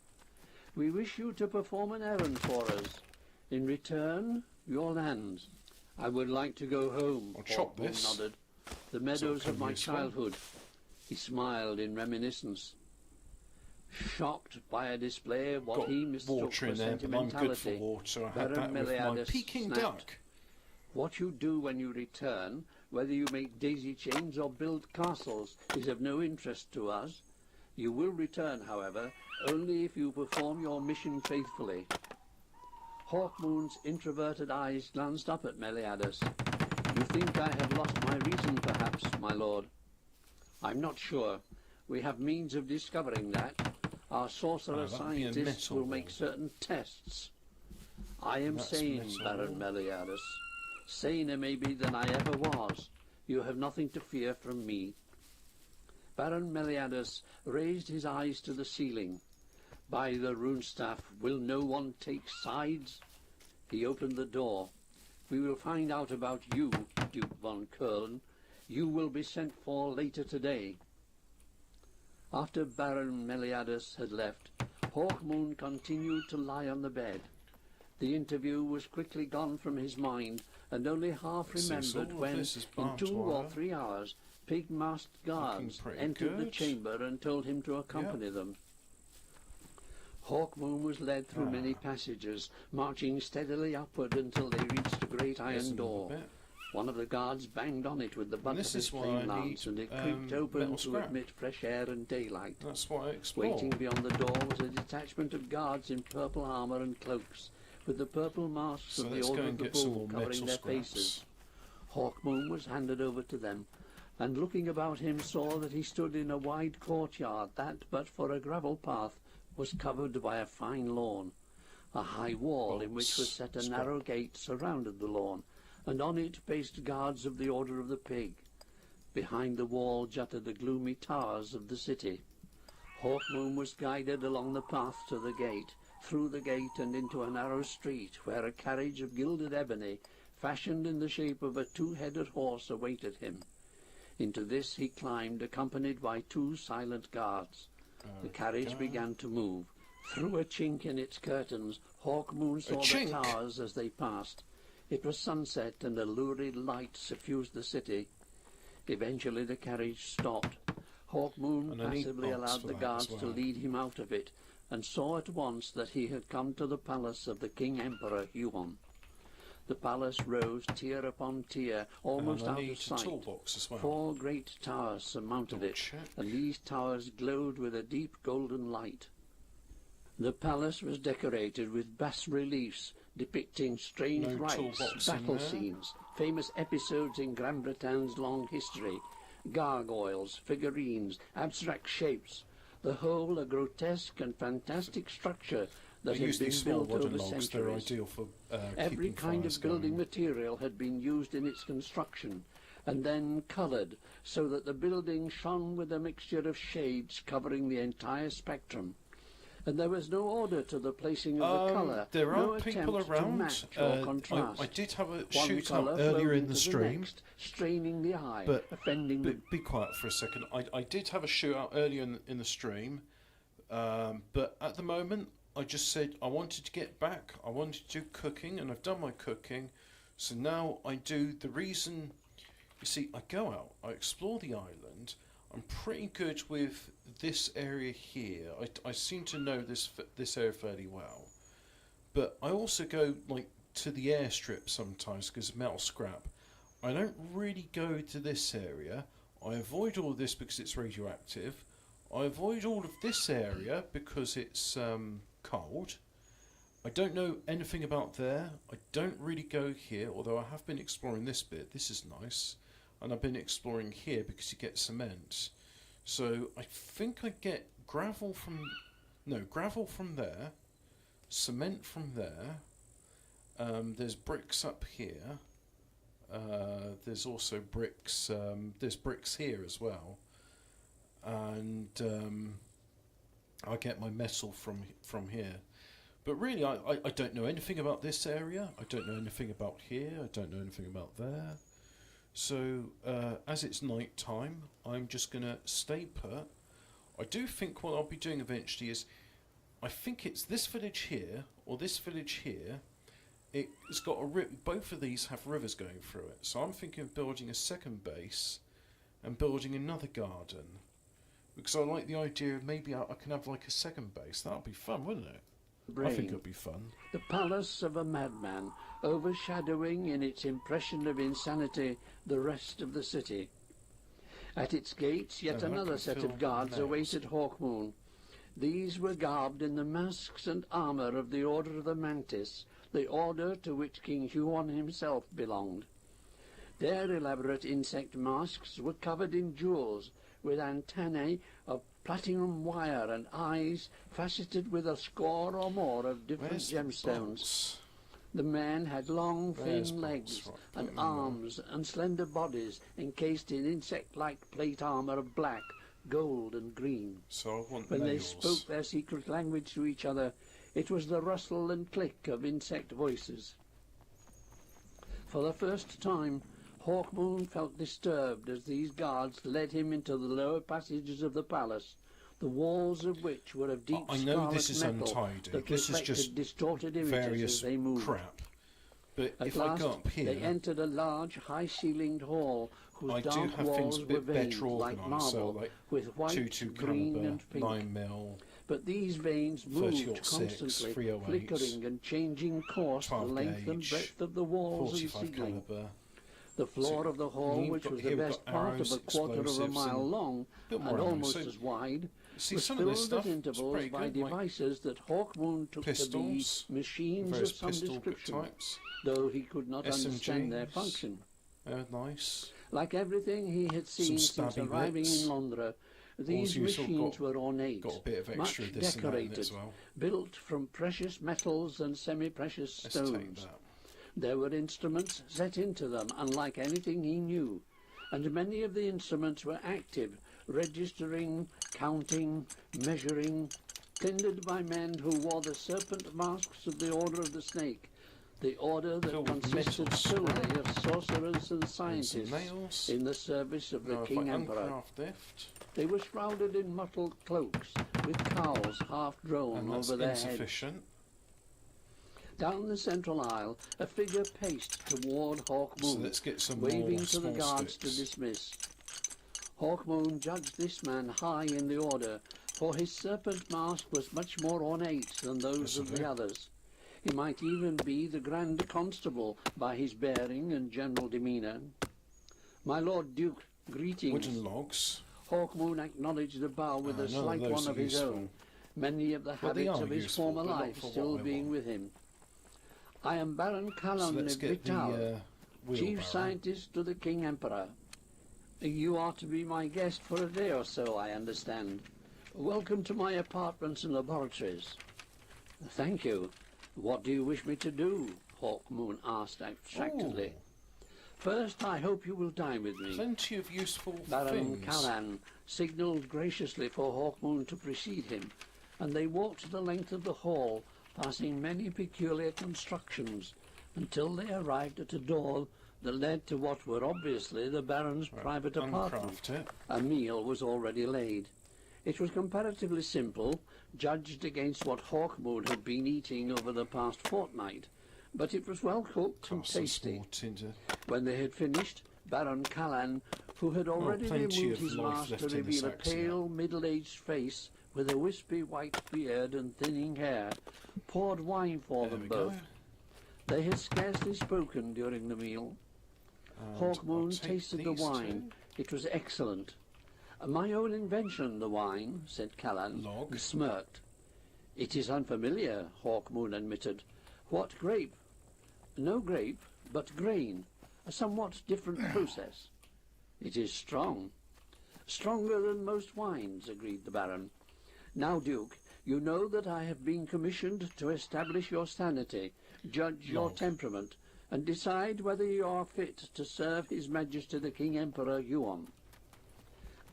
We wish you to perform an errand for us. In return, your lands. I would like to go home, I'll chop Hawkmoon this. nodded. The meadows become of my useful. childhood. He smiled in reminiscence. Shocked by a display of what Got he mistook water for in there, but I'm good for sentimentality, water. I had Baron that with my Meliadus Peking snapped. duck. What you do when you return, whether you make daisy chains or build castles, is of no interest to us. You will return, however, only if you perform your mission faithfully. Hawkmoon's introverted eyes glanced up at Meliadus. You think I have lost my reason, perhaps, my lord? I'm not sure. We have means of discovering that. Our sorcerer that'd be a scientists metal will make wall. certain tests. I am That's sane, metal Baron wall. Meliadus. Saner maybe than I ever was. You have nothing to fear from me. Baron Meliadus raised his eyes to the ceiling. By the rune staff, will no one take sides? He opened the door. We will find out about you, Duke von Köln. You will be sent for later today. After Baron Meliadus had left, Hawkmoon continued to lie on the bed. The interview was quickly gone from his mind, and only half Since remembered all of when, this is in barbed 2 or wire, 3 hours, pig-masked guards pretty entered the good. chamber and told him to accompany them. Hawkmoon was led through many passages, marching steadily upward until they reached a great Here's iron another door. bit. One of the guards banged on it with the butt this of his is why flame I lance, need, and it creaked open metal to scrap. admit fresh air and daylight. That's what I explore. Waiting beyond the door was a detachment of guards in purple armour and cloaks, with the purple masks So of the let's go Order of and the get some Bull more covering metal their scraps. faces. Hawkmoon was handed over to them, and looking about him saw that he stood in a wide courtyard that, but for a gravel path, was covered by a fine lawn. A high wall in which was set a Scrap. narrow gate surrounded the lawn, and on it paced guards of the Order of the Pig. Behind the wall jutted the gloomy towers of the city. Hawkmoon was guided along the path to the gate, through the gate and into a narrow street where a carriage of gilded ebony, fashioned in the shape of a 2-headed horse, awaited him. Into this he climbed, accompanied by 2 silent guards. The carriage began to move. Through a chink in its curtains, Hawkmoon saw the chink? towers as they passed. It was sunset, and a lurid light suffused the city. Eventually the carriage stopped. Hawkmoon And I need passively bolts allowed for the that guards as to well. lead him out of it, and saw at once that he had come to the palace of the King Emperor Huon. The palace rose tier upon tier, almost And I out need of a sight. toolbox as well. 4 great towers surmounted Double it, check. and these towers glowed with a deep golden light. The palace was decorated with bas-reliefs depicting strange No rites, toolbox in battle there. scenes, famous episodes in Gran Bretain's long history, gargoyles, figurines, abstract shapes, the whole a grotesque and fantastic structure I that had use been these small built wooden over logs. They're centuries. ideal for Every keeping kind fires of building going. material had been used in its construction, and then coloured so that the building shone with a mixture of shades covering the entire spectrum. And there was no order to the placing of the colour, There no are people attempt around. to match or contrast. I did have a One shootout colour earlier flowed in into the stream. next, straining the eye, But offending the Be quiet for a second. I did have a shootout earlier in the stream, but at the moment I just said I wanted to get back. I wanted to do cooking, and I've done my cooking. So now I do the reason. You see, I go out, I explore the island. I'm pretty good with this area here. I seem to know this area fairly well, but I also go like to the airstrip sometimes because of metal scrap. I don't really go to this area. I avoid all of this because it's radioactive. I avoid all of this area because it's cold. I don't know anything about there. I don't really go here, although I have been exploring this bit. This is nice. And I've been exploring here because you get cement. So I think I get gravel from there, cement from there. There's bricks up here. There's also bricks. There's bricks here as well, and I get my metal from here. But really, I don't know anything about this area. I don't know anything about here. I don't know anything about there. So as it's night time, I'm just gonna stay put. I do think what I'll be doing eventually is, I think it's this village here or this village here. It's got both of these have rivers going through it. So I'm thinking of building a second base and building another garden, because I like the idea of maybe I can have like a second base. That'll be fun, wouldn't it? I think it'll be fun. The palace of a madman, overshadowing in its impression of insanity the rest of the city. At its gates, yet I another can set feel of guards nails. awaited Hawkmoon. These were garbed in the masks and armour of the Order of the Mantis, the order to which King Huon himself belonged. Their elaborate insect masks were covered in jewels, with antennae of platinum wire and eyes faceted with a score or more of different Where's the gemstones. box? The men had long, There's thin box, legs right, and put them in there. arms and slender bodies encased in insect-like plate armour of black, gold and green. So I want When they nails. spoke their secret language to each other, it was the rustle and click of insect voices. For the first time, Hawkmoon felt disturbed as these guards led him into the lower passages of the palace, the walls of which were of deep I know scarlet this is metal untidy. that This is reflected just distorted images various as they moved. crap. But At if I last, go up here, they entered a large, high-ceilinged hall whose I do dark have things walls a were bit veined better like organised. So marble, like with white, 22 green caliber, and pink. 9mm, But these veins 30 moved aught 6, constantly, 308s, flickering and changing course the 12 length and gauge, breadth of the walls and 45 ceiling. caliber. The floor So of the hall, we've which got- was here the we've best got part arrows, of a quarter of a explosives, mile and long bit and more ammo. almost So as wide, see, was some of this filled stuff at is intervals pretty by good, like devices that Hawkmoon took pistols, to be machines of various some pistol description, types. though he could not understand their SMGs. function. Nice. Like everything he had seen since stabby arriving bits. in Londra, these Also, you sort of machines got- were ornate, Got a bit of much extra this and that in it decorated, as well. built from precious metals and semi-precious Let's take stones. that. There were instruments set into them unlike anything he knew, and many of the instruments were active, registering, counting, measuring, tended by men who wore the serpent masks of the Order of the Snake, the order that Filled with consisted metal solely scrap of sorcerers and and some scientists nails. in the service of the Now, if King I Emperor. uncraft lift, They were shrouded in mottled cloaks, with cowls half drawn and that's over their heads. insufficient. Down the central aisle, a figure paced toward Hawkmoon, So let's get some waving more to the small guards sticks. to dismiss. Hawkmoon judged this man high in the order, for his serpent mask was much more ornate than those of the Isn't it? others. He might even be the Grand Constable by his bearing and general demeanour. My Lord Duke, greetings. Wooden logs. Hawkmoon acknowledged the bow with a none of slight those one are of his useful. own, many of the Well, they habits are of his useful, former but not life for still what I being want. with him. I am Baron So Callan let's get the Vital, Chief wheelbarrow. Scientist to the King Emperor. You are to be my guest for a day or so, I understand. Welcome to my apartments and laboratories. Thank you. What do you wish me to do? Hawkmoon asked abstractedly. Ooh. First, I hope you will dine with me. Plenty of useful Baron things. Callan signalled graciously for Hawkmoon to precede him, and they walked the length of the hall, passing many peculiar constructions, until they arrived at a door that led to what were obviously the Baron's private apartment. Uncraft it. A meal was already laid. It was comparatively simple, judged against what Hawkmoon had been eating over the past fortnight, but it was well cooked and Got some tasty. small tinder. When they had finished, Baron Callan, who had already plenty removed of his life mask to left in reveal the a sacks now. pale, middle-aged face with a wispy white beard and thinning hair, poured wine for There them we both. go. They had scarcely spoken during the meal. And I'll Hawkmoon take tasted the these wine. It was excellent. My own invention, the wine, said Callan, Log. and smirked. It is unfamiliar, Hawkmoon admitted. What grape? No grape, but grain. A somewhat different process. It is strong. Stronger than most wines, agreed the Baron. Now, Duke, you know that I have been commissioned to establish your sanity, judge your Log. temperament, and decide whether you are fit to serve His Majesty the King Emperor Yuan.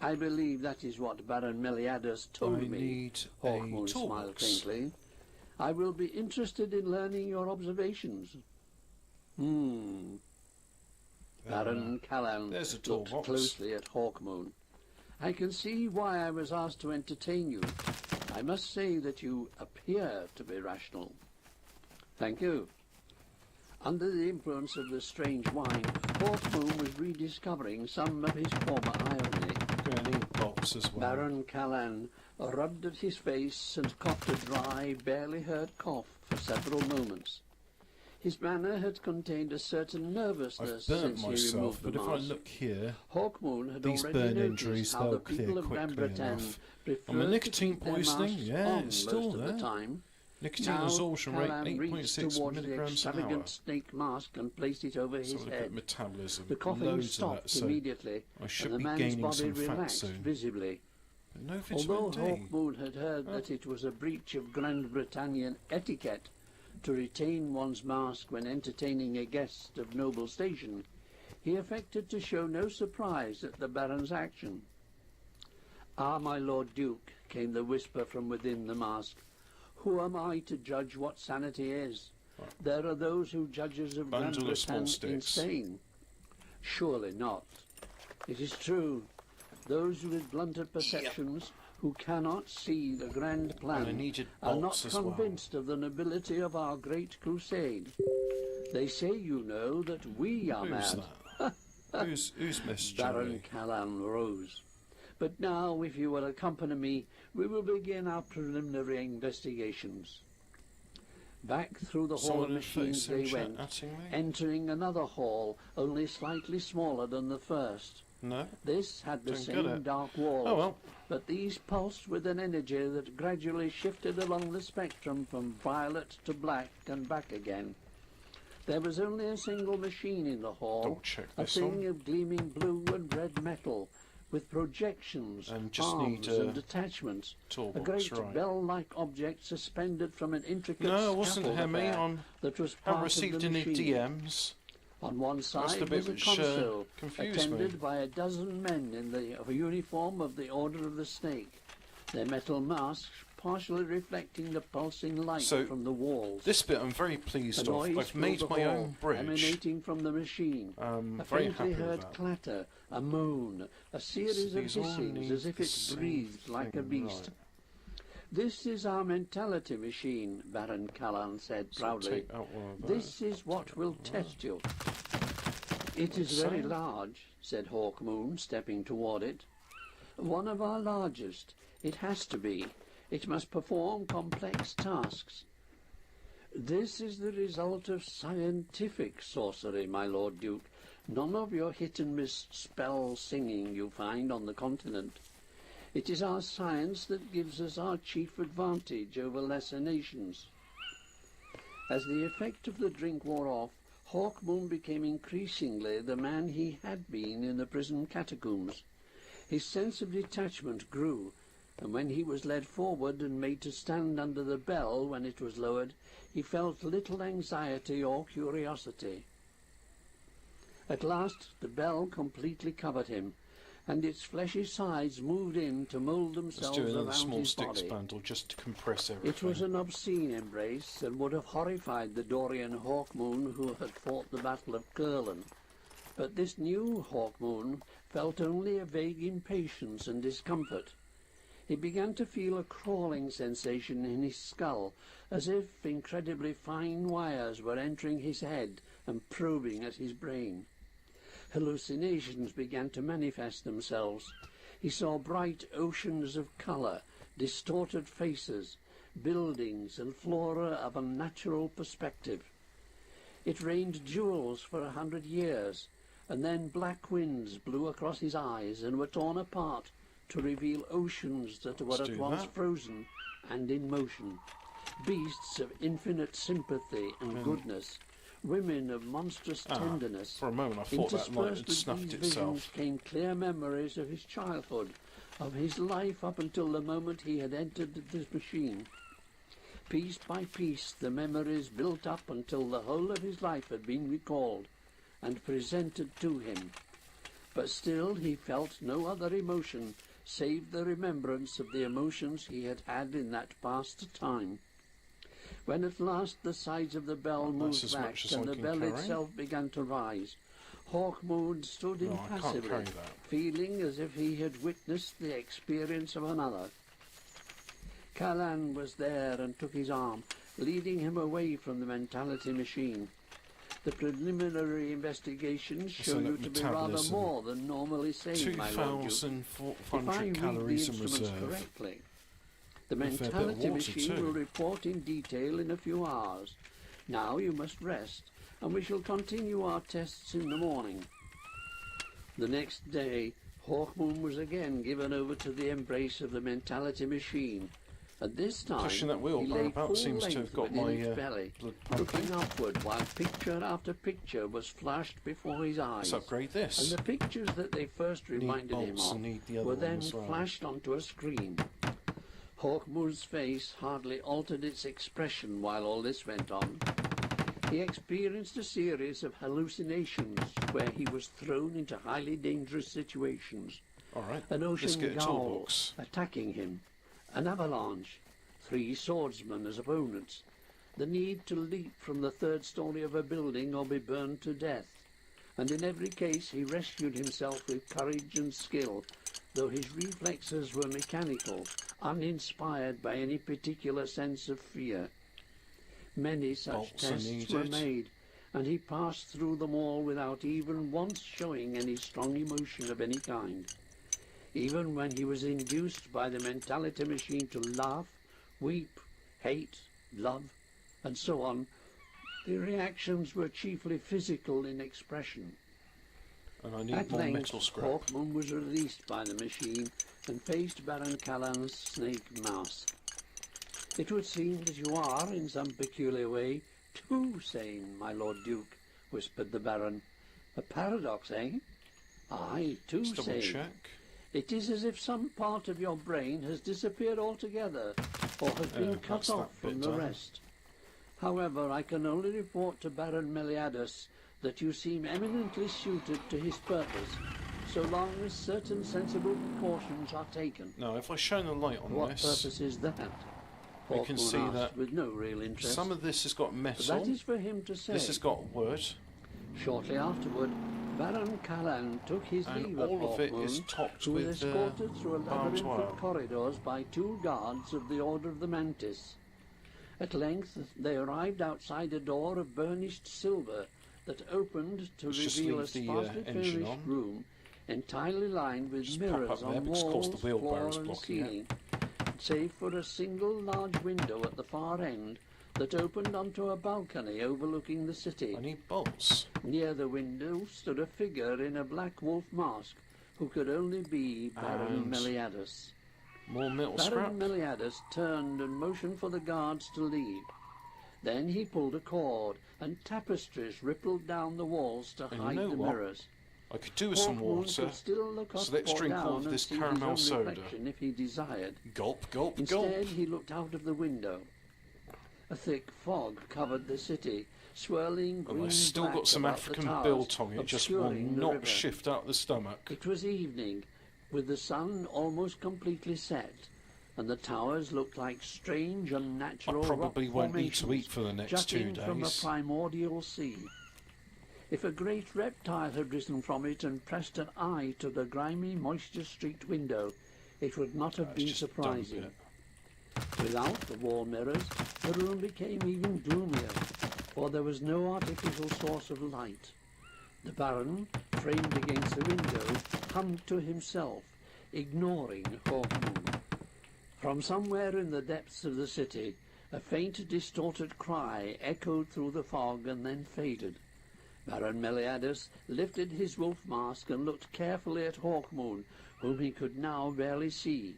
I believe that is what Baron Meliadus told I me. need a Hawkmoon smiled toolbox. faintly. I will be interested in learning your observations. Baron Callan there's a looked toolbox. closely at Hawkmoon. I can see why I was asked to entertain you. I must say that you appear to be rational. Thank you. Under the influence of the strange wine, Hawkmoon was rediscovering some of his former irony. Gonna need box as well. Baron Callan rubbed at his face and coughed a dry, barely heard cough for several moments. His manner had contained a certain I've nervousness burnt since he myself, removed but the if I mask. look here, Hawkmoon had these already burn noticed injuries, how they'll the clear people of Gran quickly Bretagne enough. preferred And the to nicotine keep their poisoning, masks yeah, on it's still most of the there. time. nicotine Now, absorption rate Callan reached 8.6 towards the milligrams an hour. extravagant snake mask and placed it over So his look at head. metabolism. The coughing Loads of that, stopped so immediately, I should and the be man's gaining body some fat relaxed soon. visibly. But no Although vitamin D. Hawkmoon had heard that it was a breach of Grand Britannian etiquette to retain one's mask when entertaining a guest of noble station, he affected to show no surprise at the Baron's action. "Ah, my Lord Duke," came the whisper from within the mask, "who am I to judge what sanity is? There are those who judges of Grand Bundle of small Britain sticks. insane. Surely not. It is true. Those with blunted perceptions who cannot see the grand plan And I needed are not bolts as well. convinced of the nobility of our great crusade. They say, you know, that we are Who's mad." that? who's Miss Baron Jerry? Callan rose. "But now, if you will accompany me, we will begin our preliminary investigations." Back through the hall of Someone machines they went, at me? entering another hall, only slightly smaller than the first. No? This had the Don't get same it. dark walls, Oh well. but these pulsed with an energy that gradually shifted along the spectrum from violet to black and back again. There was only a single machine in the hall, Double check a this thing one. of gleaming blue and red metal, with projections, And just arms need a and attachments. A Toolbox, great right. bell-like object suspended from an intricate No, it wasn't scaffold Hemi. affair I that was haven't part received of the any machine. DMs. On one That's side the bit was a which, console, confused attended me. by a dozen men in the uniform of the Order of the Snake, their metal masks partially reflecting the pulsing light So, from the walls. This bit I'm very pleased A of. noise I've filled made the my hall, own bridge. emanating from the machine. I'm A very faintly happy heard with that. clatter, a moan, a series of These all hissings need as if the it same breathed like a thing, beast. right. "This is our mentality machine," Baron Callan said So proudly. take out one of "This those. is what will test you." "It is Like very so. large," said Hawkmoon, stepping toward it. "One of our largest. It has to be. It must perform complex tasks." "This is the result of scientific sorcery, my Lord Duke. None of your hit-and-miss spell singing you find on the continent. It is our science that gives us our chief advantage over lesser nations." As the effect of the drink wore off, Hawkmoon became increasingly the man he had been in the prison catacombs. His sense of detachment grew, and when he was led forward and made to stand under the bell when it was lowered, he felt little anxiety or curiosity. At last the bell completely covered him, and its fleshy sides moved in to mould Let's themselves do another around small his sticks body. bundle just to compress everything. It was an obscene embrace, and would have horrified the Dorian Hawkmoon who had fought the Battle of Curlan. But this new Hawkmoon felt only a vague impatience and discomfort. He began to feel a crawling sensation in his skull, as if incredibly fine wires were entering his head and probing at his brain. Hallucinations began to manifest themselves. He saw bright oceans of colour, distorted faces, buildings and flora of unnatural perspective. It rained jewels for 100 years, and then black winds blew across his eyes and were torn apart to reveal oceans that were Let's at do once that. frozen and in motion, beasts of infinite sympathy and goodness, women of monstrous tenderness. For a moment I thought that light Interspersed had with snuffed these itself. visions came clear memories of his childhood, of his life up until the moment he had entered this machine. Piece by piece the memories built up until the whole of his life had been recalled and presented to him. But still he felt no other emotion save the remembrance of the emotions he had had in that past time. When at last the sides of the bell That's moved as back much as and I the can bell carry. itself began to rise, Hawkmoon stood No, I can't impassively, carry that. feeling as if he had witnessed the experience of another. Callan was there and took his arm, leading him away from the mentality machine. The preliminary investigations show So you that to be rather metabolism, more than normally sane, my Lord Duke. If I 2,400 read the calories in instruments reserve. correctly, the A fair bit of mentality water machine too. will report in detail in a few hours. Now you must rest, and we shall continue our tests in the morning. The next day, Hawkmoon was again given over to the embrace of the mentality machine, and this time Pushing that he wheelbarrow lay about full seems to length have got within my its belly, blood pumping. looking upward while picture after picture was flashed before his eyes. Let's upgrade this. And the pictures that they first Need reminded him bolts of and need the other were one then as well. flashed onto a screen. Hawkmoon's face hardly altered its expression while all this went on. He experienced a series of hallucinations where he was thrown into highly dangerous situations. Alright, An let's ocean get a gull toolbox. attacking him, an avalanche, 3 swordsmen as opponents, the need to leap from the 3rd story of a building or be burned to death, and in every case he rescued himself with courage and skill, though his reflexes were mechanical, uninspired by any particular sense of fear. Many such Bolts are tests were needed. made, and he passed through them all without even once showing any strong emotion of any kind. Even when he was induced by the mentality machine to laugh, weep, hate, love, and so on, the reactions were chiefly physical in expression. And I need At more length, metal scrap. Hawkmoon was released by the machine and faced Baron Callan's snake mask. It would seem that you are, in some peculiar way, too sane, my Lord Duke, whispered the Baron. A paradox, eh? Aye, too Let's double sane. check. It is as if some part of your brain has disappeared altogether, or has been cut that's that off from bit the done. rest. However, I can only report to Baron Meliadus that you seem eminently suited to his purpose, so long as certain sensible precautions are taken. Now, if I shine a light on What this, purpose is that? we can Hawkmoon see asked that with no real interest. some of this has got But metal, that is for him to say. this has got wood, Shortly afterward, Baron Callan took his and leave all of it Hawkmoon, is topped who was with escorted through a barbed labyrinth wire. of corridors by 2 guards of the Order of the Mantis. At length they arrived outside a door of burnished silver that opened to Let's just reveal a leave the, sparsely engine furnished on. room entirely lined with Just pop mirrors up there on because, of course, the walls, wheelbarrow's floor and blocking it. ceiling, save for a single large window at the far end that opened onto a balcony overlooking the city. I need bolts. Near the window stood a figure in a black wolf mask, who could only be Baron And Meliadus. More metal scrap. Baron Meliadus turned and motioned for the guards to leave. Then he pulled a cord, and tapestries rippled down the walls to And you hide know the what? mirrors. I could do with some Hawkmoon water. could still look up So let's or drink down all of and this see caramel his own soda. reflection if he desired. Gulp, gulp, Instead, gulp. he looked out of the window. A thick fog covered the city, swirling green And I've still black got some about the African towers, biltong. It just will obscuring the not river. shift out the stomach. It was evening, with the sun almost completely set, and the towers looked like strange, unnatural I probably rock won't need to formations eat for the next 2 jutting from a days. primordial sea. If a great reptile had risen from it and pressed an eye to the grimy, moisture-streaked window, it would not have been Just dump surprising. it. Without the wall mirrors, the room became even gloomier, for there was no artificial source of light. The Baron, framed against the window, hummed to himself, ignoring Hawkmoon. From somewhere in the depths of the city, a faint, distorted cry echoed through the fog and then faded. Baron Meliadus lifted his wolf mask and looked carefully at Hawkmoon, whom he could now barely see.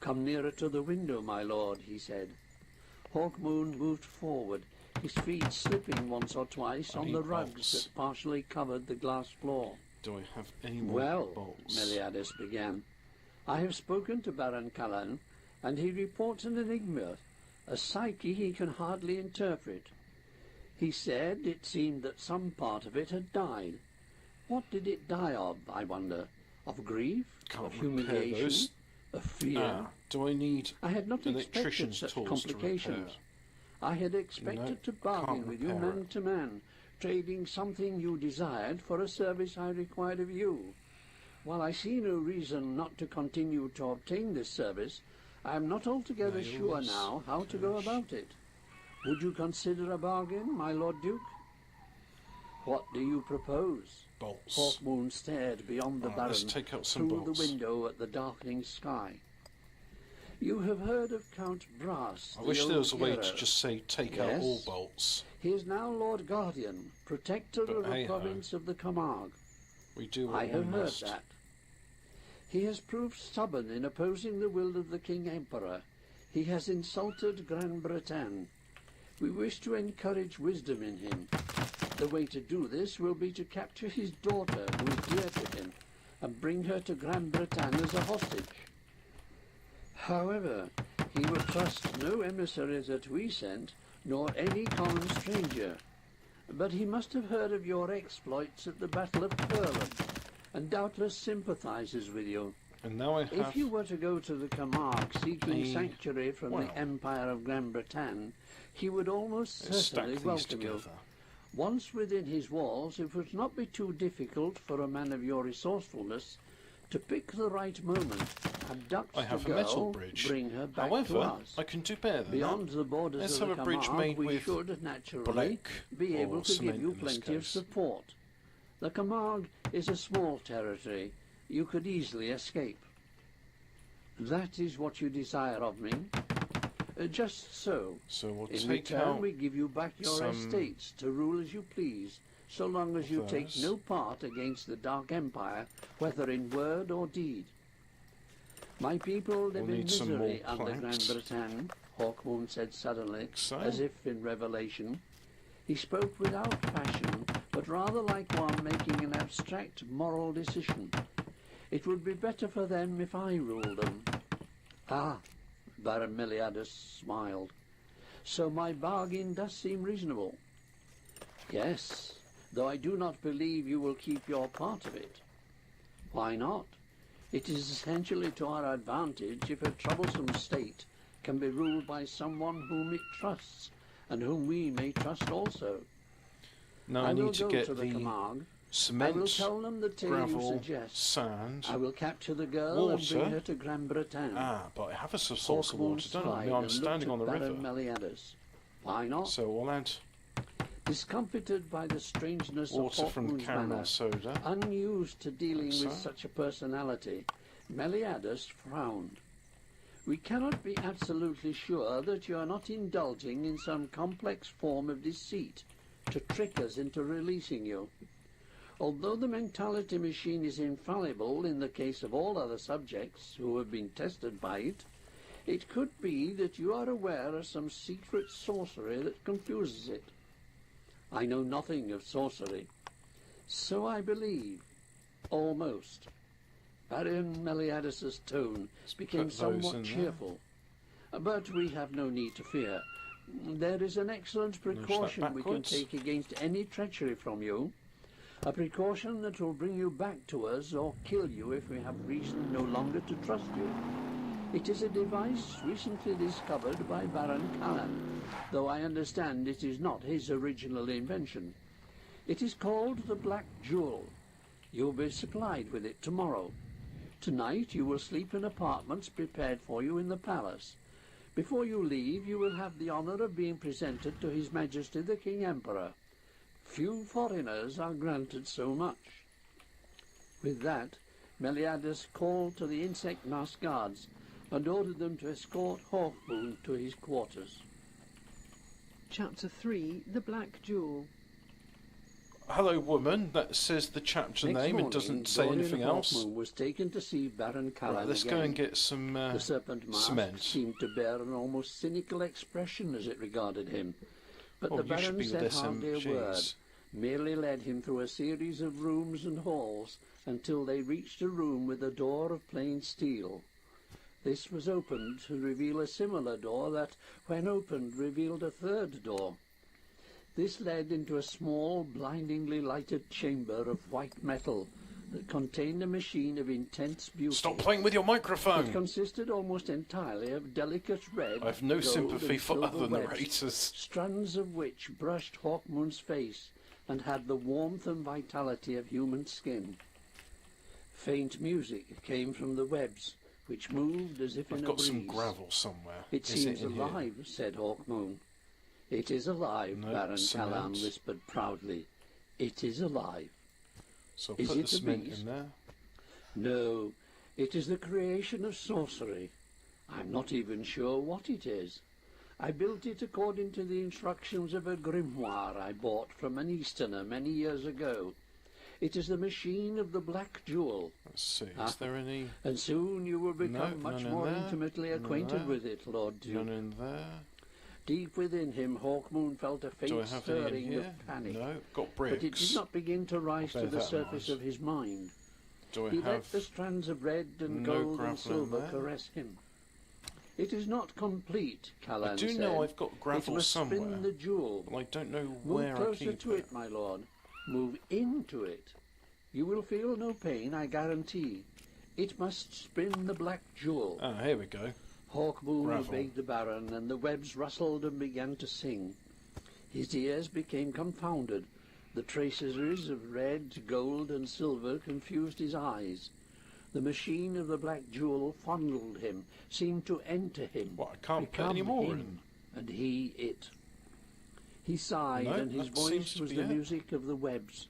"Come nearer to the window, my lord," he said. Hawkmoon moved forward, his feet slipping once or twice I on need the rugs bolts. that partially covered the glass floor. Do I have any more "Well," bolts? Meliadus began, "I have spoken to Baron Callan, and he reports an enigma, a psyche he can hardly interpret. He said it seemed that some part of it had died. What did it die of, I wonder? Of grief? Can't of repair humiliation? those. Of fear? Ah, do I need I had not expected electrician's such tools complications. to I had expected No, to bargain can't with you repair man it. to man, trading something you desired for a service I required of you. While I see no reason not to continue to obtain this service, I am not altogether sure Nails, now how to go cash. about it. Would you consider a bargain, my Lord Duke?" "What do you propose?" bolts? Hawkmoon stared beyond the Right, Baron let's take out some through bolts. the window at the darkening sky. "You have heard of Count Brass, I the wish there old was a way to hero. just say take out all Yes. bolts. He is now Lord Guardian, protector But of the hey-ho. province of the Camargue. We do what I we have heard must. that. He has proved stubborn in opposing the will of the King Emperor. He has insulted Gran Bretagne. We wish to encourage wisdom in him. The way to do this will be to capture his daughter, who is dear to him, and bring her to Gran Bretagne as a hostage. However, he will trust no emissaries that we sent, nor any common stranger. But he must have heard of your exploits at the Battle of Curland, and doubtless sympathizes with you. And now I have. If you were to go to the Camargue seeking a- sanctuary from well, the Empire of Gran Bretagne, he would almost let's stack certainly these welcome you. together. Once within his walls, it would not be too difficult for a man of your resourcefulness to pick the right moment, abduct I have the a girl, metal bridge. bring her back However, to us. I can do better than Beyond that. the borders Let's of have the a bridge Camargue, made we with should naturally black be able or to give cement you in this plenty of case. support. The Camargue is a small territory. You could easily escape. That is what you desire of me. Just so. So we'll In take return, out we give you back your some estates to rule as you please, so long as you take those. no part against the Dark Empire, whether in word or deed. My people live We'll in need some misery more under Gran planks. Bretagne, Hawkmoon said suddenly, so. as if in revelation. He spoke without passion, but rather like one making an abstract moral decision. It would be better for them if I ruled them. "Ah," Baron Meliadus smiled. "So my bargain does seem reasonable." "Yes, though I do not believe you will keep your part of it." "Why not? It is essentially to our advantage if a troublesome state can be ruled by someone whom it trusts, and whom we may trust also. Now I I will need to go get to the the Camargue. I will cement, tell them the tale you gravel, suggest. sand. I will capture the girl and bring water. her to Gran Bretagne. Ah, but I have a source of Hawkmoon water, don't I? I sighed mean, I'm and standing on looked the at river. Baron Meliadus. Why not? So we'll add Discomfited by the strangeness water of from the Hawkmoon's caramel manner, soda. unused to dealing Like with so. such a personality, Meliadus frowned. "We cannot be absolutely sure that you are not indulging in some complex form of deceit to trick us into releasing you. Although the mentality machine is infallible in the case of all other subjects who have been tested by it, It could be that you are aware of some secret sorcery that confuses it. I know nothing of sorcery. So I believe. Almost. Baron Meliadus's tone became put those somewhat in there. cheerful. But we have no need to fear. There is an excellent precaution we can backwards. take against any treachery from you. A precaution that will bring you back to us or kill you if we have reason no longer to trust you. It is a device recently discovered by Baron Callan, though I understand it is not his original invention. It is called the Black Jewel. You will be supplied with it tomorrow. Tonight you will sleep in apartments prepared for you in the palace. Before you leave, you will have the honor of being presented to His Majesty the King Emperor. Few foreigners are granted so much. With that, Meliadus called to the insect masked guards and ordered them to escort Hawkmoon to his quarters. Chapter 3 The Black Jewel. Hello, woman. That says the chapter Next name. morning, It doesn't say Dorian anything else. Hawkmoon was taken to see Baron Callan Right, let's again. go and get some The serpent mask cement. seemed to bear an almost cynical expression as it regarded him. But Oh, the you should Baron be with said hardly a word, SMGs. merely led him through a series of rooms and halls until they reached a room with a door of plain steel. This was opened to reveal a similar door that, when opened, revealed a third door. This led into a small, blindingly lighted chamber of white metal that contained a machine of intense beauty. Stop playing with your It microphone. consisted almost entirely of delicate red, I have no gold sympathy and for silver other webs, narrators. strands of which brushed Hawkmoon's face and had the warmth and vitality of human skin. Faint music came from the webs, which moved as if in I've a got breeze. some gravel somewhere. It Is seems it in here? alive, said Hawkmoon. It is alive, No, Baron cement. Callan whispered proudly. It is alive. So I'll Is put it the a cement beast? in there. No, it is the creation of sorcery. I'm not even sure what it is. I built it according to the instructions of a grimoire I bought from an Easterner many years ago. It is the machine of the Black Jewel, Let's see. Ah. Is there any? and soon you will become No, much none in more there, intimately none in acquainted there, with it, Lord None Duke. in there. Deep within him, Hawkmoon felt a Do I faint have any in stirring here? of panic. No. Got But it did bricks. not begin to rise I'll to bear the that in surface mind. of his mind. Do I He let have? the strands of red and no gold gravel and in silver there? caress him. It is not complete, Callan I do said. know I've got It gravel must somewhere, spin the jewel. but I don't know Move where I closer keep to it, my lord. Move into it. You will feel no pain, I guarantee. It must spin the black jewel. Ah, here we go. Hawkmoon Gravel. obeyed the Baron, and the webs rustled and began to sing. His ears became confounded. The traceries of red, gold, and silver confused his eyes. The machine of the black jewel fondled him, seemed to enter him, What, I can't put become any more him, and he it. He sighed, No, and his that seems voice to was be the it. music of the webs.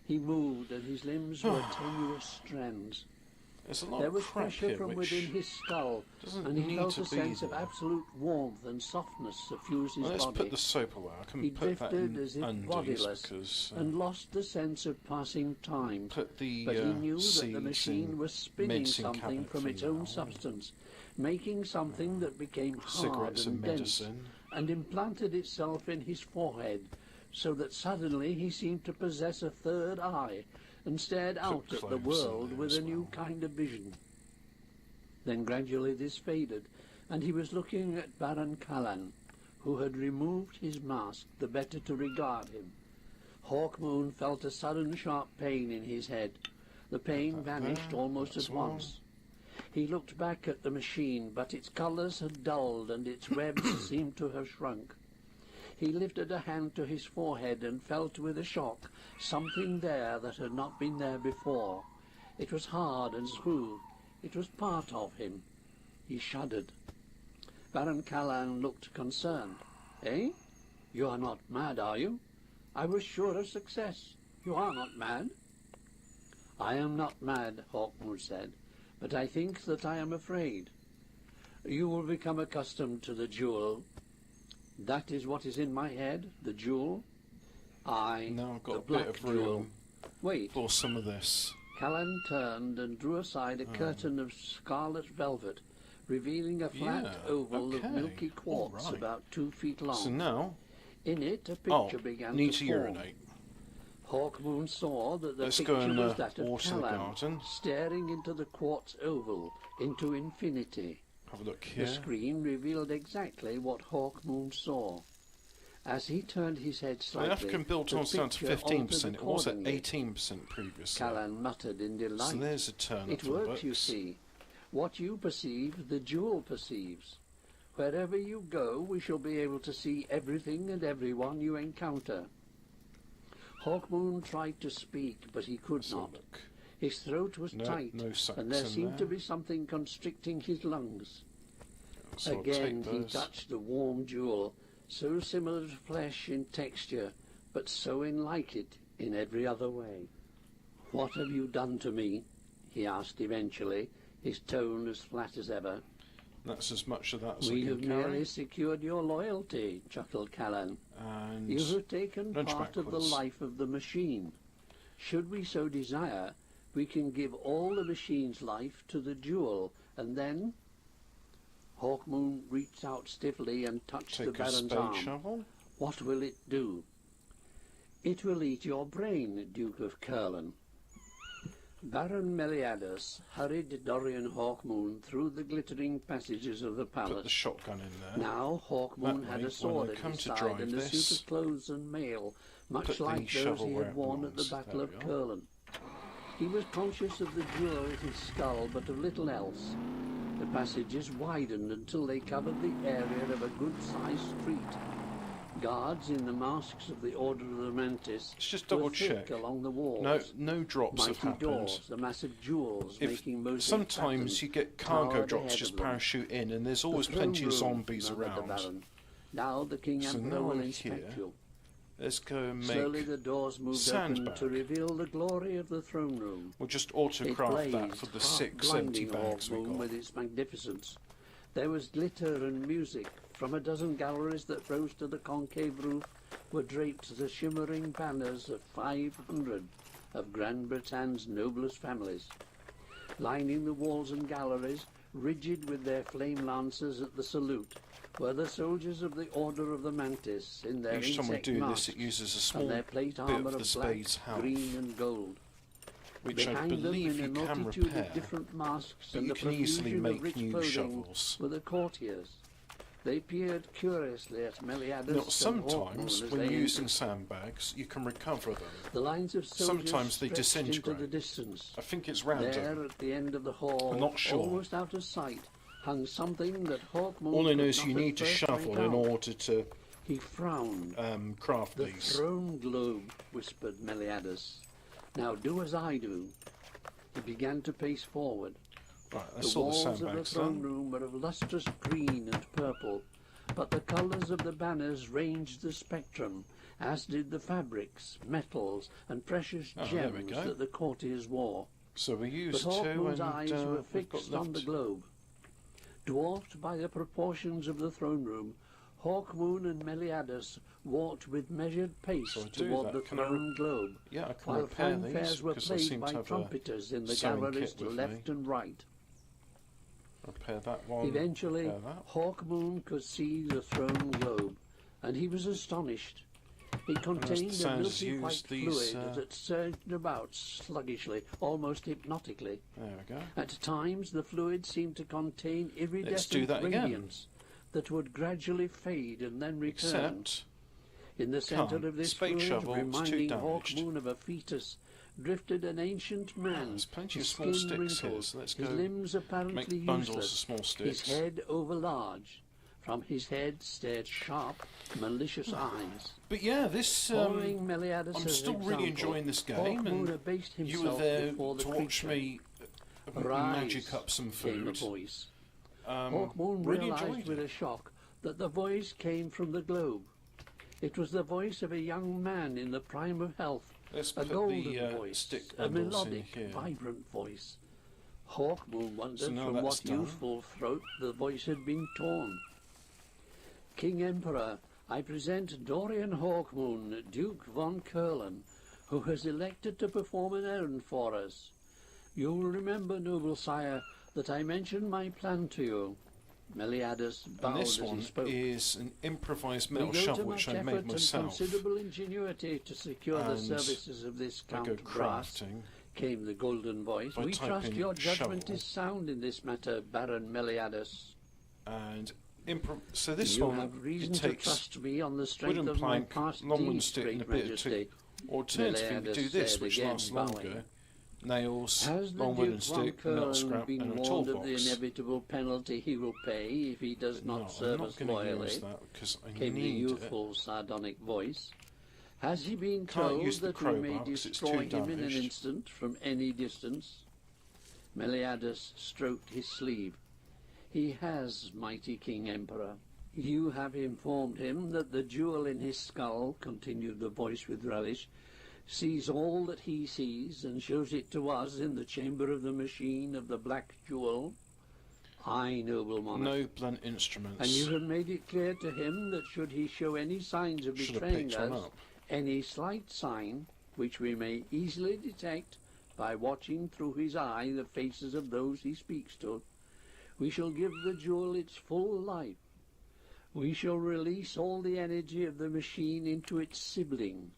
He moved, and his limbs were tenuous strands. There's a lot There of was crap pressure here from which within his skull, doesn't and he need felt to a be sense of there. absolute warmth and softness suffuse his Well, let's body. put the soap away. I can He put that drifted in as if undies bodiless, because and lost the sense of passing time. put the But he knew that seeds the machine in was spinning medicine something cabinet from for its now. own substance, making something that became hard Cigarettes and and dense, medicine. and implanted itself in his forehead, so that suddenly he seemed to possess a third eye, and stared out at the cloves in world there with as a new well. kind of vision. Then gradually this faded, and he was looking at Baron Callan, who had removed his mask the better to regard him. Hawkmoon felt a sudden sharp pain in his head. The pain vanished almost that's at once. He looked back at the machine, but its colours had dulled and its webs seemed to have shrunk. He lifted a hand to his forehead and felt with a shock something there that had not been there before. It was hard and smooth. It was part of him. He shuddered. Baron Callan looked concerned. "Eh? You are not mad, are you? I was sure of success. You are not mad?" "I am not mad," Hawkmoon said, "but I think that I am afraid. You will become accustomed to the jewel. That is what is in my head, the jewel. I, Now I've got the a black bit of jewel. room Wait." for some of this. Callan turned and drew aside a curtain of scarlet velvet, revealing a flat Yeah, oval of okay, milky quartz alright. about 2 feet long. So now, In it, a oh, picture began need to to form. urinate. Hawkmoon saw that the Let's picture go and was that of water the Callan, garden. staring into the quartz oval, into infinity. Have a look The here. screen revealed exactly what Hawkmoon saw. As he turned his head The slightly, African built the on down to picture 15%. It was at accordingly. 18% previously. Callan muttered in delight. So there's a turn up It for the works, you books. see. What you perceive, the jewel perceives. Wherever you go, we shall be able to see everything and everyone you encounter. Hawkmoon tried to speak, but he could Let's have a not. look. His throat was No, tight, no sacs and there in seemed there. to be something constricting his lungs. So I'll Again, take he those. touched the warm jewel, so similar to flesh in texture, but so unlike it in every other way. "What have you done to me?" he asked eventually, his tone as flat as ever. That's as much of that as "We I have can merely carry. secured your loyalty," chuckled Callan. And "You have taken lunge part of the backwards. life of the machine. Should we so desire, we can give all the machine's life to the jewel, and then—" Hawkmoon reached out stiffly and touched the take a Baron's spade arm. shovel. "What will it do?" "It will eat your brain, Duke of Curlan." Baron Meliadus hurried Dorian Hawkmoon through the glittering passages of the Put the palace. shotgun in there. Now Hawkmoon That had way, a sword when I at come his to side drive and a this, suit of clothes and mail, much put the like those shovel he where had it worn at the belongs. Battle There of we are. Curlan. He was conscious of the jewel at his skull, but of little else. The passages widened until they covered the area of a good-sized street. Guards in the masks of the Order of the Mantis Let's just were double thick check. along the walls. No drops have Mighty happened. doors, the massive jewels making most Sometimes you get cargo drops just parachute in, and there's always plenty of zombies around. Now the King So Emperor now will I'm inspect here. you. Let's go and Slowly make. the doors moved sandbag. open to reveal the glory of the throne room. We'll just It autocraft that blazed, for the half 6 empty blinding bags we Hawkmoon got. with its magnificence. There was glitter and music. From a dozen galleries that rose to the concave roof were draped the shimmering banners of 500 of Grand Bretagn's noblest families. Lining the walls and galleries, rigid with their flame lancers at the salute, were the soldiers of the Order of the Mantis in their Each time we insect do masks this, it uses a and small their plate bit armour of the of black, spade's health, green and gold. which I Behind them, believe in you a can multitude repair. of different masks but and you the can easily profusion of make rich new clothing shovels. were the courtiers. They peered curiously at Meliadus Now, and Hawkmoon sometimes as when they you're using entered. sandbags, you can recover them. The lines of soldiers sometimes they stretched into disintegrate. the distance. I think it's There, random. at the end of the hall, I'm not sure. almost out of sight, hung something that Hawkmoon All I know could is not you at need a first shovel make in out. order to He frowned. craft The these. throne globe, whispered Meliadus. Now do as I do. He began to pace forward. Right, The that's all the walls of the sandbags throne done. room were of lustrous green and purple, but the colours of the banners ranged the spectrum, as did the fabrics, metals, and precious Oh, there we gems go. that the courtiers wore. So we But used two, Hawkmoon's and eyes were we've got fixed on the left. globe. Dwarfed by the proportions of the throne room, Hawkmoon and Meliadus walked with measured pace So I do toward that. the Can I throne globe, Yeah, I can while repair these fanfares were because I played seem by to have a trumpeters in the sewing galleries kit to with left me. and right. Repair that one. Eventually, repair that. Hawkmoon could see the throne globe, and he was astonished. It contained a sounds milky white use these, fluid that surged about sluggishly, almost hypnotically. There we go. At times, the fluid seemed to contain do iridescent that again. radiance that would gradually fade and then return. Except In the centre can't. of this Spade fluid, shovel, it's too reminding damaged. Hawkmoon of a fetus, drifted an ancient man. there's plenty his of small skin sticks here, wrinkled, so let's his go limbs apparently make bundles of useless, small his sticks. head overlarge. From his head stared sharp, malicious eyes. But yeah, this Following Meliadus' I'm still really enjoying this game, Hawkmoon and abased you were himself there before the to watch creature. me Rise, magic up some came the food. voice. Hawkmoon Really realized enjoyed with it. a shock that the voice came from the globe. It was the voice of a young man in the prime of health, Let's a put golden the voice, stick a bundles in melodic, here. vibrant voice. Hawkmoon wondered So now from that's what done. youthful throat the voice had been torn. King Emperor, I present Dorian Hawkmoon, Duke von Curlan, who has elected to perform an errand for us. You will remember, noble sire, that I mention my plan to you. Meliadus And bowed this as one he spoke. is an improvised We metal go to shovel much which I effort made and myself. considerable ingenuity to secure the And services of this I go Count Brass, crafting. came the golden voice. By We trust typing your judgment shovel. is sound in this matter, Baron Meliadus. And so this You one, have reason it to takes trust me on the strength wooden of my plank, past long wooden deeds, stick and a Great bit of Majesty. two. Alternatively, we Meliadus do this, said which again, lasts bowing. longer. Nails, Has the long wooden Duke von stick, metal Köln scrap, been and a warned of the toolbox. inevitable penalty he will pay if he does not No, serve I'm not us going to loyally? use that because I Came the need it. youthful, sardonic voice. Has he been Can't told use the that we may crowbar 'cause it's destroy too him in an damaged. instant from any distance? Meliadus stroked his sleeve. He has, mighty King Emperor. You have informed him that the jewel in his skull, continued the voice with relish, sees all that he sees and shows it to us in the chamber of the machine of the black jewel. Aye, noble monarch. No blunt instruments. And you have made it clear to him that should he show any signs of Should have betraying picked one us, up. any slight sign, which we may easily detect by watching through his eye the faces of those he speaks to, we shall give the jewel its full life. We shall release all the energy of the machine into its sibling.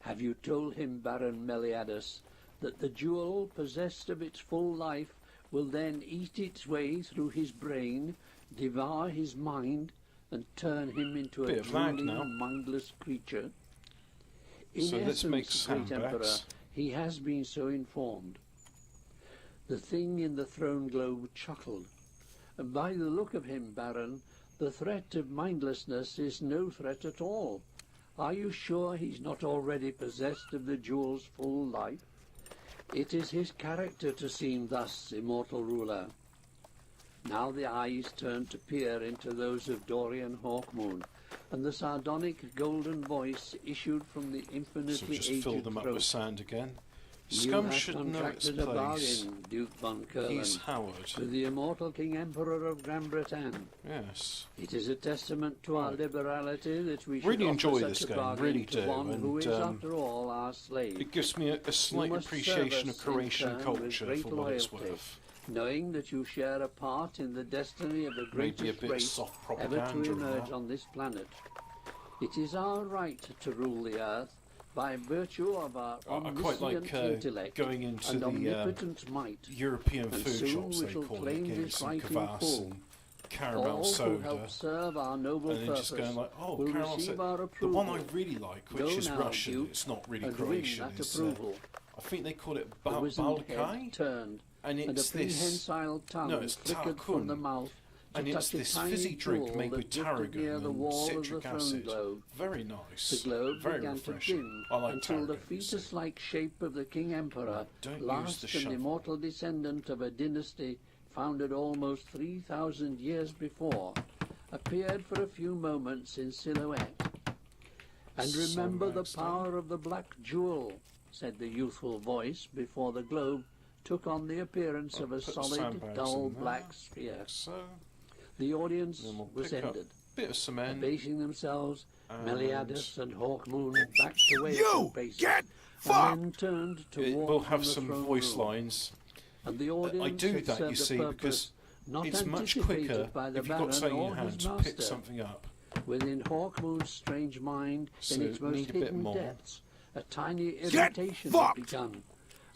Have you told him, Baron Meliadus, that the jewel, possessed of its full life, will then eat its way through his brain, devour his mind, and turn him into a Bit of lag drooling, now. mindless creature? In So let's make essence, great sandbags. Emperor, he has been so informed. The thing in the throne globe chuckled. And by the look of him, Baron, the threat of mindlessness is no threat at all. Are you sure he's not already possessed of the jewel's full life? It is his character to seem thus, immortal ruler. Now the eyes turned to peer into those of Dorian Hawkmoon, and the sardonic golden voice issued from the So infinitely just aged fill them up throat. with sand again. You Scum have should know its contracted a place. bargain, Duke von Köln, He's Howard. with the immortal King Emperor of Grand Bretagne. Yes. It is a testament to our Right. liberality that we should Really offer enjoy such this a game, bargain really to do, one who and, is, after all, our slave. It gives me a slight must appreciation of serve us in Croatian turn with culture great for what it's loyalty. worth. Knowing that you share a part in the destiny of the Maybe a greatest bit race soft ever propaganda to and emerge that. on this planet. It is our right to rule the earth by virtue of our I quite omniscient like intellect going into and the omnipotent might. European And food soon shops, we they shall call it, claim getting this some right in kvass full. and caramel All who soda. help serve our noble And then purpose just going like, oh, will caramel receive soda. our The approval. one I really like, which Go is now, Russian, Duke, it's not really and win Croatian. that It's, approval. I think they call it The wizened head Balkai, turned, and and a it's this. prehensile tongue No, it's flickered from the Tarkun. mouth to And it's touch a this tiny fizzy drink jewel made that with drifted near tarragon the and wall of the citric throne acid. globe. Very nice. The globe Very began to refreshing. dim I like until the tarragon, so- fetus-like shape of the King Emperor, Don't use the last and shovel. immortal descendant of a dynasty founded almost 3,000 years before, appeared for a few moments in silhouette. And remember the Sandbags, power of the black jewel, said the youthful voice before the globe took on the appearance I'll of a put the solid, sandbags dull in there. black sphere. So, The audience then we'll was pick up ended. a bit of cement. Abasing themselves, And- Meliadus and Hawkmoon backed away a You few paces, get and fucked! then turned to It walk will from have the some throne voice room. lines. And the audience I do had that, you served a see, purpose because not it's much anticipated quicker by the if you've Baron got something in or your hand his to master. pick something up. Within Hawkmoon's strange mind, So in its most need a bit hidden more. depths, a tiny Get irritation had fucked! begun.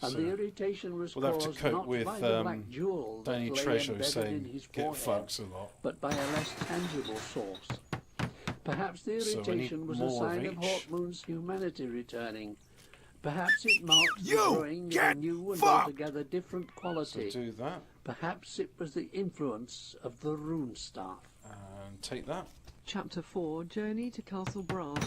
And So the irritation was we'll have to caused cope not with, by the black jewel that Danny lay Treasure embedded in saying, his get forehead, fucks a lot. but by a less tangible source. Perhaps the So I need irritation was a more of sign of each. Hawkmoon's humanity returning. Perhaps it marked the You growing of a get new and fucked! altogether different So quality. do that, Perhaps it was the influence of the rune staff. and take that. Chapter 4 Journey to Castle Brass.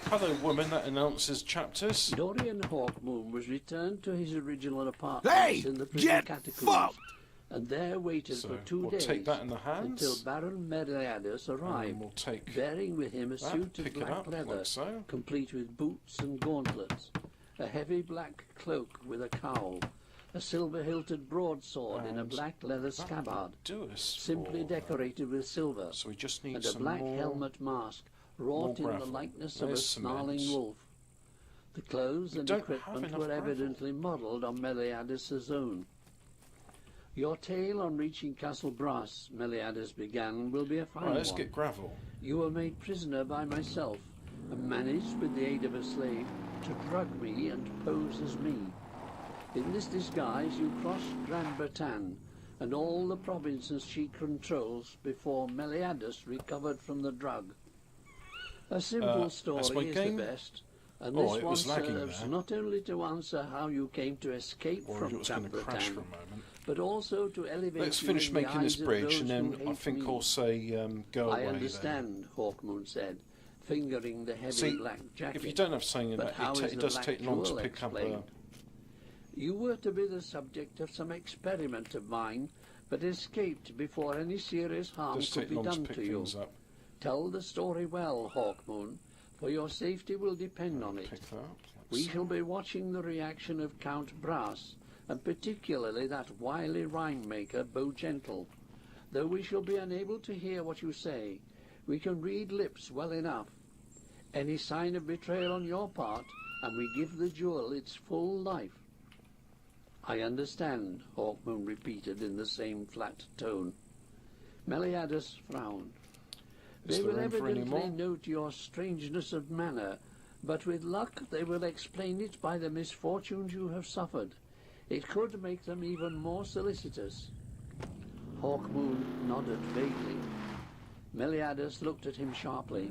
Hello, woman that announces chapters. Dorian Hawkmoon was returned to his original apartments Hey, in the prison get catacombs, fucked! and there waited So for 2 we'll days take that in the hands. until Baron Meliadus And arrived, we'll take bearing with him a that, suit of pick it black up leather, like so. complete with boots and gauntlets, a heavy black cloak with a cowl, a silver-hilted broadsword in a And black leather that scabbard, Do us simply for- decorated with silver, So we just need and a some black more. helmet mask wrought in more the gravel. likeness of a There's snarling cement. wolf. The clothes We and don't have equipment enough were gravel. evidently modelled on Meliadus' own. Your tale on reaching Castle Brass, Meliadus began, will be a fine Right, let's one. get gravel. You were made prisoner by myself, and managed, with the aid of a slave, to drug me and pose as me. In this disguise you crossed Gran Bretagne and all the provinces she controls before Meliadus recovered from the drug. A simple That's my story is the game? best, and Oh, this it one was lagging serves there. not only to answer how you came to escape Or from it was Gran going to crash for Bretagne, a moment. but also to elevate Let's you finish in the making this eyes of bridge, and those who then I hate think me. I'll say go I away. understand, Hawkmoon said, fingering the heavy See, black jacket. If you don't have something in But that, how is it the does black take long to jewel pick up a... explained? You were to be the subject of some experiment of mine, but escaped before any serious harm does could take be long to done pick to you. things up. Tell the story well, Hawkmoon, for your safety will depend on it. Pick that up. We shall be watching the reaction of Count Brass, and particularly that wily rhyme maker, Bowgentle. Though we shall be unable to hear what you say, we can read lips well enough. Any sign of betrayal on your part, and we give the jewel its full life. I understand, Hawkmoon repeated in the same flat tone. Meliadus frowned. Is They there will room for any evidently more? note your strangeness of manner, but with luck they will explain it by the misfortunes you have suffered. It could make them even more solicitous. Hawkmoon nodded vaguely. Meliadus looked at him sharply.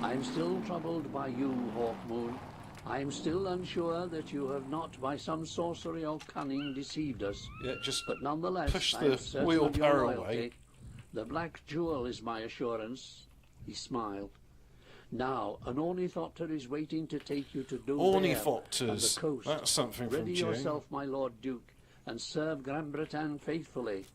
I am still troubled by you, Hawkmoon. I am still unsure that you have not by some sorcery or cunning deceived us. Yeah, just But nonetheless, push I am the certain wheel of your power loyalty. away. The black jewel is my assurance. He smiled. Now, an ornithopter is waiting to take you to Dover and the Ornithopters. coast. That's something from Ready June. yourself, my Lord Duke, and serve Gran Bretagne faithfully.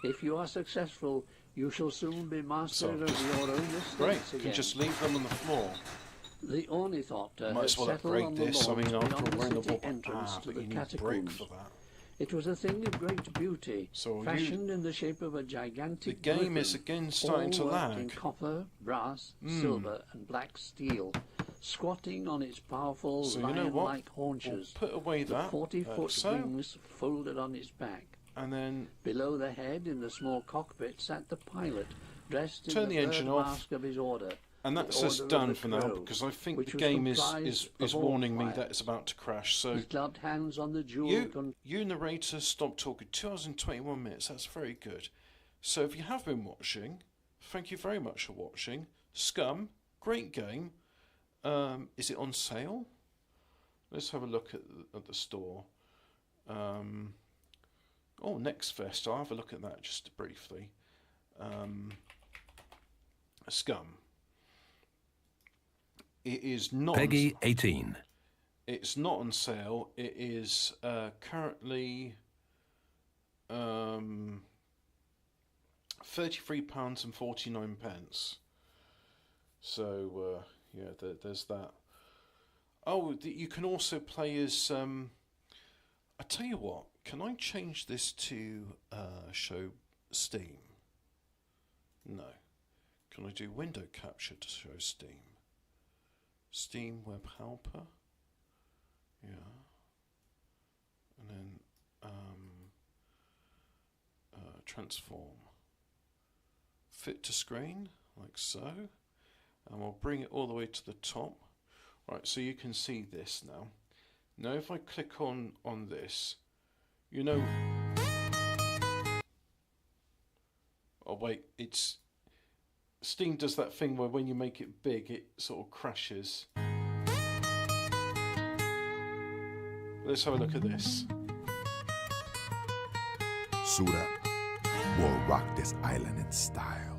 If you are successful, you shall soon be master of your own estates Great, you again. can just leave them on the floor. The ornithopter Might had as well settled upgrade on the this. I lawns mean, after beyond all, the we're in the city bubble. entrance to But the you need brick catacombs. for that. It was a thing of great beauty, So fashioned in the shape of a gigantic The game is griffin, again starting to all worked in lag. copper, brass, silver, and black steel, squatting on its powerful So you know what? lion-like haunches, We'll put away the that. 40-foot so. wings folded on its back. And then Below the head, in the small cockpit, sat the pilot, dressed in Turn the the engine bird off. mask of his order. and the that's us Order of done the for now, Crow, because I think which the was game is comprised of all warning me fire. that it's about to crash. So His gloved hands on the jewel you narrator, stop talking. 2 hours and 21 minutes. That's very good. So if you have been watching, thank you very much for watching. SCUM, great game. Is it on sale? Let's have a look at the store. Next Fest. I'll have a look at that just briefly. SCUM. It is not. Peggy 18. It's not on sale. It is currently £33.49. So there's that. You can also play as. I tell you what. Can I change this to show Steam? No. Can I do window capture to show Steam? Steam web helper. Yeah. And then transform. Fit to screen, like so. And we'll bring it all the way to the top. Right, so you can see this now. Now if I click on this, you know... Oh wait, it's... Steam does that thing where when you make it big, it sort of crashes. Let's have a look at this. Suit up. We'll rock this island in style.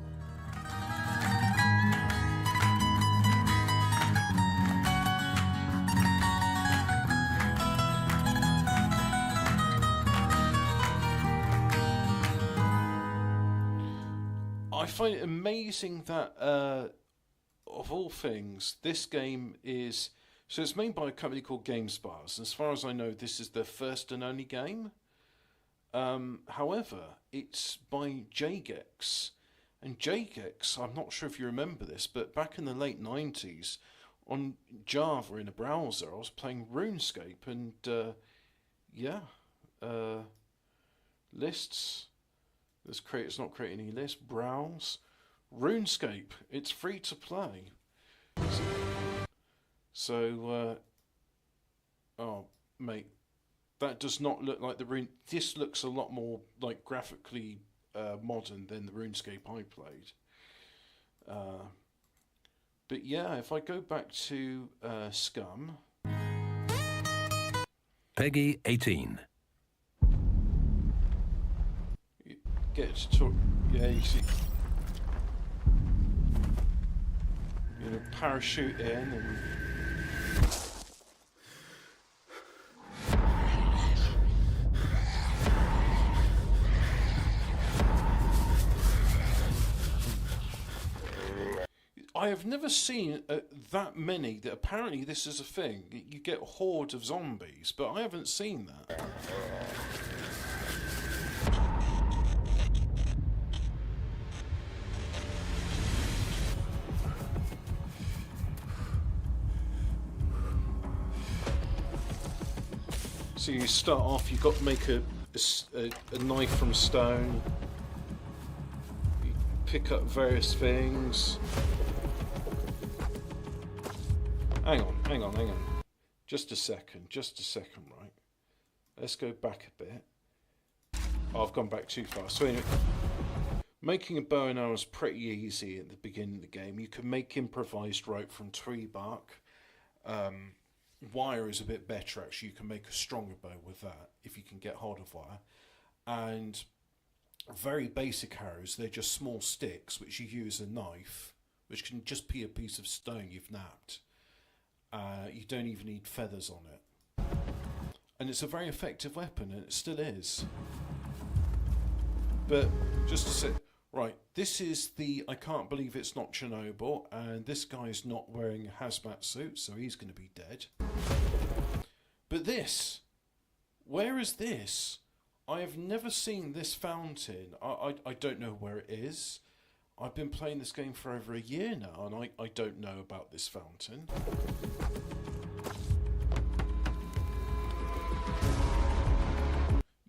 I find it amazing that, of all things, this game is... So it's made by a company called GameSpars. As far as I know, this is their first and only game. However, it's by Jagex. And Jagex, I'm not sure if you remember this, but back in the late 90s, on Java in a browser, I was playing RuneScape, and Lists. It's not creating any lists. Browse. RuneScape. It's free to play. So, oh, mate, that does not look like the Rune. This looks a lot more like graphically modern than the RuneScape I played. But yeah, if I go back to SCUM. Peggy 18. Get to talk. Yeah, you see. You know, parachute in and. I have never seen that many. That apparently this is a thing. You get a horde of zombies, but I haven't seen that. So you start off. You've got to make a knife from stone. You pick up various things. Hang on. Just a second, right? Let's go back a bit. Oh, I've gone back too far. So anyway, making a bow and arrow is pretty easy at the beginning of the game. You can make improvised rope from tree bark. Wire is a bit better, actually. You can make a stronger bow with that, if you can get hold of wire. And very basic arrows, they're just small sticks, which you use a knife, which can just be a piece of stone you've napped. You don't even need feathers on it. And it's a very effective weapon, and it still is. But just to say, right, this is the I can't believe it's not Chernobyl, and this guy's not wearing a hazmat suit, so he's going to be dead. But this, where is this? I have never seen this fountain. I don't know where it is. I've been playing this game for over a year now, and I don't know about this fountain.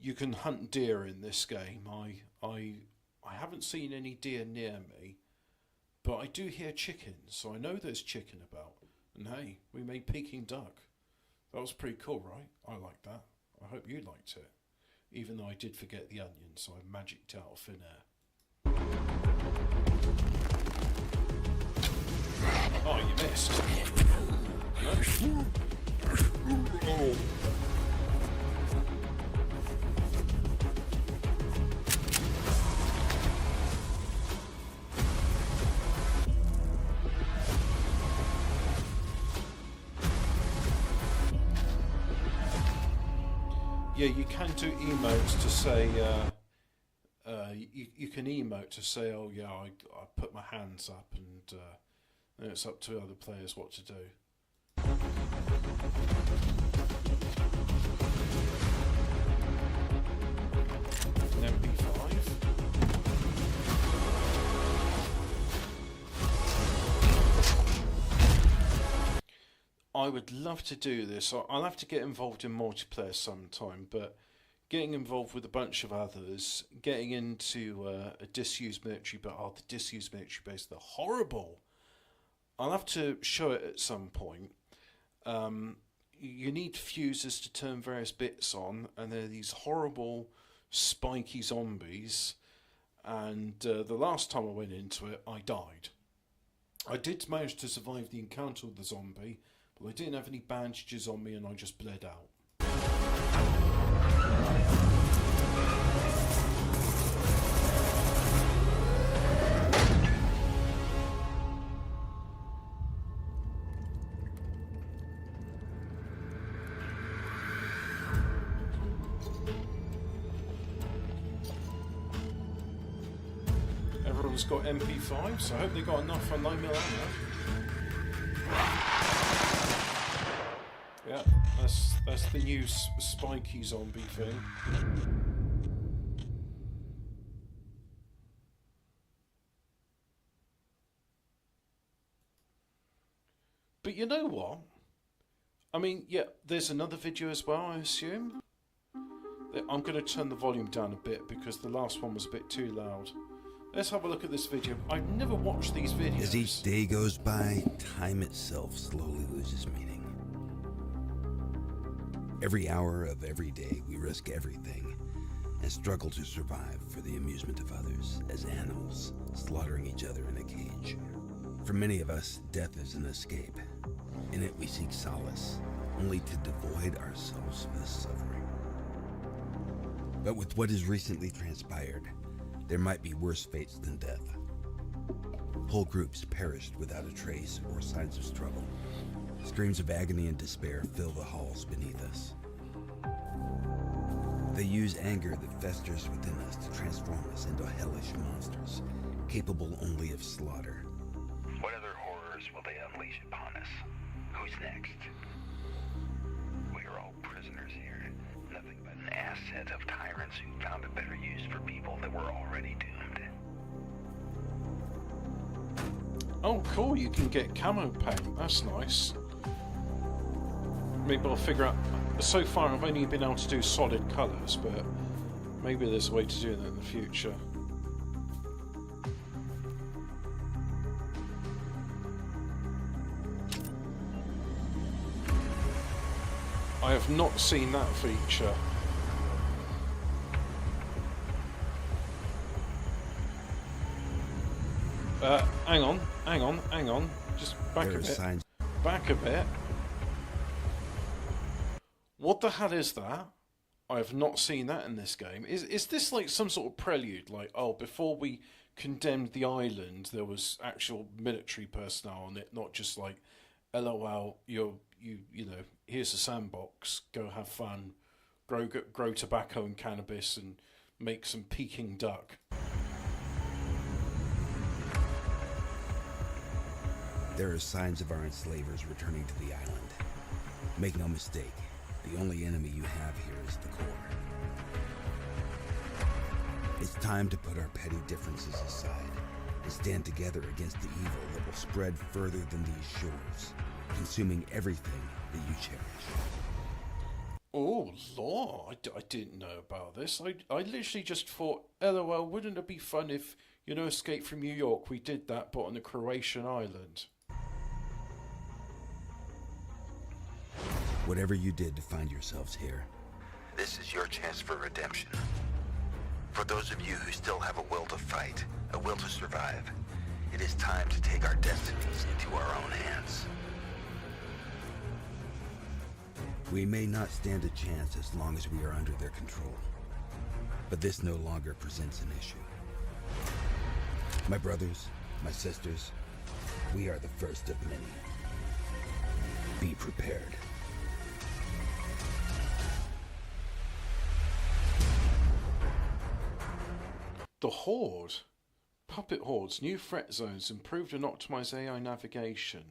You can hunt deer in this game. I haven't seen any deer near me, but I do hear chickens, so I know there's chicken about. And hey, we made Peking duck. That was pretty cool, right? I liked that. I hope you liked it. Even though I did forget the onion, so I magicked out of thin air. Oh, you missed. No? Oh. Yeah, you can do emotes to say, you can emote to say, oh yeah, I put my hands up, and then it's up to other players what to do. An MP5. I would love to do this. I'll have to get involved in multiplayer sometime, but getting involved with a bunch of others, getting into a disused military base. Oh, the disused military base, they're horrible. I'll have to show it at some point. You need fuses to turn various bits on, and there are these horrible spiky zombies. And the last time I went into it, I died. I did manage to survive the encounter with the zombie, but I didn't have any bandages on me, and I just bled out. Everyone's got MP5s, so I hope they got enough for 9mm ammo. Yeah, that's the new spiky zombie thing. But you know what? I mean, yeah, there's another video as well, I assume. I'm going to turn the volume down a bit because the last one was a bit too loud. Let's have a look at this video. I've never watched these videos. As each day goes by, time itself slowly loses meaning. Every hour of every day, we risk everything and struggle to survive for the amusement of others, as animals slaughtering each other in a cage. For many of us, death is an escape. In it, we seek solace, only to devoid ourselves of this suffering. But with what has recently transpired, there might be worse fates than death. Whole groups perished without a trace or signs of struggle. Screams of agony and despair fill the halls beneath us. They use anger that festers within us to transform us into hellish monsters, capable only of slaughter. What other horrors will they unleash upon us? Who's next? We are all prisoners here. Nothing but an asset of tyrants who found a better use for people that were already doomed. Oh, cool, you can get camo paint. That's nice. Maybe I'll figure out... So far, I've only been able to do solid colours, but maybe there's a way to do that in the future. I have not seen that feature. Hang on. Just back a bit. Back a bit. What the hell is that? I have not seen that in this game. Is this like some sort of prelude? Like, oh, before we condemned the island, there was actual military personnel on it, not just like, LOL, you know, here's a sandbox, go have fun, grow tobacco and cannabis and make some Peking duck. There are signs of our enslavers returning to the island. Make no mistake, the only enemy you have here is the core. It's time to put our petty differences aside and stand together against the evil that will spread further than these shores, consuming everything that you cherish. Oh, Lord, I didn't know about this. I literally just thought, LOL, wouldn't it be fun if, you know, Escape from New York, we did that, but on a Croatian island. Whatever you did to find yourselves here, This is your chance for redemption. For those of you who still have a will to fight, a will to survive, it is time to take our destinies into our own hands. we may not stand a chance as long as we are under their control. But this no longer presents an issue. My brothers, my sisters, we are the first of many. Be prepared. The Horde. Puppet Hordes, new threat zones, improved and optimized AI navigation.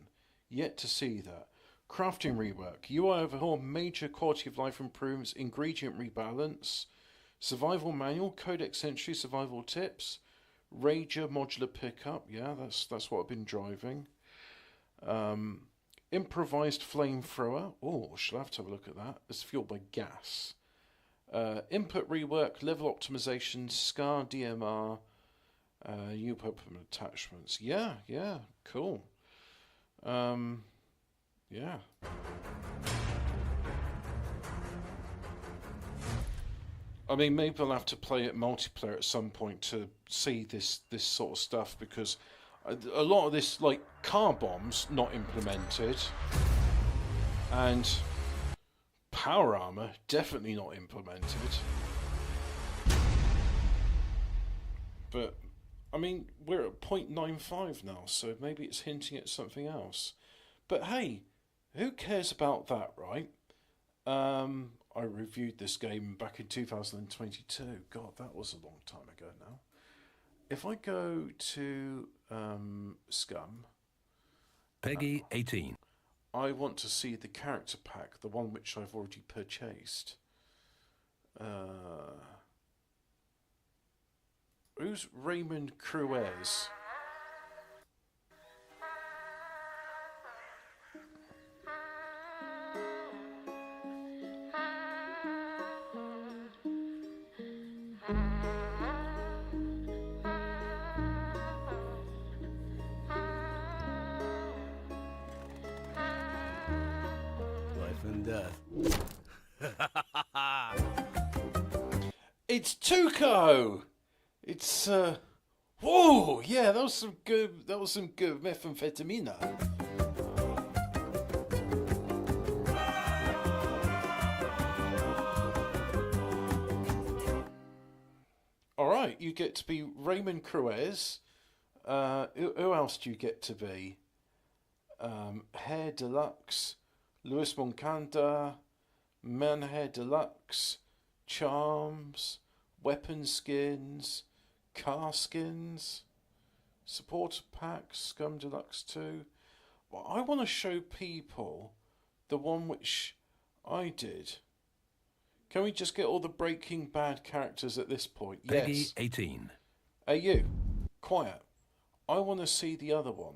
Yet to see that. Crafting rework, UI overhaul, major quality of life improvements, ingredient rebalance, survival manual, codex entry, survival tips, Rager modular pickup. Yeah, that's what I've been driving. Improvised flamethrower. Oh, shall I have to have a look at that? It's fueled by gas. Input rework, level optimization, SCAR, DMR, new weapon attachments. Yeah, cool. Yeah. I mean, maybe I'll have to play it multiplayer at some point to see this sort of stuff, because a lot of this, like car bombs, not implemented, and power armor definitely not implemented. But I mean, we're at 0.95 now, so maybe it's hinting at something else. But hey, who cares about that, right? I reviewed this game back in 2022. God, that was a long time ago now. If I go to SCUM, Peggy 18. I want to see the character pack, the one which I've already purchased. Who's Raymond Cruez? death. It's Tuco. It's whoa, yeah, that was some good methamphetamine. All right, you get to be Raymond Cruez. Who else do you get to be? Hair Deluxe, Luis Moncada, Man Hair Deluxe, Charms, Weapon Skins, Car Skins, Supporter Packs, Scum Deluxe 2. Well, I want to show people the one which I did. Can we just get all the Breaking Bad characters at this point? Peggy Yes. 18. Hey, you. Quiet. I want to see the other one.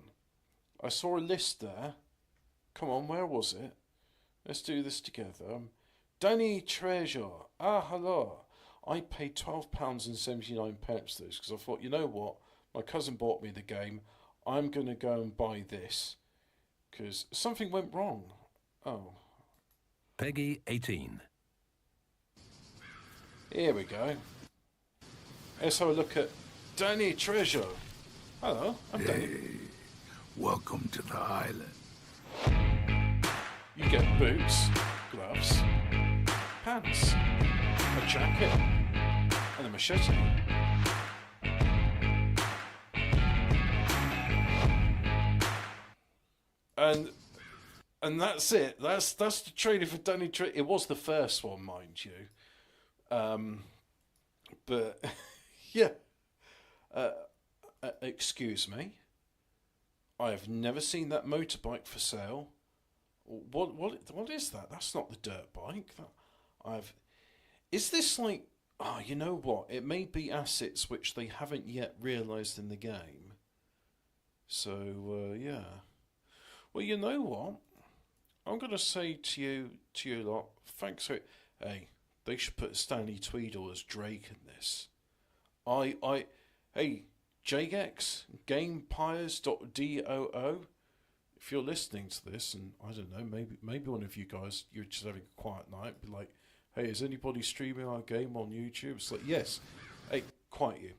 I saw a list there. Come on, where was it? Let's do this together. Danny Treasure. Ah, hello. I paid £12.79 for this because I thought, you know what? My cousin bought me the game. I'm going to go and buy this because something went wrong. Oh. Peggy 18. Here we go. Let's have a look at Danny Treasure. Hello, I'm Danny. Welcome to the island. You get boots, gloves, pants, a jacket, and a machete. And that's it. That's the trailer for Danny Treasure. It was the first one, mind you. But yeah. Excuse me. I have never seen that motorbike for sale. What is that? That's not the dirt bike. Is this like? Oh, you know what? It may be assets which they haven't yet realised in the game. So yeah. Well, you know what? I'm gonna say to you lot, thanks for it. Hey, they should put Stanley Tweedle as Drake in this. Hey, Jagex, GamePires.doo. If you're listening to this, and I don't know, maybe one of you guys, you're just having a quiet night, be like, hey, is anybody streaming our game on YouTube? It's like, yes. Hey, quiet you.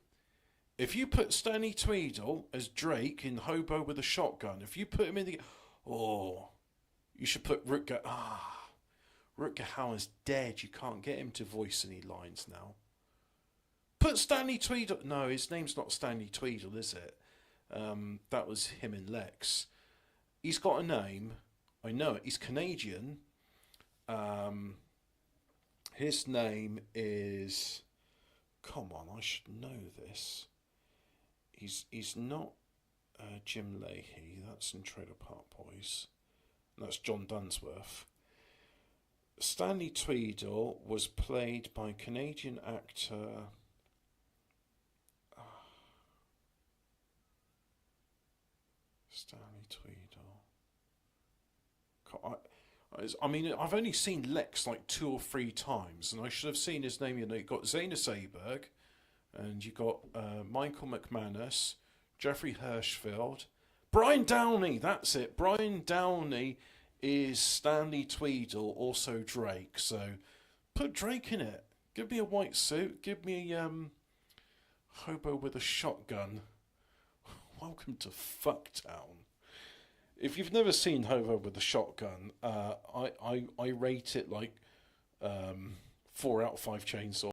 If you put Stanley Tweedle as Drake in Hobo with a Shotgun, if you put him in the... Oh, you should put Rutger... Rutger Hauer's dead. You can't get him to voice any lines now. Put Stanley Tweedle... No, his name's not Stanley Tweedle, is it? That was him in Lex. He's got a name. I know it. He's Canadian. His name is... Come on, I should know this. He's not Jim Leahy. That's in Trailer Park Boys. That's John Dunsworth. Stanley Tweedle was played by Canadian actor... Stanley Tweedle. I mean, I've only seen Lex like 2 or 3 times, and I should have seen his name. You know, you got Zayna Sayberg, and you got Michael McManus, Jeffrey Hirschfeld, Brian Downey. That's it. Brian Downey is Stanley Tweedle, also Drake. So put Drake in it. Give me a white suit. Give me a hobo with a shotgun. Welcome to Fucktown. If you've never seen Hobo with a Shotgun, I rate it like 4 out of 5 chainsaws.